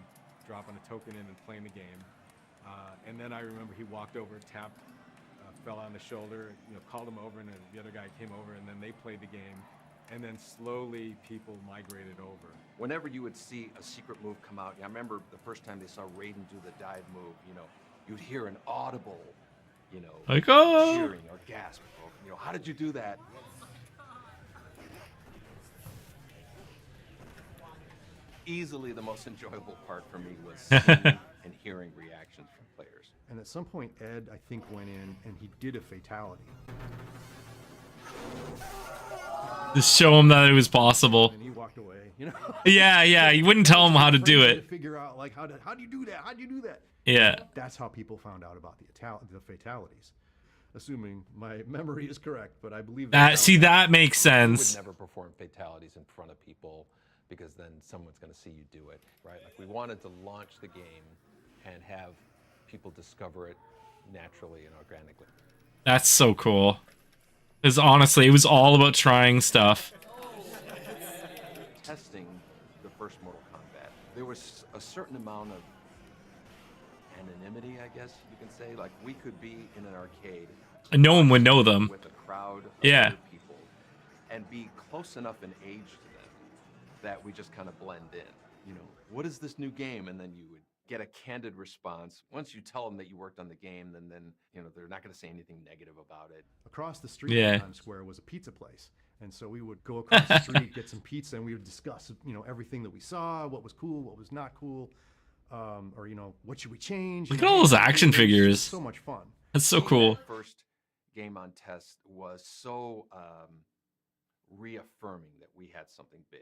dropping a token in and playing the game. And then I remember he walked over, tapped, fell on the shoulder, called him over, and then the other guy came over, and then they played the game. And then slowly people migrated over. Whenever you would see a secret move come out, I remember the first time they saw Raiden do the dive move, you'd hear an audible, Like, oh. cheering or gasp. How did you do that? Easily the most enjoyable part for me was seeing and hearing reactions from players. And at some point, Ed, I think, went in and he did a fatality. Just show him that it was possible. And he walked away. Yeah. You wouldn't tell him how to do it. Figure out like how do you do that? How do you do that? Yeah. That's how people found out about the fatalities. Assuming my memory is correct, but I believe that makes sense. We would never perform fatalities in front of people because then someone's going to see you do it, right? Like we wanted to launch the game and have people discover it naturally and organically. That's so cool. Because honestly, it was all about trying stuff. Testing the first Mortal Kombat, there was a certain amount of anonymity, I guess you can say. Like we could be in an arcade. No one would know them. With a crowd of Yeah. other people and be close enough in age to them that we just kind of blend in. What is this new game? And then you would get a candid response. Once you tell them that you worked on the game, then they're not going to say anything negative about it. Across the street Yeah. from Times Square was a pizza place. And so we would go across the street, get some pizza, and we would discuss, you know, everything that we saw, what was cool, what was not cool, or, you know, what should we change. Look You at know, all those it was action just figures. so much fun. That's so cool. That first game on test was so reaffirming that we had something big.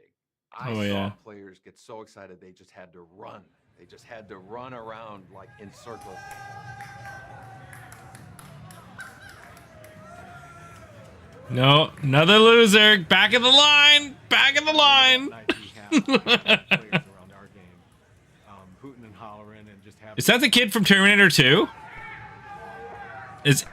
I Oh, saw yeah. players get so excited they just had to run. They just had to run around like in circles. No, another loser. Back of the line. Back of the line. Hooting and hollering and just having. Is that the kid from Terminator 2? Is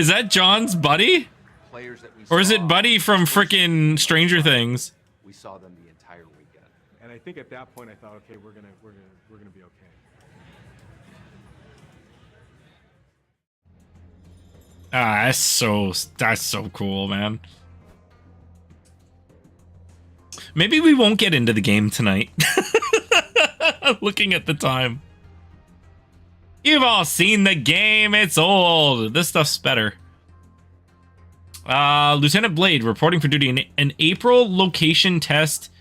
that John's buddy? Players that we Or is saw it Buddy from frickin' Stranger Things? We saw them the entire weekend. And I think at that point I thought, okay, we're gonna be okay. Ah, that's so cool, man. Maybe we won't get into the game tonight. Looking at the time. You've all seen the game. It's old. This stuff's better. Lieutenant Blade reporting for duty in an April location test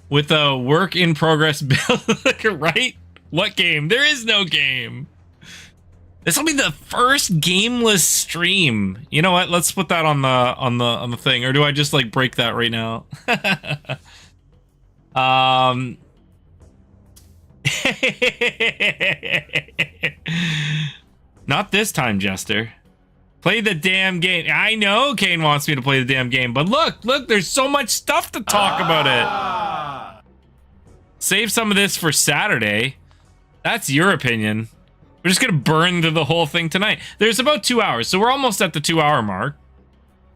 with a work in progress build. Right? What game? There is no game. This will be the first gameless stream. You know what? Let's put that on the thing, or do I just like break that right now? Not this time, Jester. Play the damn game. I know Kane wants me to play the damn game, but look, there's so much stuff to talk about it. Save some of this for Saturday. That's your opinion. We're just gonna burn through the whole thing tonight. There's about 2 hours, so we're almost at the 2 hour mark.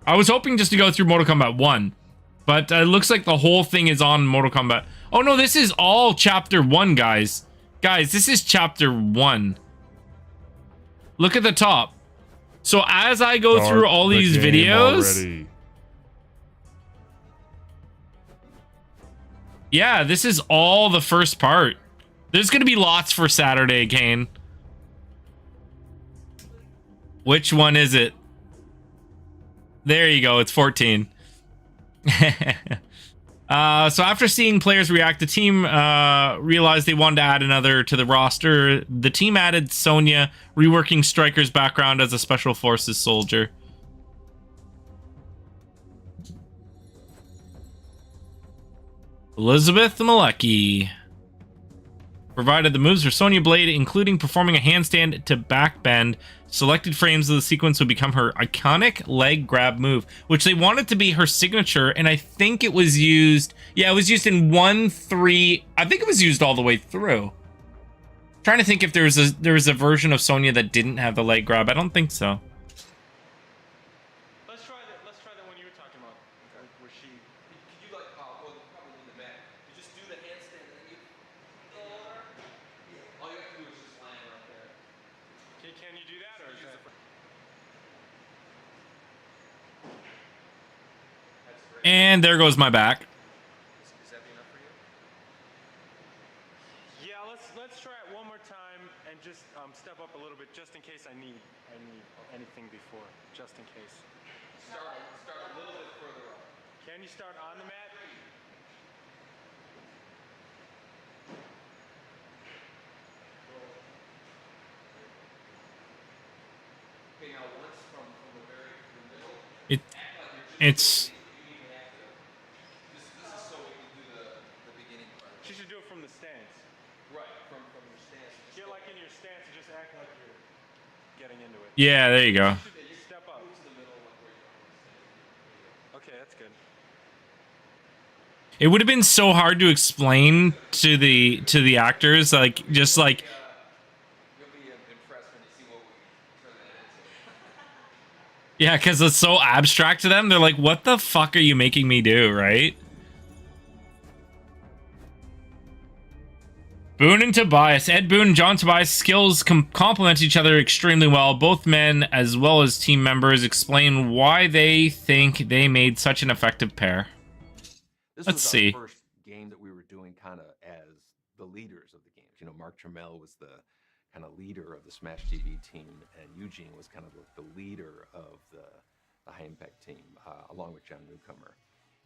I was hoping just to go through Mortal Kombat 1, but it looks like the whole thing is on Mortal Kombat. Oh no, this is all Chapter 1, guys. Guys, this is Chapter 1. Look at the top. So as I go through all these videos... Yeah, this is all the first part. There's gonna be lots for Saturday, Kane. Which one is it? There you go, it's 14. So after seeing players react, the team realized they wanted to add another to the roster. The team added Sonya, reworking Stryker's background as a Special Forces soldier. Elizabeth Malecki provided the moves for Sonya Blade, including performing a handstand to backbend. Selected frames of the sequence would become her iconic leg grab move, which they wanted to be her signature, and I think it was used... Yeah, it was used in 1-3... I think it was used all the way through. Trying to think if there was a version of Sonya that didn't have the leg grab. I don't think so. Let's try the one you were talking about, where she. Could you like, well, you probably need the mat. You just do the handstand and then you. All you have to do is just land right there. Can you do that, or is that? And there goes my back. Is that enough for you? Yeah, let's try it one more time and just step up a little bit, just in case I need anything before, just in case. Start a little bit further up. Can you start on the mat? Okay, now once from the middle. It's This is so we can do the beginning part. She should do it from the stance. Right, from your stance. Get like in your stance and just act like you're getting into it. Yeah, there you go. You step up. Okay, that's good. It would have been so hard to explain to the actors, like just like. You'll be impressed when you see what we turn that into. Yeah, because it's so abstract to them. They're like, "What the fuck are you making me do?" Right? Boone and Tobias. Ed Boone and John Tobias' skills complement each other extremely well. Both men, as well as team members, explain why they think they made such an effective pair. This Let's was see. Our first game that we were doing kind of as the leaders of the games. You know, Mark Trammell was the kind of leader of the Smash TV team, and Eugene was kind of the leader of the the High Impact team, along with John Newcomer.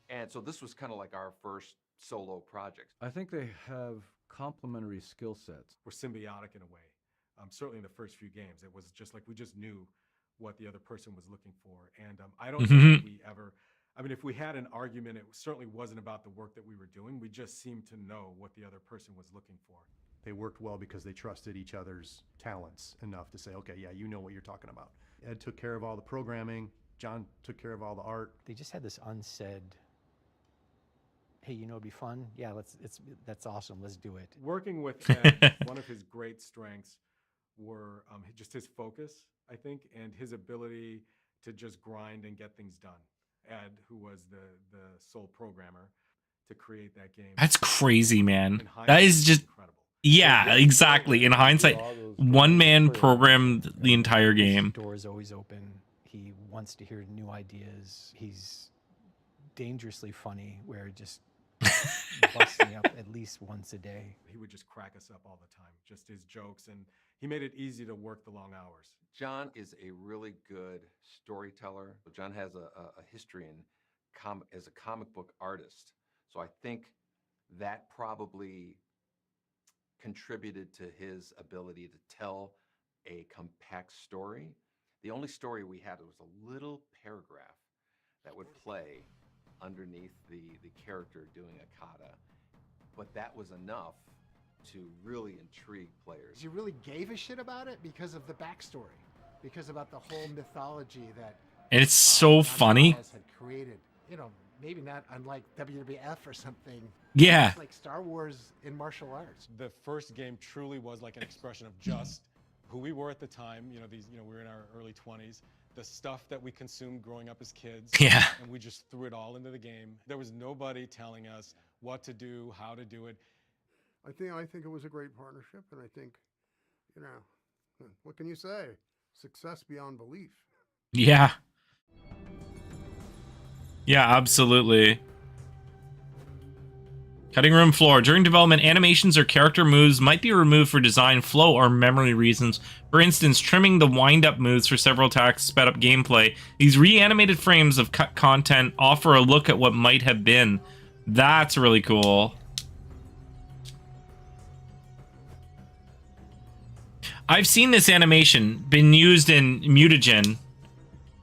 And so this was kind of like our first solo project. I think they have complementary skill sets. We're symbiotic in a way. Certainly in the first few games, it was just like we just knew what the other person was looking for. And I don't know if we ever, I mean, if we had an argument, it certainly wasn't about the work that we were doing. We just seemed to know what the other person was looking for. They worked well because they trusted each other's talents enough to say, okay, yeah, you know what you're talking about. Ed took care of all the programming. John took care of all the art. They just had this unsaid, hey, you know, it'd be fun. Yeah, that's awesome. Let's do it. Working with Ed, one of his great strengths were just his focus, I think, and his ability to just grind and get things done. Ed, who was the sole programmer to create that game. That's crazy, man. That is just incredible. Yeah, exactly. In hindsight, one man programmed the entire game. His door is always open. He wants to hear new ideas. He's dangerously funny, where just busts me up at least once a day. He would just crack us up all the time, just his jokes, and he made it easy to work the long hours. John is a really good storyteller. John has a history as a comic book artist. So I think that probably contributed to his ability to tell a compact story. The only story we had was a little paragraph that would play underneath the character doing a kata, but that was enough to really intrigue players. You really gave a shit about it because of the backstory, because about the whole mythology that and it's so funny. Had created, you know, maybe not unlike WWF or something. Yeah. It's like Star Wars in martial arts. The first game truly was like an expression of just who we were at the time. You know, we were in our early 20s. The stuff that we consumed growing up as kids. Yeah. And we just threw it all into the game. There was nobody telling us what to do, how to do it. I think it was a great partnership, and I think, you know, what can you say? Success beyond belief. Yeah. Yeah, absolutely. Cutting room floor. During development, animations or character moves might be removed for design, flow, or memory reasons. For instance, trimming the wind-up moves for several attacks sped up gameplay. These reanimated frames of cut content offer a look at what might have been. That's really cool. I've seen this animation been used in Mutagen.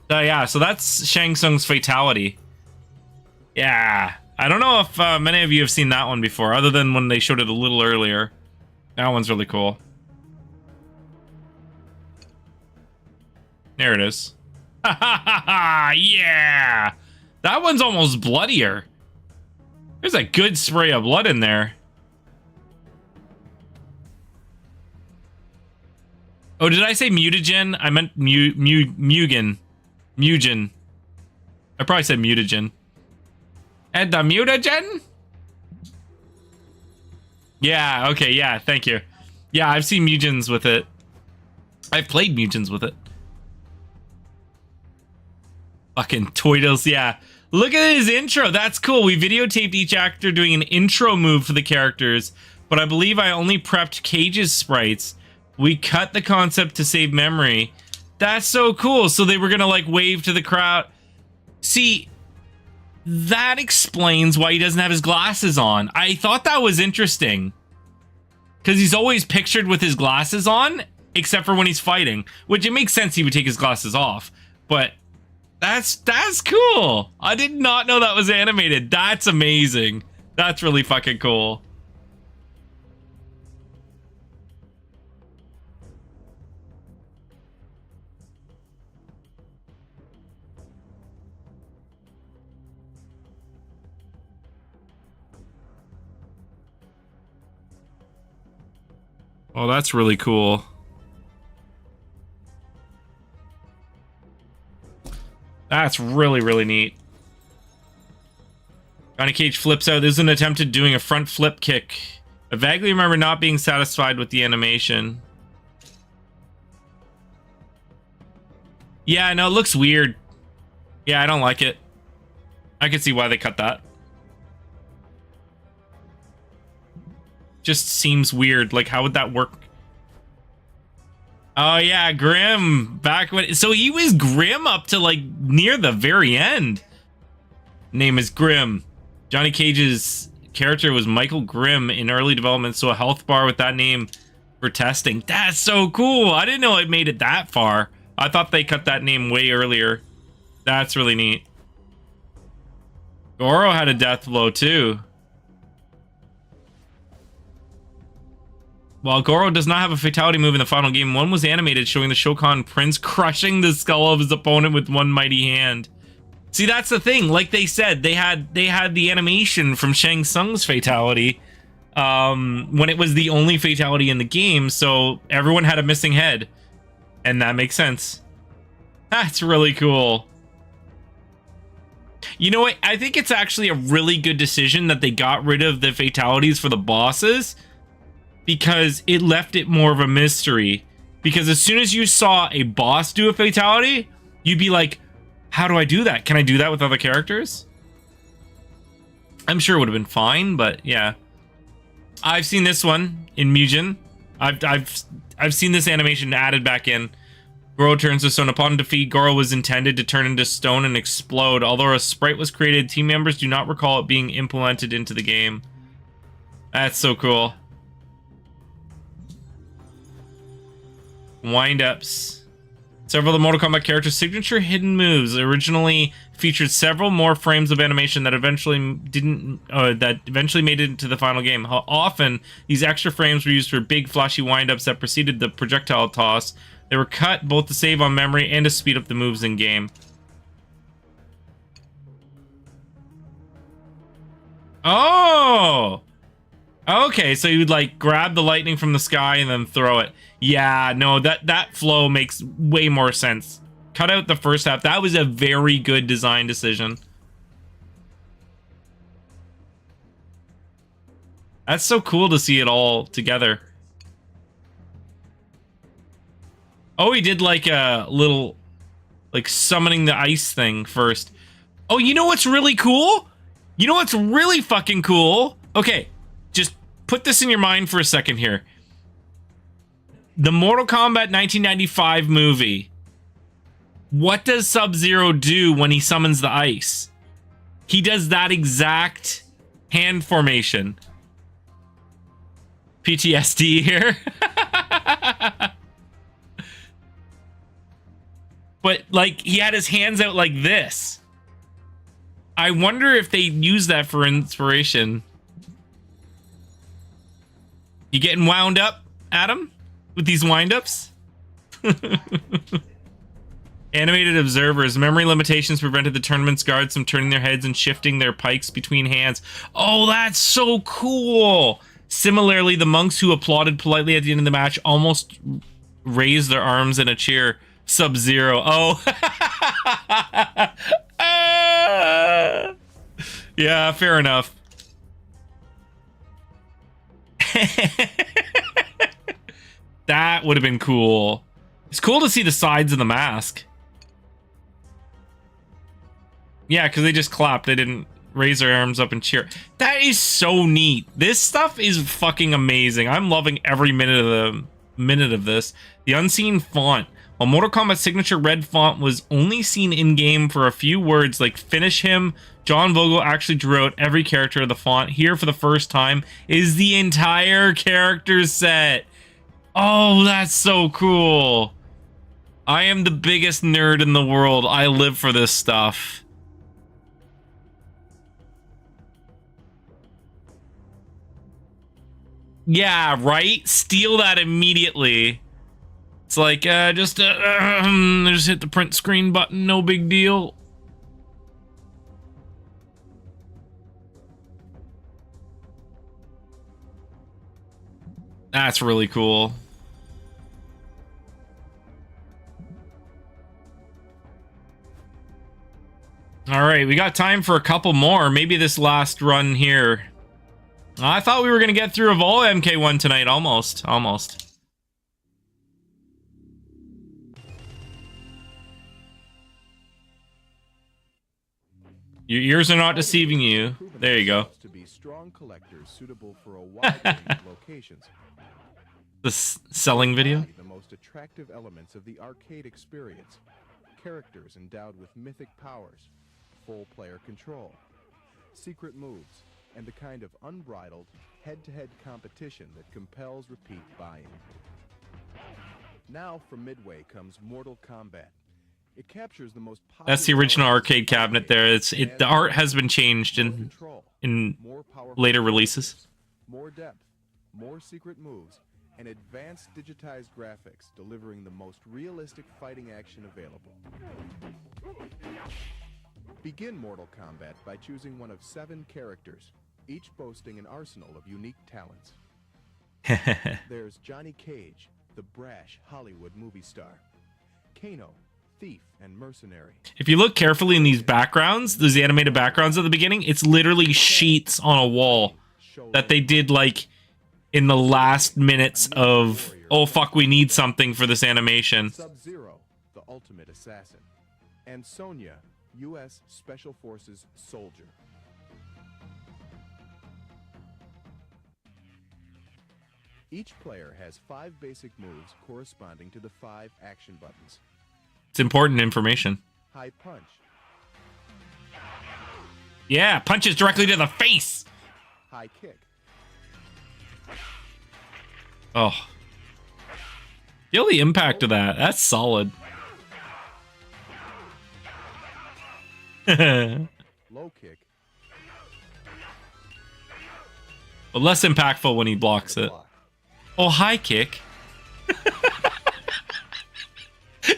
Yeah, so that's Shang Tsung's fatality. Yeah. I don't know if many of you have seen that one before, other than when they showed it a little earlier. That one's really cool. There it is. Ha ha ha ha! Yeah! That one's almost bloodier. There's a good spray of blood in there. Oh, did I say mutagen? I meant Mugen. Mugen. I probably said mutagen. And the mutagen? Yeah, okay, yeah, thank you. Yeah, I've seen Mugens with it. I've played Mugens with it. Fucking Toidles, yeah. Look at his intro, that's cool. We videotaped each actor doing an intro move for the characters, but I believe I only prepped Cage's sprites. We cut the concept to save memory. That's so cool. So they were gonna like wave to the crowd. See, that explains why he doesn't have his glasses on. I thought that was interesting. Because he's always pictured with his glasses on, except for when he's fighting. Which it makes sense he would take his glasses off. But that's cool. I did not know that was animated. That's amazing. That's really fucking cool. Oh, that's really cool. That's really, really neat. Johnny Cage flips out. This is an attempt at doing a front flip kick. I vaguely remember not being satisfied with the animation. Yeah, no, it looks weird. Yeah, I don't like it. I can see why they cut that. Just seems weird. Like, how would that work? Oh yeah, Grim. Back when, so he was Grim up to like near the very end. Name is Grim. Johnny Cage's character was Michael Grimm in early development, so a health bar with that name for testing. That's so cool. I didn't know it made it that far. I thought they cut that name way earlier. That's really neat. Goro had a death blow too. While Goro does not have a fatality move in the final game, one was animated showing the Shokan Prince crushing the skull of his opponent with one mighty hand. See, that's the thing. Like they said, they had the animation from Shang Tsung's fatality when it was the only fatality in the game, so everyone had a missing head. And that makes sense. That's really cool. You know what? I think it's actually a really good decision that they got rid of the fatalities for the bosses, because it left it more of a mystery. Because as soon as you saw a boss do a fatality, you'd be like, how do I do that? Can I do that with other characters? I'm sure it would have been fine, but yeah. I've seen this one in Mugen. I've seen this animation added back in. Goro turns to stone. Upon defeat, Goro was intended to turn into stone and explode. Although a sprite was created, team members do not recall it being implemented into the game. That's so cool. Wind-ups. Several of the Mortal Kombat characters' signature hidden moves originally featured several more frames of animation that eventually made it into the final game. Often, these extra frames were used for big flashy wind-ups that preceded the projectile toss. They were cut both to save on memory and to speed up the moves in game. Oh! Okay, so you'd like grab the lightning from the sky and then throw it. Yeah, no, that flow makes way more sense. Cut out the first half. That was a very good design decision. That's so cool to see it all together. Oh, he did like a little, like summoning the ice thing first. Oh, you know what's really cool? You know what's really fucking cool? Okay, just put this in your mind for a second here. The Mortal Kombat 1995 movie. What does Sub-Zero do when he summons the ice? He does that exact hand formation. PTSD here. But like he had his hands out like this. I wonder if they use that for inspiration. You getting wound up, Adam? With these wind-ups? Animated observers. Memory limitations prevented the tournament's guards from turning their heads and shifting their pikes between hands. Oh, that's so cool! Similarly, the monks who applauded politely at the end of the match almost raised their arms in a cheer. Sub-Zero. Oh. Yeah, fair enough. That would have been cool. It's cool to see the sides of the mask. Yeah, because they just clapped. They didn't raise their arms up and cheer. That is so neat. This stuff is fucking amazing. I'm loving every minute of this. The unseen font. While Mortal Kombat's signature red font was only seen in-game for a few words like finish him, John Vogel actually drew out every character of the font. Here for the first time is the entire character set. Oh, that's so cool. I am the biggest nerd in the world. I live for this stuff. Yeah, right? Steal that immediately. It's like, just hit the print screen button, no big deal. That's really cool. All right, we got time for a couple more. Maybe this last run here. I thought we were going to get through all MK1 tonight. Almost. Your ears are not deceiving you. There you go. To be strong collectors suitable for a wide range of locations. The selling video? The most attractive elements of the arcade experience. Characters endowed with mythic powers, full player control, secret moves, and the kind of unbridled, head-to-head competition that compels repeat buy-in. Now from Midway comes Mortal Kombat. It captures the most That's the original arcade cabinet there. The art has been changed in later releases. More depth, more secret moves, and advanced digitized graphics, delivering the most realistic fighting action available. Begin Mortal Kombat by choosing one of 7 characters, each boasting an arsenal of unique talents. There's Johnny Cage, the brash Hollywood movie star. Kano, thief and mercenary. If you look carefully in these backgrounds, those animated backgrounds at the beginning, it's literally sheets on a wall that they did like in the last minutes of, oh fuck, we need something for this animation. Sub-Zero, the ultimate assassin. And Sonya, U.S. Special Forces soldier. Each player has 5 basic moves corresponding to the 5 action buttons. It's important information. High punch. Yeah, punches directly to the face. High kick. Oh. Feel the impact of that. That's solid. Low kick. But less impactful when he blocks it. Oh, high kick.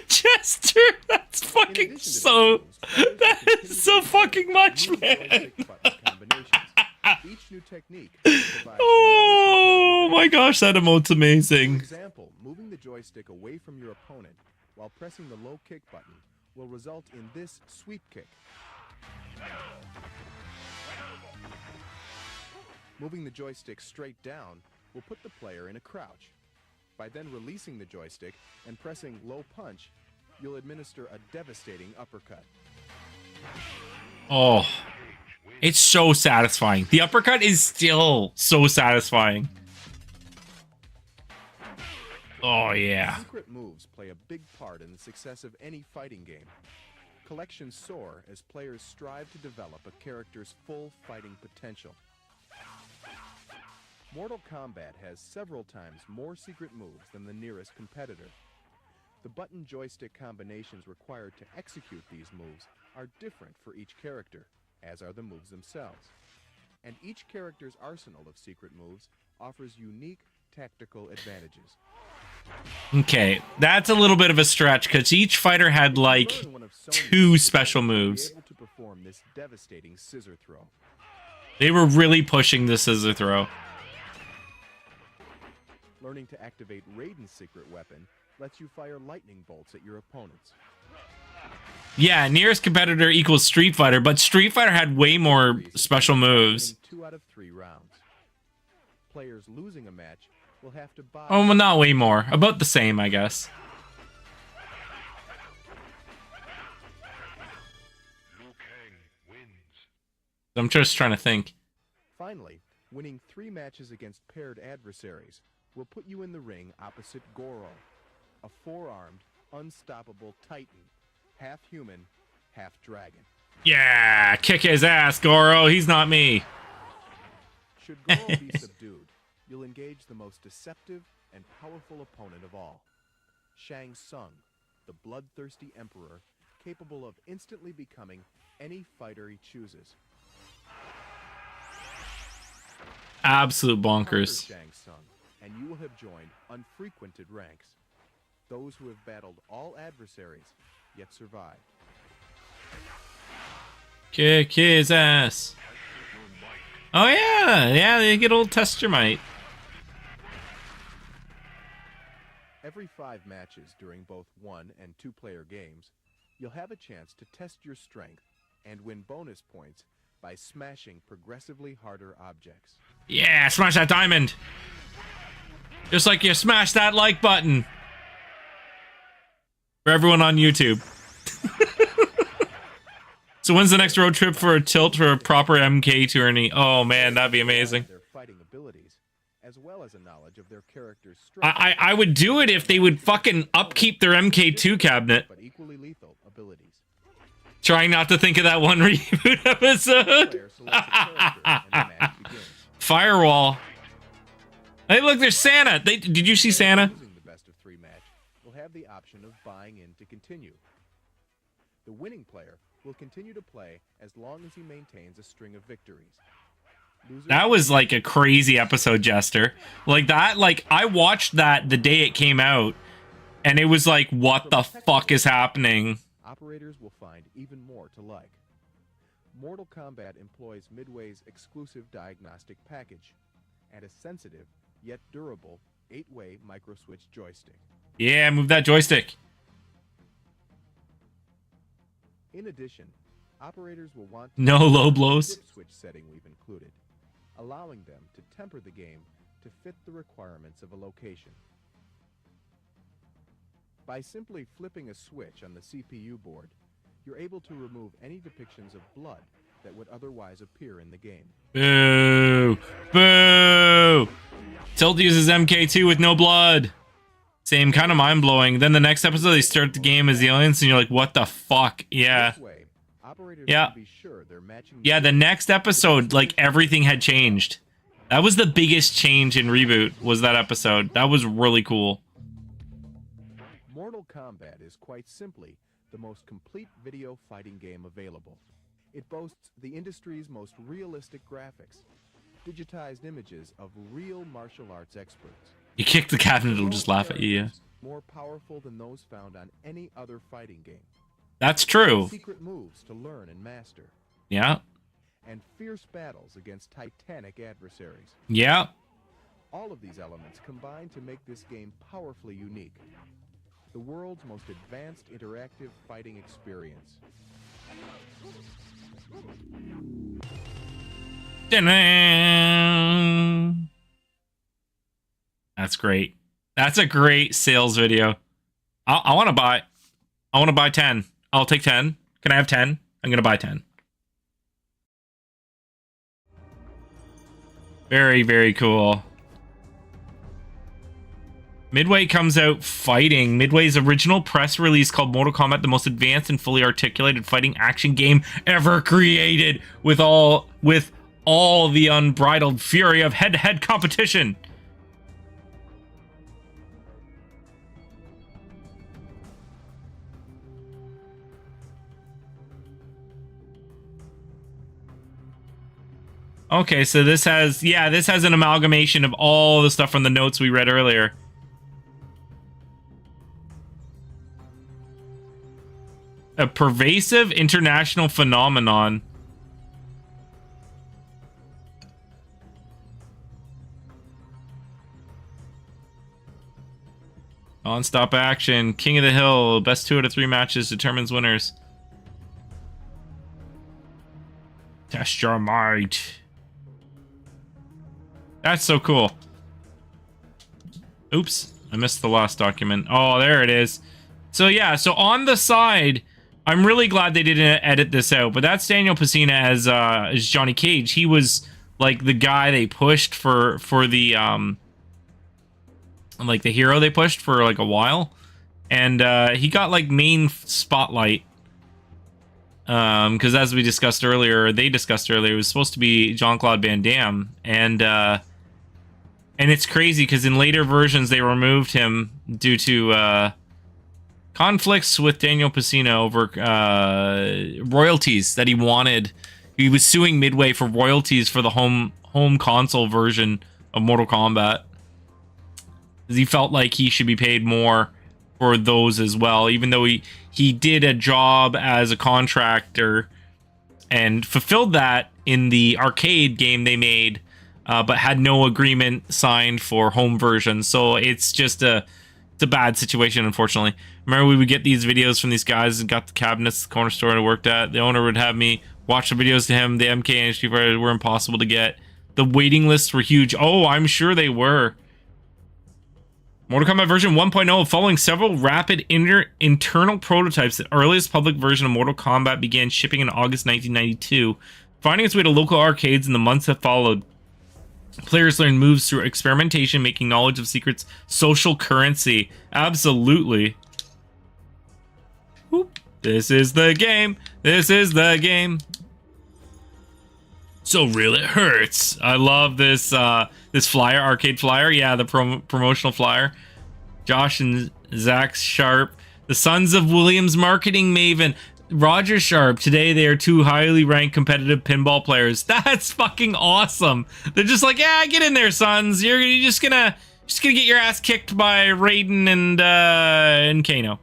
Chester, that's fucking so... That is so fucking much, man. Each new technique oh my gosh, that emote's amazing. For example, moving the joystick away from your opponent while pressing the low kick button will result in this sweep kick. Moving the joystick straight down will put the player in a crouch. By then releasing the joystick and pressing low punch, you'll administer a devastating uppercut. Oh, it's so satisfying. The uppercut is still so satisfying. Oh, yeah. Secret moves play a big part in the success of any fighting game. Collections soar as players strive to develop a character's full fighting potential. Mortal Kombat has several times more secret moves than the nearest competitor. The button joystick combinations required to execute these moves are different for each character, as are the moves themselves. And each character's arsenal of secret moves offers unique tactical advantages. Okay, that's a little bit of a stretch because each fighter had like 2 special moves. Able to perform this devastating scissor throw. They were really pushing the scissor throw. Learning to activate Raiden's secret weapon lets you fire lightning bolts at your opponents. Yeah, nearest competitor equals Street Fighter, but Street Fighter had way more special moves. 2 out of 3 rounds. Players losing a match will have to buy... Oh, well, not way more. About the same, I guess. I'm just trying to think. Finally, winning 3 matches against paired adversaries will put you in the ring opposite Goro, a 4-armed, unstoppable titan, half human, half dragon. Yeah, kick his ass, Goro. He's not me. Should Goro be subdued, you'll engage the most deceptive and powerful opponent of all, Shang Tsung, the bloodthirsty emperor, capable of instantly becoming any fighter he chooses. Absolute bonkers. Shang Tsung, and you will have joined unfrequented ranks, those who have battled all adversaries yet survived. Kick his ass. Oh yeah, they get old test your might. Every 5 matches during both 1- and 2-player games, you'll have a chance to test your strength and win bonus points by smashing progressively harder objects. Yeah, smash that diamond. Just like you smash that like button. For everyone on YouTube. So when's the next road trip for a tilt for a proper MK tourney? Oh man, that'd be amazing. Their fighting abilities as well as a knowledge of their character's I would do it if they would fucking upkeep their MK2 cabinet. but equally lethal abilities. Trying not to think of that one reboot episode. Firewall. Hey, look, there's Santa. Did you see Santa? Losing the best of 3 match will have the option of buying in to continue. The winning player will continue to play as long as he maintains a string of victories. That was like a crazy episode, Jester. Like that, like I watched that the day it came out, and it was like, what the fuck is happening? Operators will find even more to like. Mortal Kombat employs Midway's exclusive diagnostic package and a sensitive yet durable 8-way micro-switch joystick. Yeah, move that joystick. In addition, operators will want No low blows. dip switch setting we've included, allowing them to temper the game to fit the requirements of a location. By simply flipping a switch on the CPU board, you're able to remove any depictions of blood that would otherwise appear in the game. Boo! Boo! Tilt uses MK2 with no blood. Same kind of mind-blowing. Then the next episode, they start the game as the aliens, and you're like, what the fuck? Yeah. Yeah. Yeah, the next episode, like, everything had changed. That was the biggest change in Reboot, was that episode. That was really cool. Mortal Kombat is quite simply the most complete video fighting game available. It boasts the industry's most realistic graphics, digitized images of real martial arts experts. You kick the cabinet, it'll just laugh at you, yeah. More powerful than those found on any other fighting game. That's true. Secret moves to learn and master. Yeah. And fierce battles against titanic adversaries. Yeah. All of these elements combine to make this game powerfully unique. The world's most advanced interactive fighting experience. That's great. That's a great sales video. I want to buy. I want to buy 10. I'll take 10. Can I have 10? I'm going to buy 10. Very, very cool. Midway comes out fighting. Midway's original press release called Mortal Kombat the most advanced and fully articulated fighting action game ever created, with all the unbridled fury of head-to-head competition. Okay, so this has an amalgamation of all the stuff from the notes we read earlier. A pervasive international phenomenon. Non-stop action. King of the Hill. Best 2 out of 3 matches determines winners. Test your might. That's so cool. Oops. I missed the last document. Oh, there it is. So yeah, so on the side, I'm really glad they didn't edit this out, but that's Daniel Pesina as Johnny Cage. He was like the guy they pushed for the like the hero they pushed for like a while, and he got like main spotlight because as we discussed earlier, it was supposed to be Jean-Claude Van Damme, and it's crazy because in later versions they removed him due to conflicts with Daniel Pesina over royalties that he wanted. He was suing Midway for royalties for the home console version of Mortal Kombat. He felt like he should be paid more for those as well, even though he did a job as a contractor and fulfilled that in the arcade game they made, but had no agreement signed for home version. So it's just it's a bad situation, unfortunately. Remember, we would get these videos from these guys and got the cabinets the corner store I worked at. The owner would have me watch the videos to him. The MK and Street Fighter were impossible to get. The waiting lists were huge. Oh, I'm sure they were. Mortal Kombat version 1.0, following several rapid internal prototypes, the earliest public version of Mortal Kombat began shipping in August 1992, finding its way to local arcades in the months that followed. Players learn moves through experimentation, making knowledge of secrets social currency. Absolutely. Whoop. This is the game. This is the game. So real it hurts. I love this this flyer, arcade flyer. Yeah, the promotional flyer. Josh and Zach Sharp, the sons of Williams marketing maven Roger Sharp. Today they are two highly ranked competitive pinball players. That's fucking awesome. They're just like, yeah, get in there, sons. You're just gonna get your ass kicked by Raiden and Kano.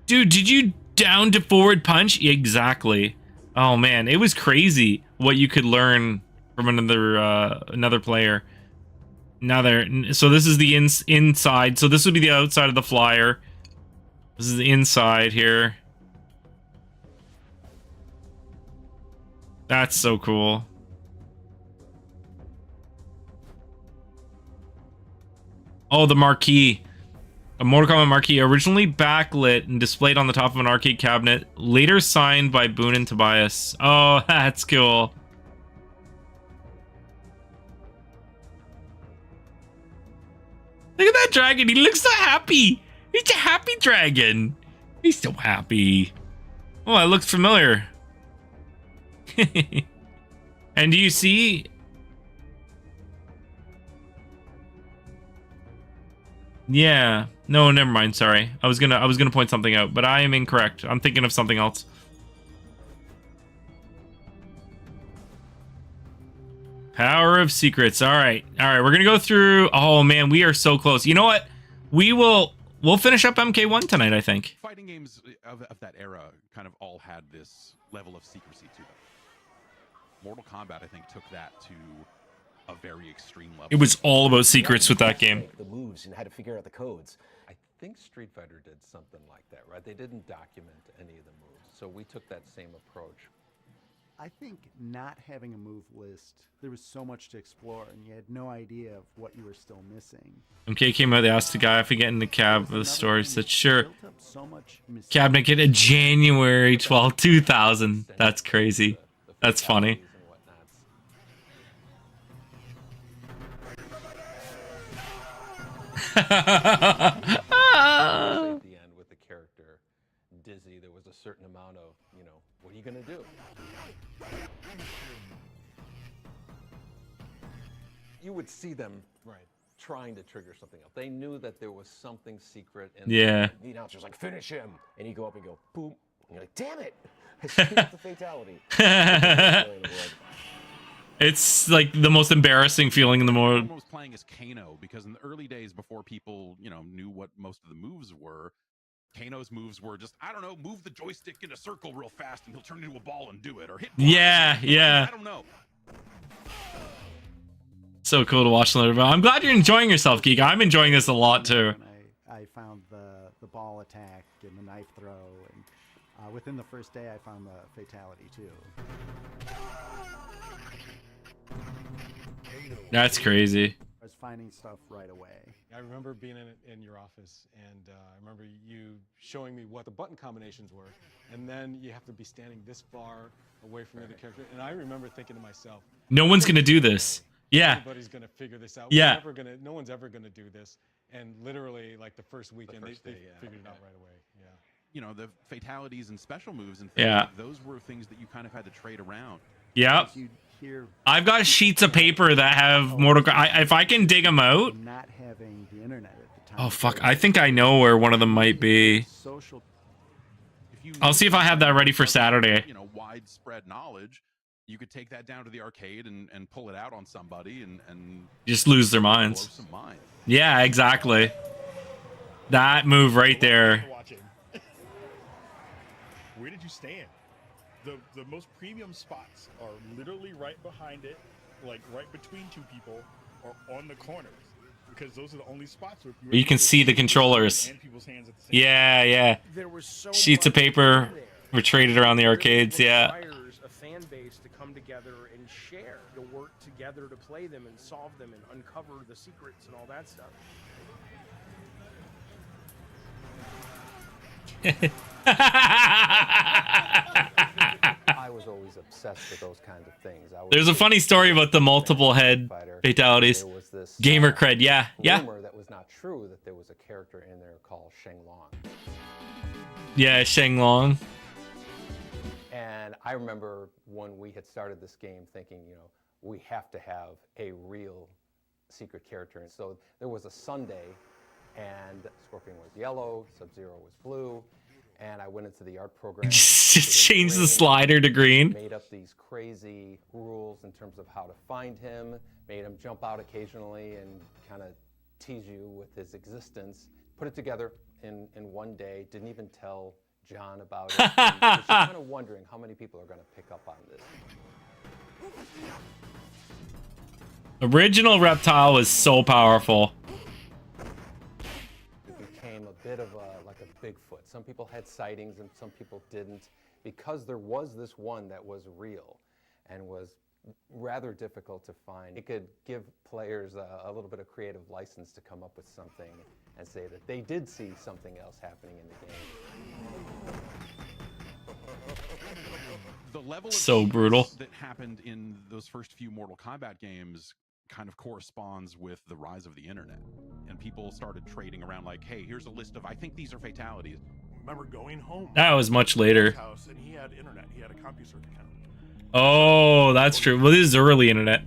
Dude, did you down to forward punch? Exactly. Oh man, it was crazy what you could learn from another player. So this is the inside. So this would be the outside of the flyer. This is the inside here. That's so cool. Oh, the marquee. A Mortal Kombat marquee, originally backlit and displayed on the top of an arcade cabinet, later signed by Boone and Tobias. Oh, that's cool. Look at that dragon. He looks so happy. He's a happy dragon. He's so happy. Oh, that looks familiar. And do you see? Yeah. No, never mind. Sorry. I was gonna point something out, but I am incorrect. I'm thinking of something else. Power of secrets. All right. We're gonna go through. Oh man, we are so close. You know what? We'll finish up MK1 tonight, I think. Fighting games of that era kind of all had this level of secrecy to them. Mortal Kombat, I think, took that to a very extreme level. It was all about secrets with that game. The moves and how to figure out the codes. I think Street Fighter did something like that, right? They didn't document any of the moves, so we took that same approach. I think not having a move list, there was so much to explore, and you had no idea of what you were still missing. MK came out, they asked the guy if he get in the cab of the store. He said, sure. Cabinet kit in January 12, 2000. That's crazy. That's funny. At the end with the character Dizzy, there was a certain amount of, what are you gonna do? You would see them trying to trigger something else. They knew that there was something secret. And yeah. The announcer's like, finish him. And you go up and go, boom. And you're like, damn it. It's the fatality. It's like the most embarrassing feeling in the world. I was playing as Kano because in the early days before people, knew what most of the moves were, Kano's moves were just, I don't know, move the joystick in a circle real fast and he'll turn into a ball and do it, or hit. Yeah. I don't know. So cool to watch another. I'm glad you're enjoying yourself, Geek. I'm enjoying this a lot too. I found the ball attack and the knife throw, and within the first day, I found the fatality too. That's crazy. I was finding stuff right away. I remember being in your office, and I remember you showing me what the button combinations were, and then you have to be standing this far away from the other character. And I remember thinking to myself, no one's gonna do this. Yeah. Everybody's gonna figure this out. Yeah. No one's ever gonna do this. And literally, like the first weekend, they figured it out right away. Yeah. The fatalities and special moves and those were things that you kind of had to trade around. Yep. I've got sheets of paper that have Mortal Kombat. If I can dig them out. Not having the internet at the time. Oh fuck! I think I know where one of them might be. I'll see if I have that ready for Saturday. Widespread knowledge. You could take that down to the arcade and pull it out on somebody and just lose their minds. Blow some mind. Yeah, exactly. That move right there. Where did you stand? The most premium spots are literally right behind it, like right between two people, or on the corners, because those are the only spots where you can see the controllers. And people's hands at the same yeah. There was so sheets of paper were traded around the arcades. Yeah. A fan base to come together and share, to work together to play them and solve them and uncover the secrets and all that stuff. I was always always obsessed with those kinds of things. There's a funny story about the multiple head fatalities. There was this Gamer cred, yeah. rumor that was not true, that there was a character in there called Sheng Long. Yeah, Sheng Long. And I remember when we had started this game thinking, we have to have a real secret character. And so there was a Sunday, and Scorpion was yellow, Sub-Zero was blue, and I went into the art program. Just change the slider to green. Made up these crazy rules in terms of how to find him, made him jump out occasionally and kind of tease you with his existence. Put it together in one day, didn't even tell John about it. And just kind of wondering how many people are going to pick up on this. Original Reptile was so powerful. It became a bit of like a Bigfoot. Some people had sightings and some people didn't, because there was this one that was real and was rather difficult to find. It could give players a little bit of creative license to come up with something and say that they did see something else happening in the game. The level of So brutal that happened in those first few Mortal Kombat games kind of corresponds with the rise of the internet, and people started trading around like, hey, here's a list of, I think these are fatalities. Remember going home? That was much later. House, and he had internet. He had a CompuServe account. Oh, that's true. Well, this is early internet.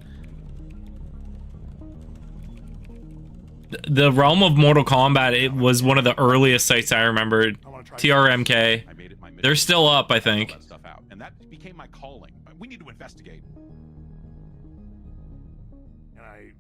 The realm of Mortal Kombat, it was one of the earliest sites I remembered. TRMK. They're still up, I think. That stuff out, and that became my calling. We need to investigate. And I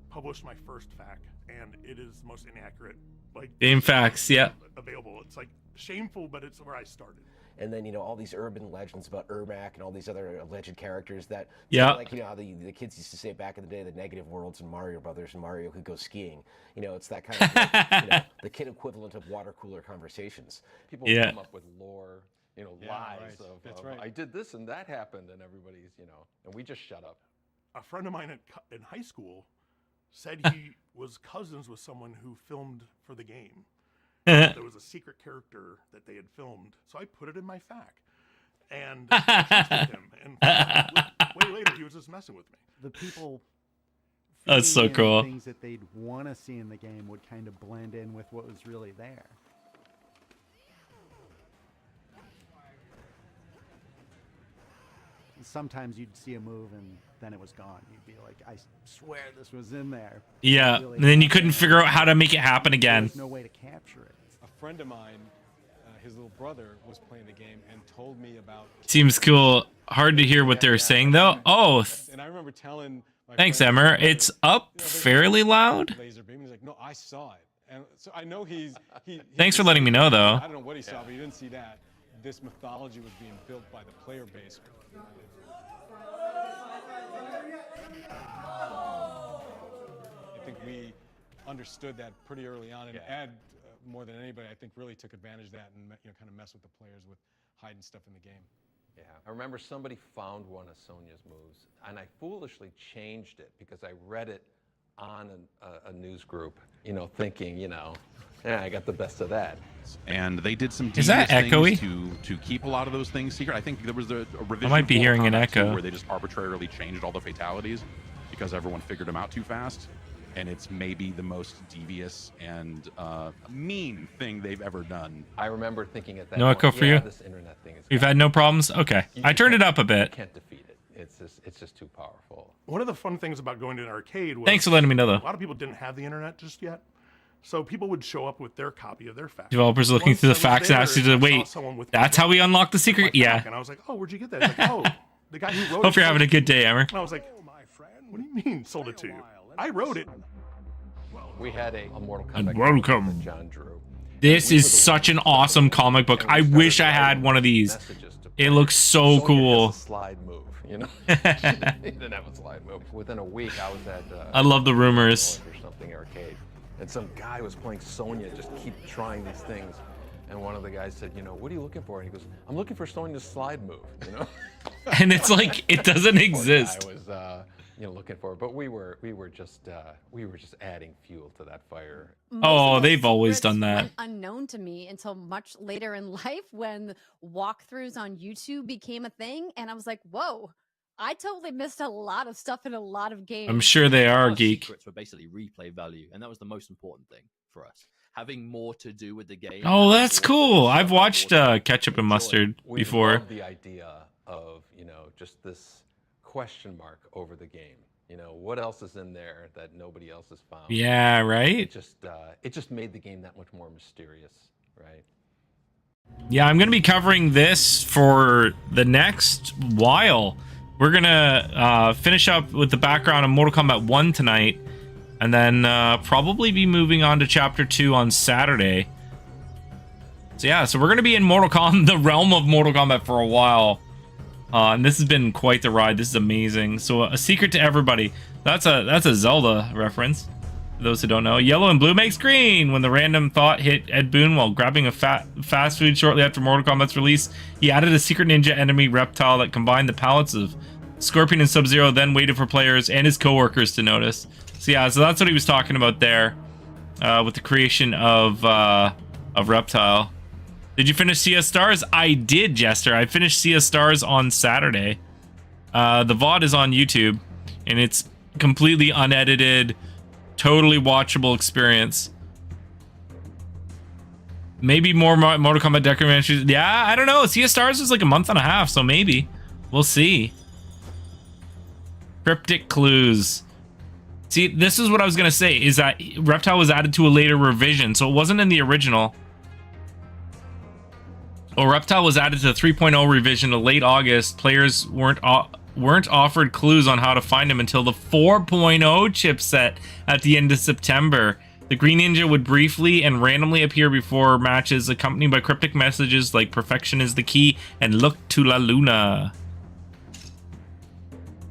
published my first FAQ, and it is the most inaccurate, like, Game facts, yeah. available. It's like shameful, but it's where I started. And then, all these urban legends about Ermac and all these other alleged characters that, yeah, like, how the kids used to say back in the day, the negative worlds and Mario Brothers and Mario could go skiing. It's that kind of, like, the kid equivalent of water cooler conversations. People Yeah. come up with lore, Yeah, lies right. of, That's of, right. I did this and that happened, and everybody's, and we just shut up. A friend of mine in high school said he was cousins with someone who filmed for the game. There was a secret character that they had filmed, so I put it in my FAQ, and I trusted him. And way later, he was just messing with me. The people. That's so feeding in cool. Things that they'd want to see in the game would kind of blend in with what was really there. Sometimes you'd see a move and then it was gone. You'd be like, I swear this was in there. Yeah, Really and then you not couldn't there. figure out how to make it happen again. There's no way to capture it. A friend of mine, his little brother was playing the game and told me about. Seems cool. Hard to hear what they're saying, though. Oh, And I remember telling my thanks, friend, Emmer. It's up fairly loud. Laser beam. He's like, no, I saw it. And so I know he Thanks for letting me know, though. I don't know what he saw, but he didn't see that. This mythology was being built by the player base. I think we understood that pretty early on, and Ed, more than anybody, I think really took advantage of that and kind of messed with the players with hiding stuff in the game. Yeah, I remember somebody found one of Sonya's moves, and I foolishly changed it because I read it on a news group, thinking, yeah, I got the best of that. And they did some Is that devious echoey? things to keep a lot of those things secret. I think there was a revision. might be for hearing an Kombat 2 echo. where they just arbitrarily changed all the fatalities because everyone figured them out too fast. And it's maybe the most devious and mean thing they've ever done. I remember thinking at that No point, echo for yeah, you? this internet thing is You've had no problems? Okay. I turned it up a You bit. can't defeat it. It's just too powerful. One of the fun things about going to an arcade was Thanks for letting me know, though. a lot of people didn't have the internet just yet, so people would show up with their copy of their fax. Developers looking Once through the I was facts and there, asking, I saw wait, someone with that's how we unlock the secret? my Yeah. fax, and I was like, oh, where'd you get that? He's like, oh, the guy who wrote it. Hope you're having a good day, Emmer. And I was like, what do you mean sold it to you? I wrote it. We had a Mortal And Kombat welcome. that John drew. This is such an awesome comic book. I wish I had one of these. It looks so cool. Slide move, He didn't have a slide move. Within a week, I was at I love the rumors. or something arcade, and some guy was playing Sonya. Just keep trying these things, and one of the guys said, what are you looking for? And he goes, I'm looking for Sonya's slide move. And it's like, it doesn't Poor exist. guy was looking for. But we were just adding fuel to that fire. Oh, they've always done that. Went unknown to me until much later in life when walkthroughs on YouTube became a thing, and I was like, whoa. I totally missed a lot of stuff in a lot of games. I'm sure they are, Our geek. secrets were basically replay value, and that was the most important thing for us. Having more to do with the game. Oh, that's cool. I've watched Ketchup and Mustard We before. love the idea of, just this question mark over the game. What else is in there that nobody else has found? Yeah, right? It just made the game that much more mysterious, right? Yeah, I'm going to be covering this for the next while. We're going to finish up with the background of Mortal Kombat 1 tonight, and then probably be moving on to Chapter 2 on Saturday. So yeah, so we're going to be in the realm of Mortal Kombat for a while. And this has been quite the ride. This is amazing. So a secret to everybody. That's a Zelda reference. For those who don't know, yellow and blue makes green. When the random thought hit Ed Boon while grabbing a fast food shortly after Mortal Kombat's release, he added a secret ninja enemy reptile that combined the palettes of Scorpion and Sub-Zero, then waited for players and his coworkers to notice. So yeah, so that's what he was talking about there, with the creation of Reptile. Did you finish Sea of Stars? I did, Jester. I finished Sea of Stars on Saturday. The VOD is on YouTube, and it's completely unedited, totally watchable experience. Maybe more Mortal Kombat documentaries. Yeah, I don't know. Sea of Stars was like a month and a half, so maybe. We'll see. Cryptic clues. See, this is what I was going to say, is that Reptile was added to a later revision, so it wasn't in the original. Well, Reptile was added to the 3.0 revision in late August. Players weren't offered clues on how to find him until the 4.0 chipset at the end of September. The Green Ninja would briefly and randomly appear before matches, accompanied by cryptic messages like "Perfection is the key" and "Look to La Luna."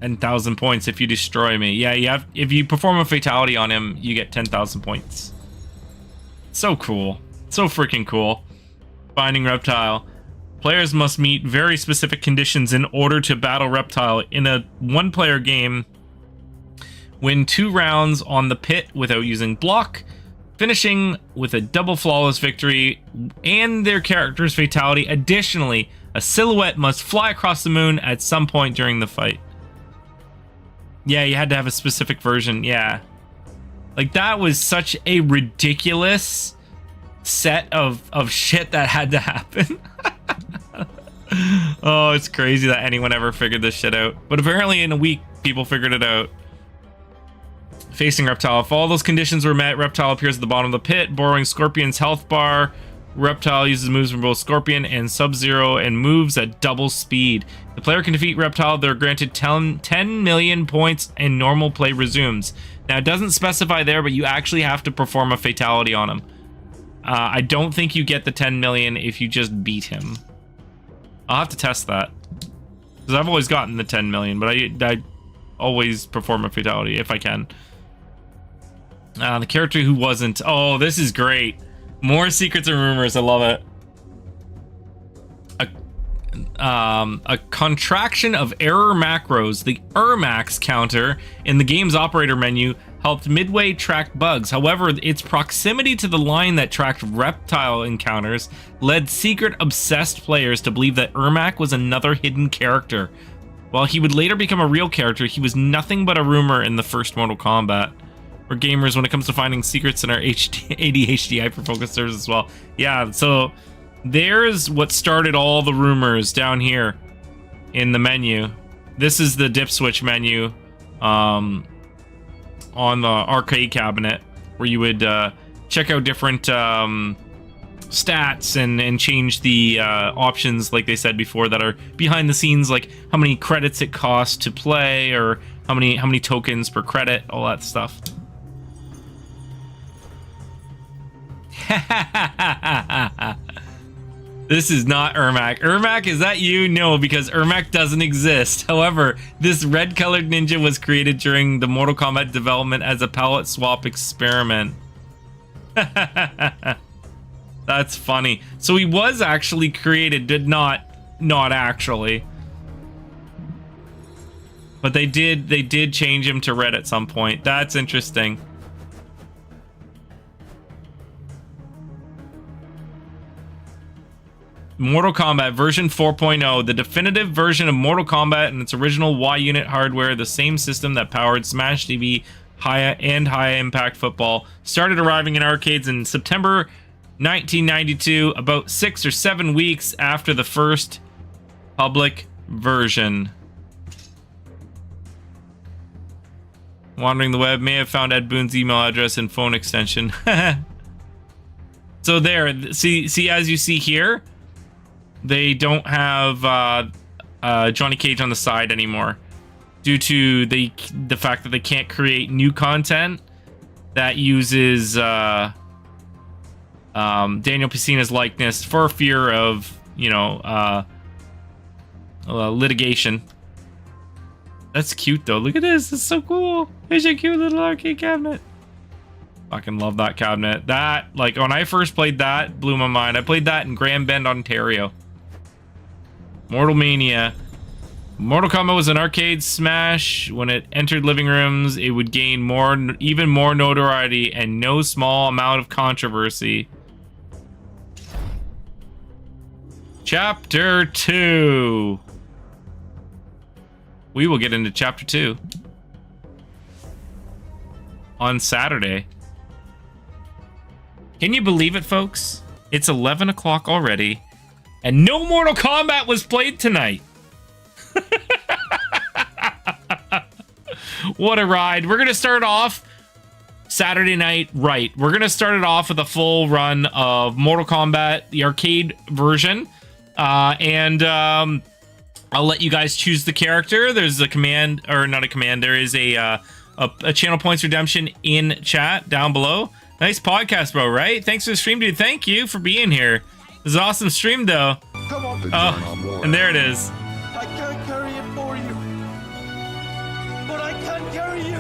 10,000 points if you destroy me. Yeah, if you perform a fatality on him, you get 10,000 points. So cool. So freaking cool. Finding Reptile. Players must meet very specific conditions in order to battle Reptile. In a one-player game, win 2 rounds on the pit without using block, finishing with a double flawless victory and their character's fatality. Additionally, a silhouette must fly across the moon at some point during the fight. Yeah, you had to have a specific version. Yeah. Like, that was such a ridiculous set of shit that had to happen. Oh, it's crazy that anyone ever figured this shit out. But apparently in a week, people figured it out. Facing Reptile. If all those conditions were met, Reptile appears at the bottom of the pit, borrowing Scorpion's health bar. Reptile uses moves from both Scorpion and Sub-Zero and moves at double speed. The player can defeat Reptile. They're granted 10 million points and normal play resumes. Now, it doesn't specify there, but you actually have to perform a fatality on him. I don't think you get the 10 million if you just beat him. I'll have to test that. Because I've always gotten the 10 million, but I always perform a fatality if I can. The character who wasn't. Oh, this is great. More secrets and rumors. I love it. A contraction of error macros, the Ermax counter in the game's operator menu, helped Midway track bugs. However, its proximity to the line that tracked Reptile encounters led secret-obsessed players to believe that Ermac was another hidden character. While he would later become a real character, he was nothing but a rumor in the first Mortal Kombat. We're gamers when it comes to finding secrets in our ADHD hyper-focus servers as well. Yeah, so there's what started all the rumors down here in the menu. This is the dip switch menu on the arcade cabinet where you would check out different stats and change the options, like they said before, that are behind the scenes, like how many credits it costs to play or how many tokens per credit, all that stuff. This is not Ermac. Ermac, is that you? No, because Ermac doesn't exist. However, this red-colored ninja was created during the Mortal Kombat development as a palette swap experiment. That's funny. So he was actually created, did not actually. But they did change him to red at some point. That's interesting. Mortal Kombat version 4.0, the definitive version of Mortal Kombat and its original Y-Unit hardware, the same system that powered Smash TV and High Impact Football, started arriving in arcades in September 1992, about 6 or 7 weeks after the first public version. Wandering the web may have found Ed Boon's email address and phone extension. So there, see, as you see here, they don't have Johnny Cage on the side anymore due to the fact that they can't create new content that uses Daniel Pesina's likeness for fear of, you know, litigation. That's cute though. Look at this. It's so cool. It's a cute little arcade cabinet. Fucking love that cabinet. That, like, when I first played that, blew my mind. I played that in Grand Bend, Ontario. Mortal Mania. Mortal Kombat was an arcade smash. When it entered living rooms, it would gain even more notoriety and no small amount of controversy. Chapter 2. We will get into Chapter 2 on Saturday. Can you believe it, folks? It's 11 o'clock already, and no Mortal Kombat was played tonight. What a ride. We're going to start off Saturday night right. We're going to start it off with a full run of Mortal Kombat, the arcade version. I'll let you guys choose the character. There's a command, or not a command. There is a channel points redemption in chat down below. Nice podcast, bro, right? Thanks for the stream, dude. Thank you for being here. It was an awesome stream, though. Come on, oh, and there it is. I can't carry it for you, but I can carry you.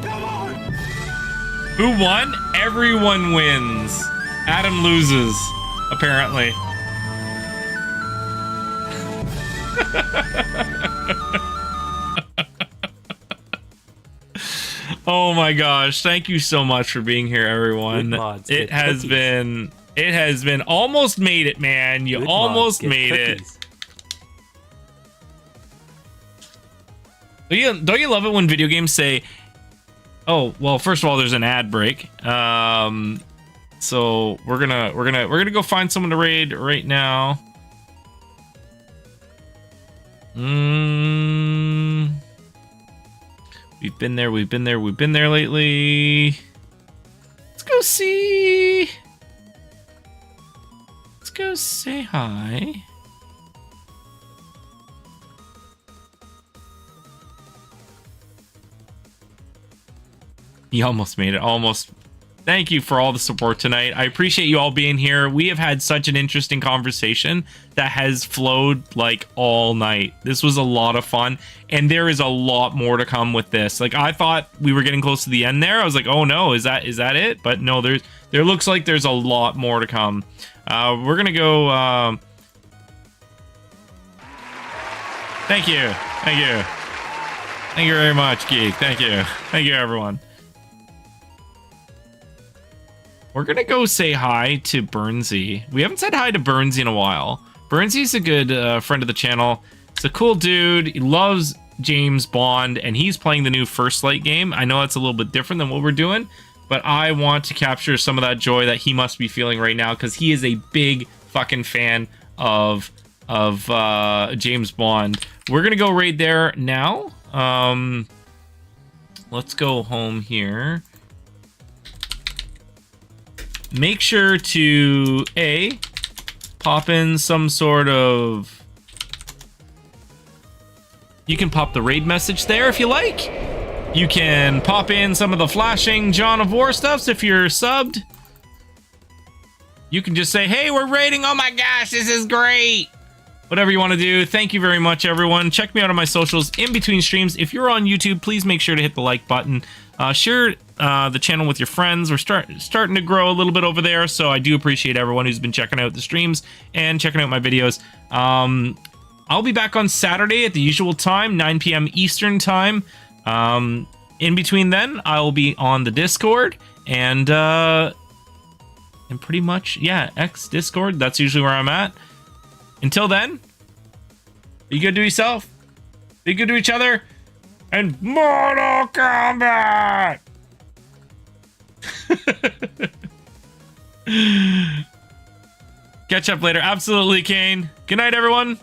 Come on. Who won? Everyone wins. Adam loses, apparently. Oh my gosh, thank you so much for being here, everyone. Mods, it has been almost made it, man. You Good almost mods, made cookies. it. Don't you love it when video games say, oh, well, first of all, there's an ad break. So we're gonna go find someone to raid right now. We've been there lately. Let's go see. Let's go say hi. He almost made it. Almost. Thank you for all the support tonight. I appreciate you all being here. We have had such an interesting conversation that has flowed like all night. This was a lot of fun, and there is a lot more to come with this. Like, I thought we were getting close to the end there. I was like, oh no, is that it? But no, there looks like there's a lot more to come. We're gonna go. Thank you very much, Geek. Thank you, everyone. We're gonna go say hi to Burnsy. We haven't said hi to Burnsy in a while. Burnsy's a good friend of the channel. He's a cool dude. He loves James Bond, and he's playing the new First Light game. I know it's a little bit different than what we're doing, but I want to capture some of that joy that he must be feeling right now, because he is a big fucking fan of James Bond. We're gonna go right there now. Let's go home here. Make sure to pop in some sort of, you can pop the raid message there if you like. You can pop in some of the flashing John of War stuffs if you're subbed. You can just say, hey, we're raiding. Oh my gosh, this is great. Whatever you want to do. Thank you very much, everyone. Check me out on my socials in between streams. If you're on YouTube, please make sure to hit the like button. Share the channel with your friends. We're starting to grow a little bit over there, so I do appreciate everyone who's been checking out the streams and checking out my videos. I'll be back on Saturday at the usual time, 9 p.m. Eastern time. In between then, I'll be on the Discord and pretty much, yeah, X Discord. That's usually where I'm at. Until then, be good to yourself, be good to each other, and Mortal Kombat! Catch up later. Absolutely, Kane. Good night, everyone.